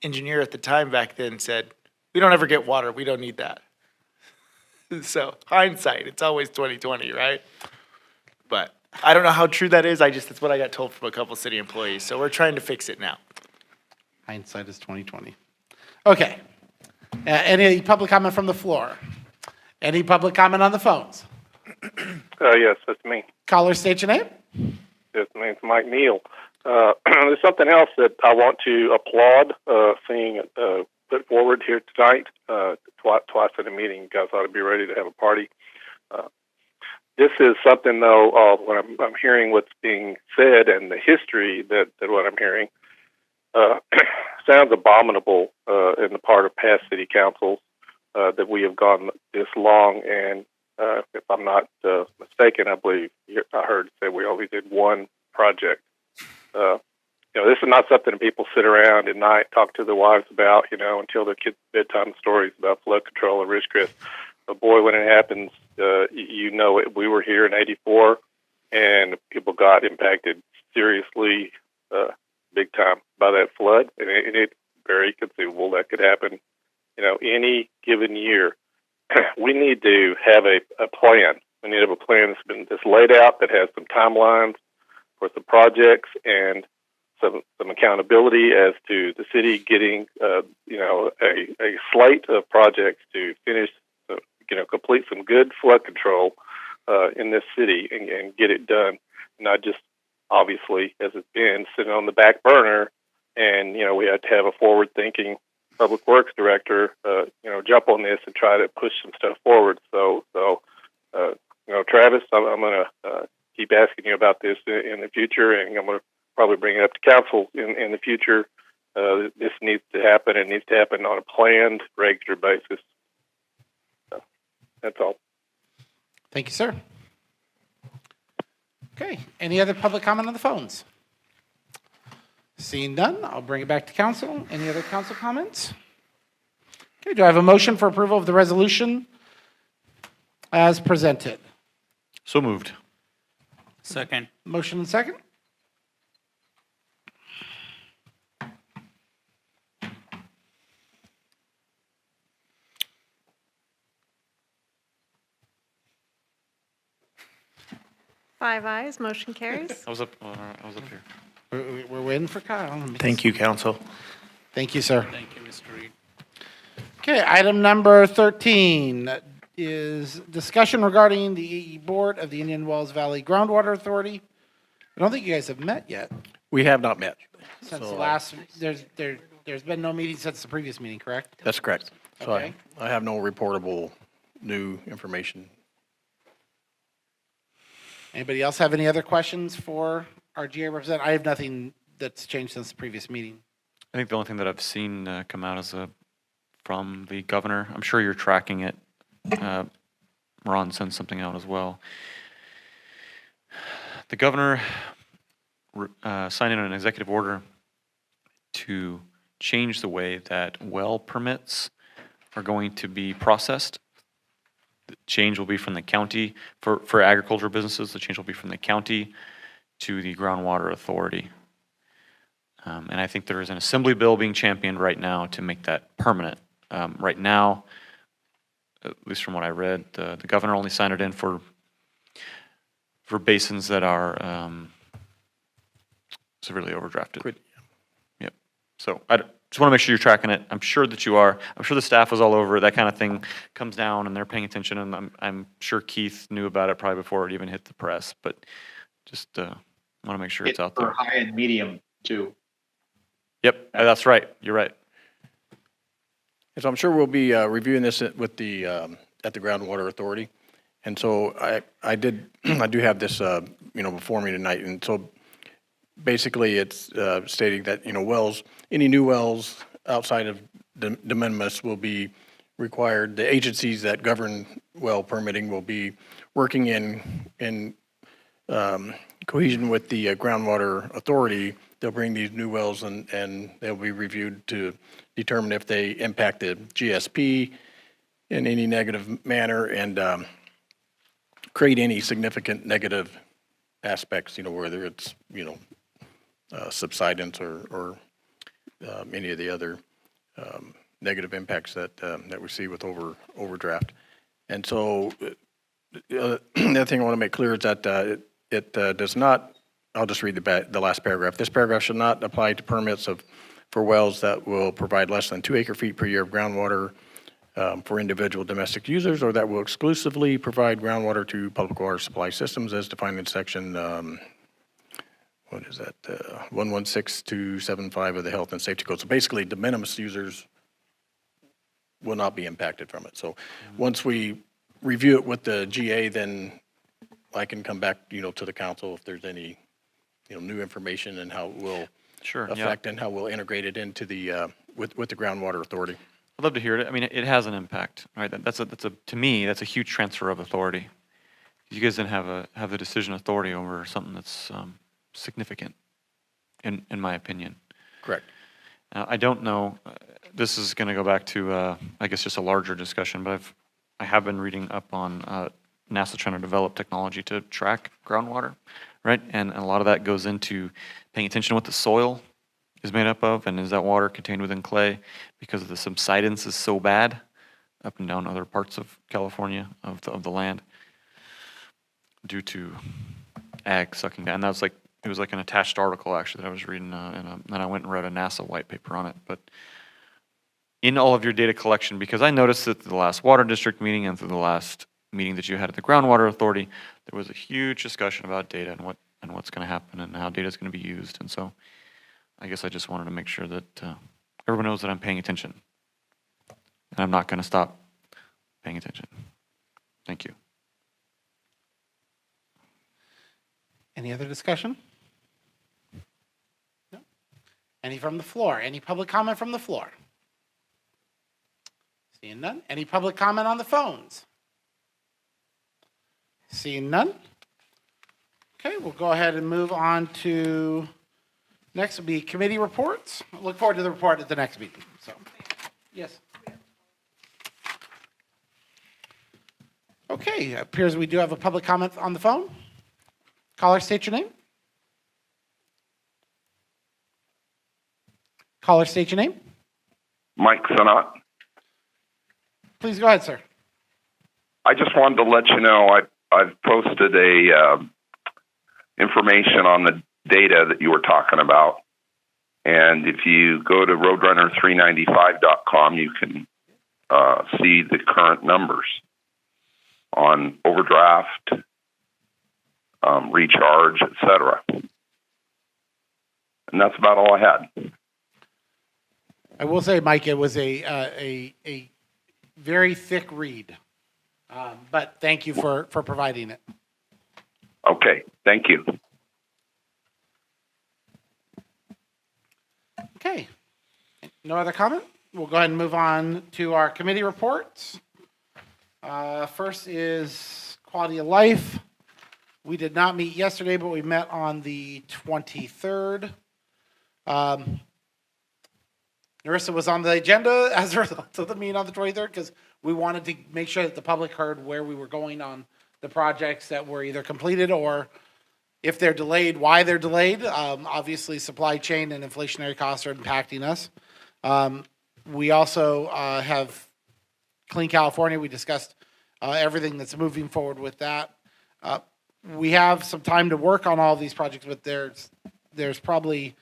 engineer at the time back then said, we don't ever get water, we don't need that. So hindsight, it's always 2020, right? But I don't know how true that is, that's what I got told from a couple city employees. So we're trying to fix it now. Hindsight is 2020. Okay. Any public comment from the floor? Any public comment on the phones? Yes, that's me. Caller, state your name. Yes, my name's Mike Neal. There's something else that I want to applaud, seeing put forward here tonight, twice in a meeting. You guys ought to be ready to have a party. This is something, though, when I'm hearing what's being said and the history that what I'm hearing sounds abominable in the part of past city councils that we have gone this long. And if I'm not mistaken, I believe I heard say we only did one project. This is not something that people sit around at night, talk to their wives about, until their kids' bedtime stories about flood control and Ridgecrest. But boy, when it happens, it. We were here in '84, and people got impacted seriously, big time by that flood, and it's very conceivable that could happen, any given year. We need to have a plan. We need to have a plan that's laid out, that has some timelines for some projects and some accountability as to the city getting, a slate of projects to finish, complete some good flood control in this city and get it done, not just obviously as it's been sitting on the back burner. And we had to have a forward-thinking public works director, jump on this and try to push some stuff forward. So Travis, I'm going to keep asking you about this in the future, and I'm going to probably bring it up to council in the future. This needs to happen. It needs to happen on a planned, regular basis. So, that's all. Thank you, sir. Okay, any other public comment on the phones? Seeing none, I'll bring it back to council. Any other council comments? Okay, do I have a motion for approval of the resolution as presented? So moved. Second. Motion and second? Five ayes, motion carries. I was up here. We're waiting for Kyle. Thank you, council. Thank you, sir. Thank you, Mr. Reed. Okay, item number 13 is discussion regarding the board of the Indian Wells Valley Groundwater Authority. I don't think you guys have met yet We have not met. since So, the last, there's been no meeting since the previous meeting, correct? That's correct. So Okay. I have no reportable new information. Anybody else have any other questions for our GA representative? I have nothing that's changed since the previous meeting. I think the only thing that I've seen come out is a from the governor. I'm sure you're tracking it. Ron sent something out as well. The governor signed in an executive order to change the way that well permits are going to be processed. The change will be from the county, for agricultural businesses, the change will be from the county to the groundwater authority. And I think there is an assembly bill being championed right now to make that permanent. Right now, at least from what I read, the governor only signed it in for basins that are severely overdrafted. Yep. So I just want to make sure you're tracking it. I'm sure that you are. I'm sure the staff was all over it. That kind of thing comes down and they're paying attention. And I'm sure Keith knew about it probably before it even hit the press. But just want to make sure it's out there. For high and medium too. Yep, that's right. You're right. And so I'm sure we'll be reviewing this with the at the Groundwater Authority. And so I do have this before me tonight. And so basically it's stating that wells, any new wells outside of de minimis will be required. The agencies that govern well permitting will be working in cohesion with the Groundwater Authority. They'll bring these new wells and they'll be reviewed to determine if they impact the GSP in any negative manner and create any significant negative aspects, whether it's, subsidence or any of the other negative impacts that we see with overdraft. And so the other thing I want to make clear is that it does not, I'll just read the last paragraph. This paragraph should not apply to permits for wells that will provide less than 2 acre-feet per year of groundwater for individual domestic users, or that will exclusively provide groundwater to public water supply systems as defined in section, 116275 of the Health and Safety Code. So basically, de minimis users will not be impacted from it. So once we review it with the GA, then I can come back, to the council if there's any, new information and how it will affect and how we'll integrate it into the with the Groundwater Authority. I'd love to hear it. I mean, it has an impact, right? To me, that's a huge transfer of authority. You guys then have the decision authority over something that's significant, in my opinion. Correct. I don't know. This is going to go back to, I guess, just a larger discussion. But I have been reading up on NASA trying to develop technology to track groundwater, right? And a lot of that goes into paying attention to what the soil is made up of, and is that water contained within clay, because the subsidence is so bad up and down other parts of California of the land due to ag sucking down. And it was like an attached article actually that I was reading, and I went and read a NASA white paper on it. But in all of your data collection, because I noticed that the last water district meeting and through the last meeting that you had at the Groundwater Authority, there was a huge discussion about data and what's going to happen and how data is going to be used. And so I guess I just wanted to make sure that everyone knows that I'm paying attention. And I'm not going to stop paying attention. Thank you. Any other discussion? No? Any from the floor? Any public comment from the floor? Seeing none. Any public comment on the phones? Seeing none. Okay, we'll go ahead and move on to, next will be committee reports. Look forward to the report at the next meeting. So, yes. Okay, it appears we do have a public comment on the phone. Caller, state your name. Caller, state your name. Mike Sanat. Please go ahead, sir. I just wanted to let you know I've posted a information on the data that you were talking about. And if you go to roadrunner395.com, you can see the current numbers on overdraft, recharge, etc. And that's about all I had. I will say, Mike, it was a very thick read, but thank you for providing it. Okay, thank you. Okay. No other comment? we'll go ahead and move on to our committee reports. First is quality of life. We did not meet yesterday, but we met on the 23rd. Narissa was on the agenda as a result of the meeting on the 23rd because we wanted to make sure that the public heard where we were going on the projects that were either completed or if they're delayed, why they're delayed. Obviously, supply chain and inflationary costs are impacting us. We also have Clean California. We discussed everything that's moving forward with that. We have some time to work on all these projects, but there's probably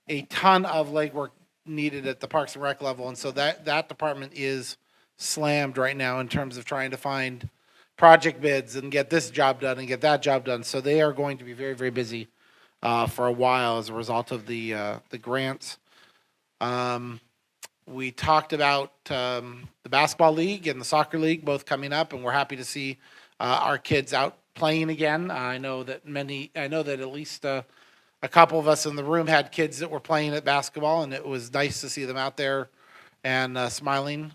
a ton of legwork needed at the Parks and Rec level, and so that department is slammed right now in terms of trying to find project bids and get this job done and get that job done. So they are going to be very, very busy for a while as a result of the grants. We talked about the basketball league and the soccer league both coming up, and we're happy to see our kids out playing again. I know that at least a couple of us in the room had kids that were playing at basketball, and it was nice to see them out there and smiling.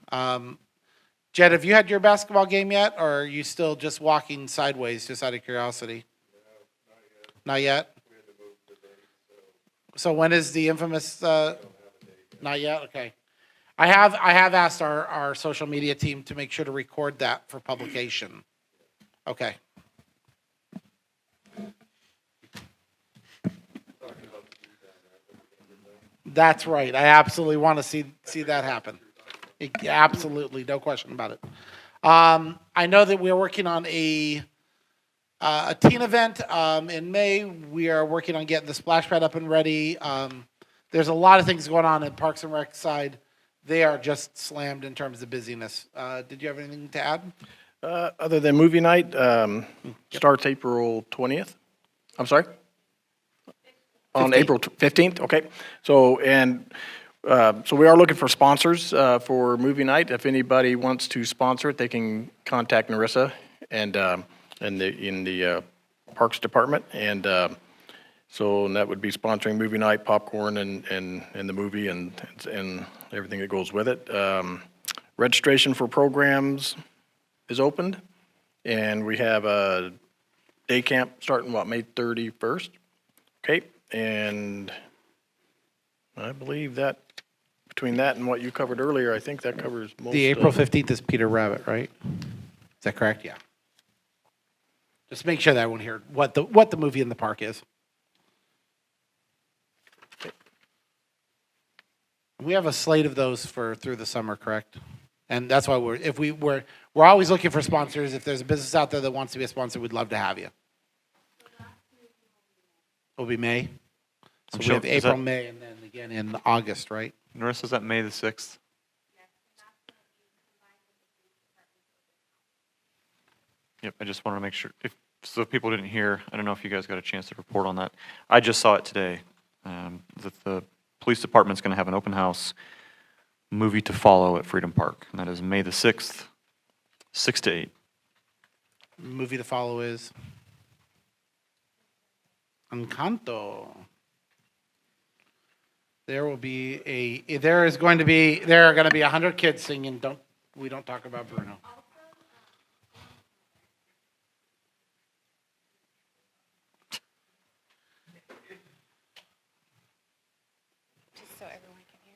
Jed, have you had your basketball game yet, or are you still just walking sideways, just out of curiosity? No, not yet. So when is the infamous? Not yet. Okay. I have asked our social media team to make sure to record that for publication. Okay. That's right. I absolutely want to see that happen. Absolutely, no question about it. I know that we're working on a teen event in May. We are working on getting the splash pad up and ready. There's a lot of things going on in Parks and Rec side. They are just slammed in terms of busyness. Did you have anything to add? Other than movie night, starts April 20th. I'm sorry? On 15th. April 15th, okay. So we are looking for sponsors for movie night. If anybody wants to sponsor it, they can contact Narissa and in the Parks Department. And so that would be sponsoring movie night, popcorn, and the movie and everything that goes with it. Registration for programs is opened, and we have a day camp starting, May 31st? Okay, and I believe that between that and what you covered earlier, I think that covers most. The April 15th is Peter Rabbit, right? Is that correct? Yeah. Just make sure that everyone heard what the movie in the park is. We have a slate of those through the summer, correct? And that's why we're always looking for sponsors. If there's a business out there that wants to be a sponsor, we'd love to have you. It'll be May. So we have April, May, and then again in August, right? Narissa, is that May the 6th? Yep, I just wanted to make sure. If people didn't hear, I don't know if you guys got a chance to report on that. I just saw it today, that the police department's going to have an open house movie to follow at Freedom Park. And that is May the 6th, 6 to 8. Movie to follow is Encanto. There are going to be 100 kids singing. We don't talk about Bruno. So everyone can hear.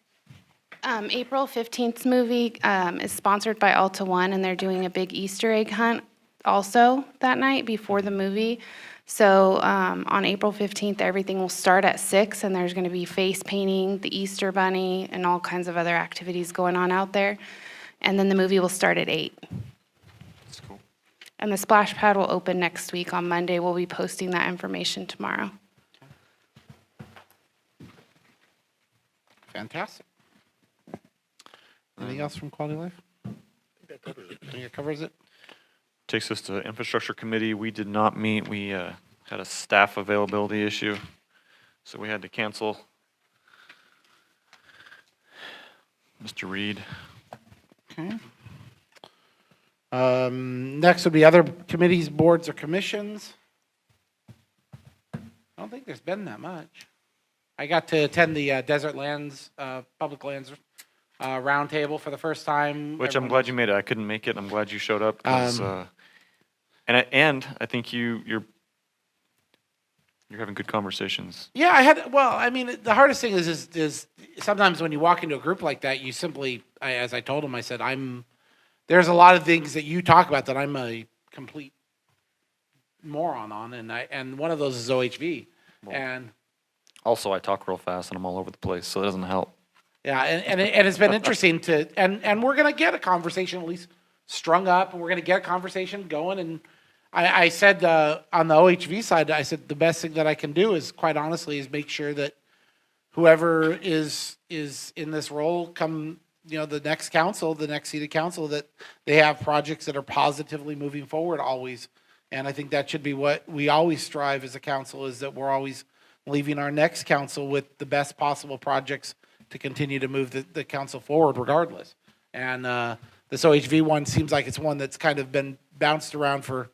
April 15th movie is sponsored by Alta One, and they're doing a big Easter egg hunt also that night before the movie. So on April 15th, everything will start at 6, and there's going to be face painting, the Easter Bunny, and all kinds of other activities going on out there. And then the movie will start at 8. That's cool. And the splash pad will open next week on Monday. We'll be posting that information tomorrow. Fantastic. Anything else from Quality Life? I think that covers it. Takes us to Infrastructure Committee. We did not meet. We had a staff availability issue, so we had to cancel. Mr. Reed. Okay. Next would be other committees, boards, or commissions. I don't think there's been that much. I got to attend the Desert Lands, Public Lands roundtable for the first time. Which I'm glad you made it. I couldn't make it. I'm glad you showed up. 'Cause, and I think you're having good conversations. Yeah, I mean, the hardest thing is sometimes when you walk into a group like that, you simply, as I told him, I said, there's a lot of things that you talk about that I'm a complete moron on, and one of those is OHV. And Also, I talk real fast and I'm all over the place, so it doesn't help. yeah, and it's been interesting and we're gonna get a conversation at least strung up, and we're gonna get a conversation going. And I said on the OHV side, I said the best thing that I can do is, quite honestly, is make sure that whoever is in this role come, the next council, the next seated council, that they have projects that are positively moving forward always. And I think that should be what we always strive as a council, is that we're always leaving our next council with the best possible projects to continue to move the council forward regardless. And this OHV one seems like it's one that's kind of been bounced around for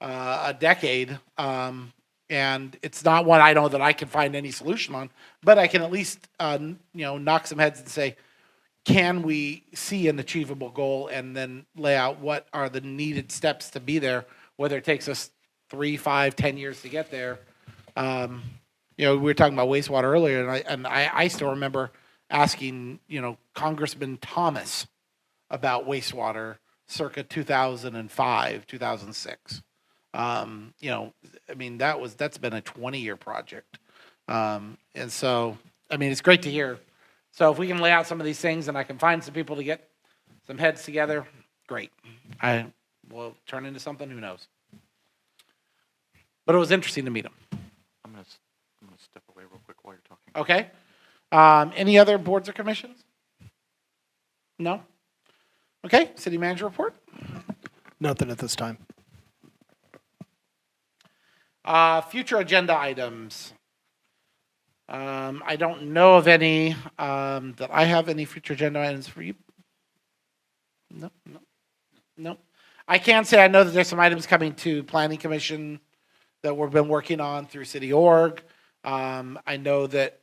a decade. And it's not one I know that I can find any solution on, but I can at least, knock some heads and say, can we see an achievable goal, and then lay out what are the needed steps to be there, whether it takes us 3, 5, 10 years to get there. We were talking about wastewater earlier, and I still remember asking, Congressman Thomas about wastewater circa 2005, 2006. I mean, that's been a 20-year project. And so, I mean, it's great to hear. So if we can lay out some of these things and I can find some people to get some heads together, great. I will turn into something, who knows. But it was interesting to meet him. I'm gonna step away real quick while you're talking. Okay. Any other boards or commissions? No? Okay, city manager report? Nothing at this time. Future agenda items. I don't know of any that I have any future agenda items for you. No. I can say I know that there's some items coming to Planning Commission that we've been working on through City Org. I know that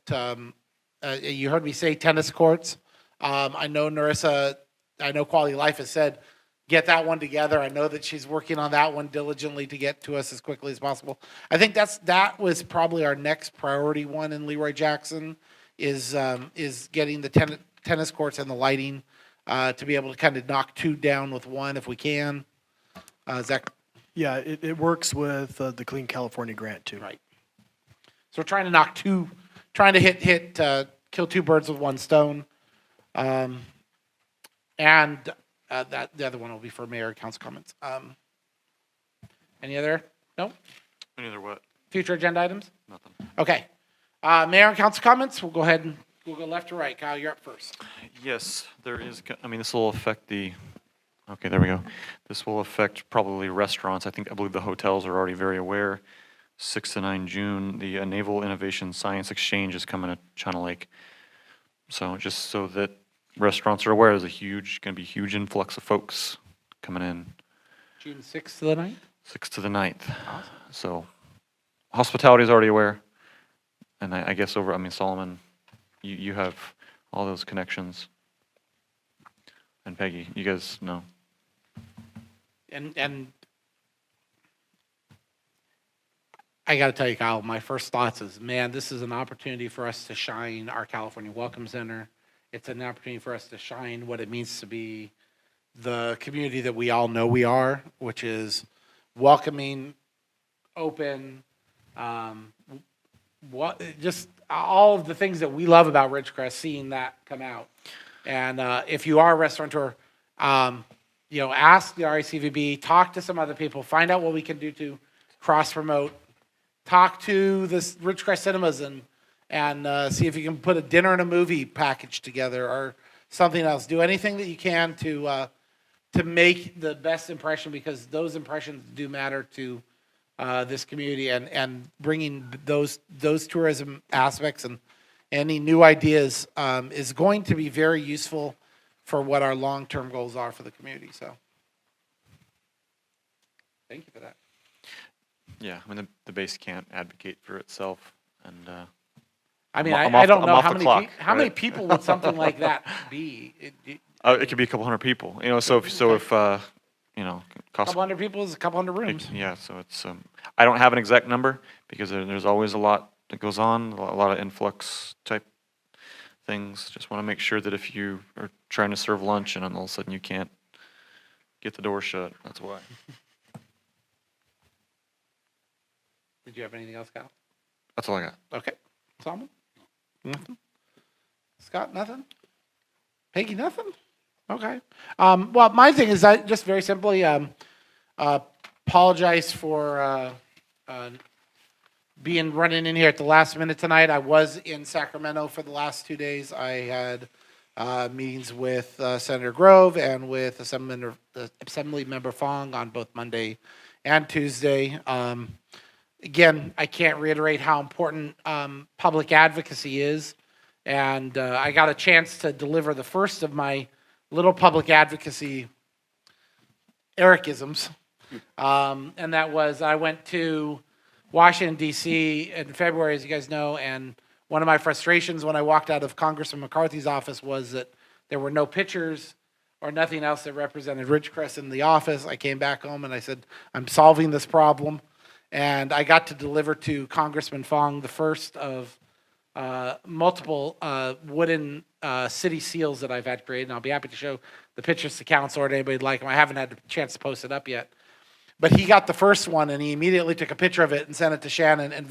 you heard me say tennis courts. I know Narissa, I know Quality Life has said, get that one together. I know that she's working on that one diligently to get to us as quickly as possible. I think that was probably our next priority one in Leroy Jackson, is getting the tennis courts and the lighting to be able to kind of knock 2 down with 1 if we can. Yeah, it works with the Clean California grant too. Right. So we're trying to hit kill 2 birds with 1 stone. And that the other one will be for mayor and council comments. Any other? No? Any other what? Future agenda items? Nothing. Okay. Mayor and council comments, we'll go ahead and we'll go left to right. Kyle, you're up first. Yes, there is. I mean, this will affect okay, there we go. This will affect probably restaurants. I believe the hotels are already very aware. 6 to 9 June, the Naval Innovation Science Exchange is coming to China Lake. So just so that restaurants are aware, there's going to be a huge influx of folks coming in. June 6th to the 9th? 6th to the 9th. Awesome. So hospitality is already aware. And I guess Solomon, you have all those connections. And Peggy, you guys know. And I got to tell you, Kyle, my first thoughts is, man, this is an opportunity for us to shine our California Welcome Center. It's an opportunity for us to shine what it means to be the community that we all know we are, which is welcoming, open, just all of the things that we love about Ridgecrest, seeing that come out. And if you are a restaurateur, ask the RACVB, talk to some other people, find out what we can do to cross-promote, talk to the Ridgecrest Cinemas and see if you can put a dinner and a movie package together or something else. Do anything that you can to make the best impression, because those impressions do matter to this community, and bringing those tourism aspects and any new ideas is going to be very useful for what our long-term goals are for the community. So thank you for that. Yeah, the base can't advocate for itself, and I mean, I'm I off- don't I'm know off how the many, clock, how many right? people would something like that be? It could be a couple hundred people, you know, so if, you know, A cost. couple hundred people is a couple hundred rooms. Yeah, so it's, I don't have an exact number because there's always a lot that goes on, a lot of influx type things. Just want to make sure that if you are trying to serve lunch and then all of a sudden you can't get the door shut, that's why. Did you have anything else, Kyle? That's all I got. Okay. Solomon? Nothing? Scott, nothing? Peggy, nothing? Okay. Well, my thing is I just very simply apologize for being running in here at the last minute tonight. I was in Sacramento for the last 2 days. I had meetings with Senator Grove and with Assembly Member Fong on both Monday and Tuesday. Again, I can't reiterate how important public advocacy is. And I got a chance to deliver the first of my little public advocacy Ericisms. And that was, I went to Washington, D.C. in February, as you guys know, and one of my frustrations when I walked out of Congressman McCarthy's office was that there were no pictures or nothing else that represented Ridgecrest in the office. I came back home and I said, I'm solving this problem. And I got to deliver to Congressman Fong the first of multiple wooden city seals that I've had created. And I'll be happy to show the pictures to council or anybody would like them. I haven't had a chance to post it up yet. But he got the first one and he immediately took a picture of it and sent it to Shannon and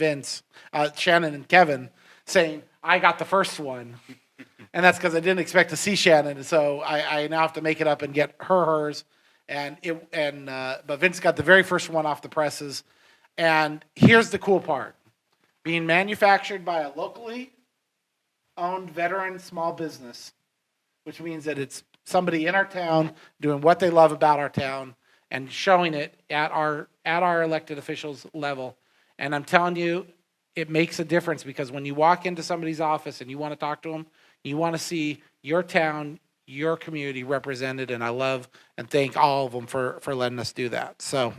Shannon and Kevin saying, I got the first one. And that's because I didn't expect to see Shannon. And so I now have to make it up and get hers. But Vince got the very first one off the presses. And here's the cool part. Being manufactured by a locally owned veteran small business, which means that it's somebody in our town doing what they love about our town and showing it at our elected officials level. And I'm telling you, it makes a difference because when you walk into somebody's office and you want to talk to them, you want to see your town, your community represented, and I love and thank all of them for letting us do that. So,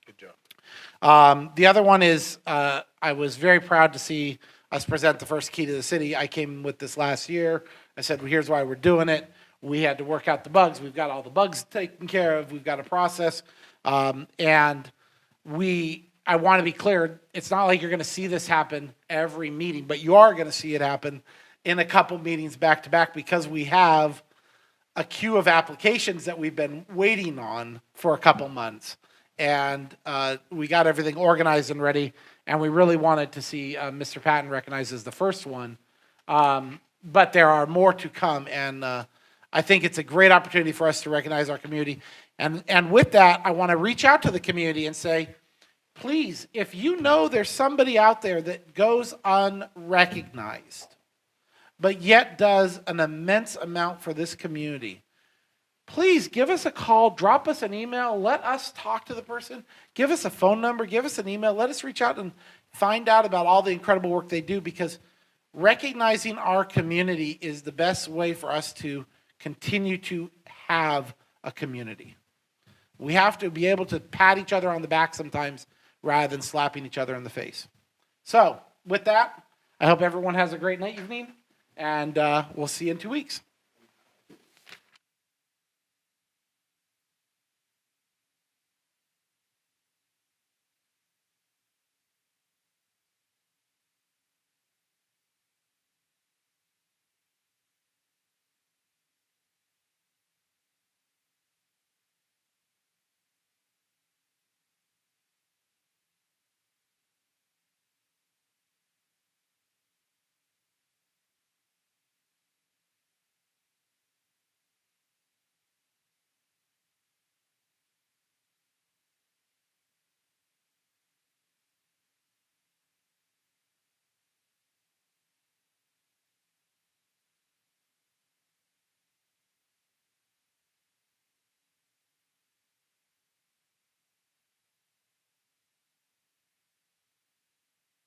Good job. the other one is I was very proud to see us present the first key to the city. I came with this last year. I said, well, here's why we're doing it. We had to work out the bugs. We've got all the bugs taken care of. We've got a process. And I want to be clear, it's not like you're going to see this happen every meeting, but you are going to see it happen in a couple meetings back to back because we have a queue of applications that we've been waiting on for a couple months. And we got everything organized and ready, and we really wanted to see Mr. Patton recognized as the first one. But there are more to come, and I think it's a great opportunity for us to recognize our community. And with that, I want to reach out to the community and say, please, if you know there's somebody out there that goes unrecognized, but yet does an immense amount for this community, please give us a call, drop us an email, let us talk to the person, give us a phone number, give us an email, let us reach out and find out about all the incredible work they do, because recognizing our community is the best way for us to continue to have a community. We have to be able to pat each other on the back sometimes rather than slapping each other in the face. So, with that, I hope everyone has a great night, evening, and we'll see you in 2 weeks.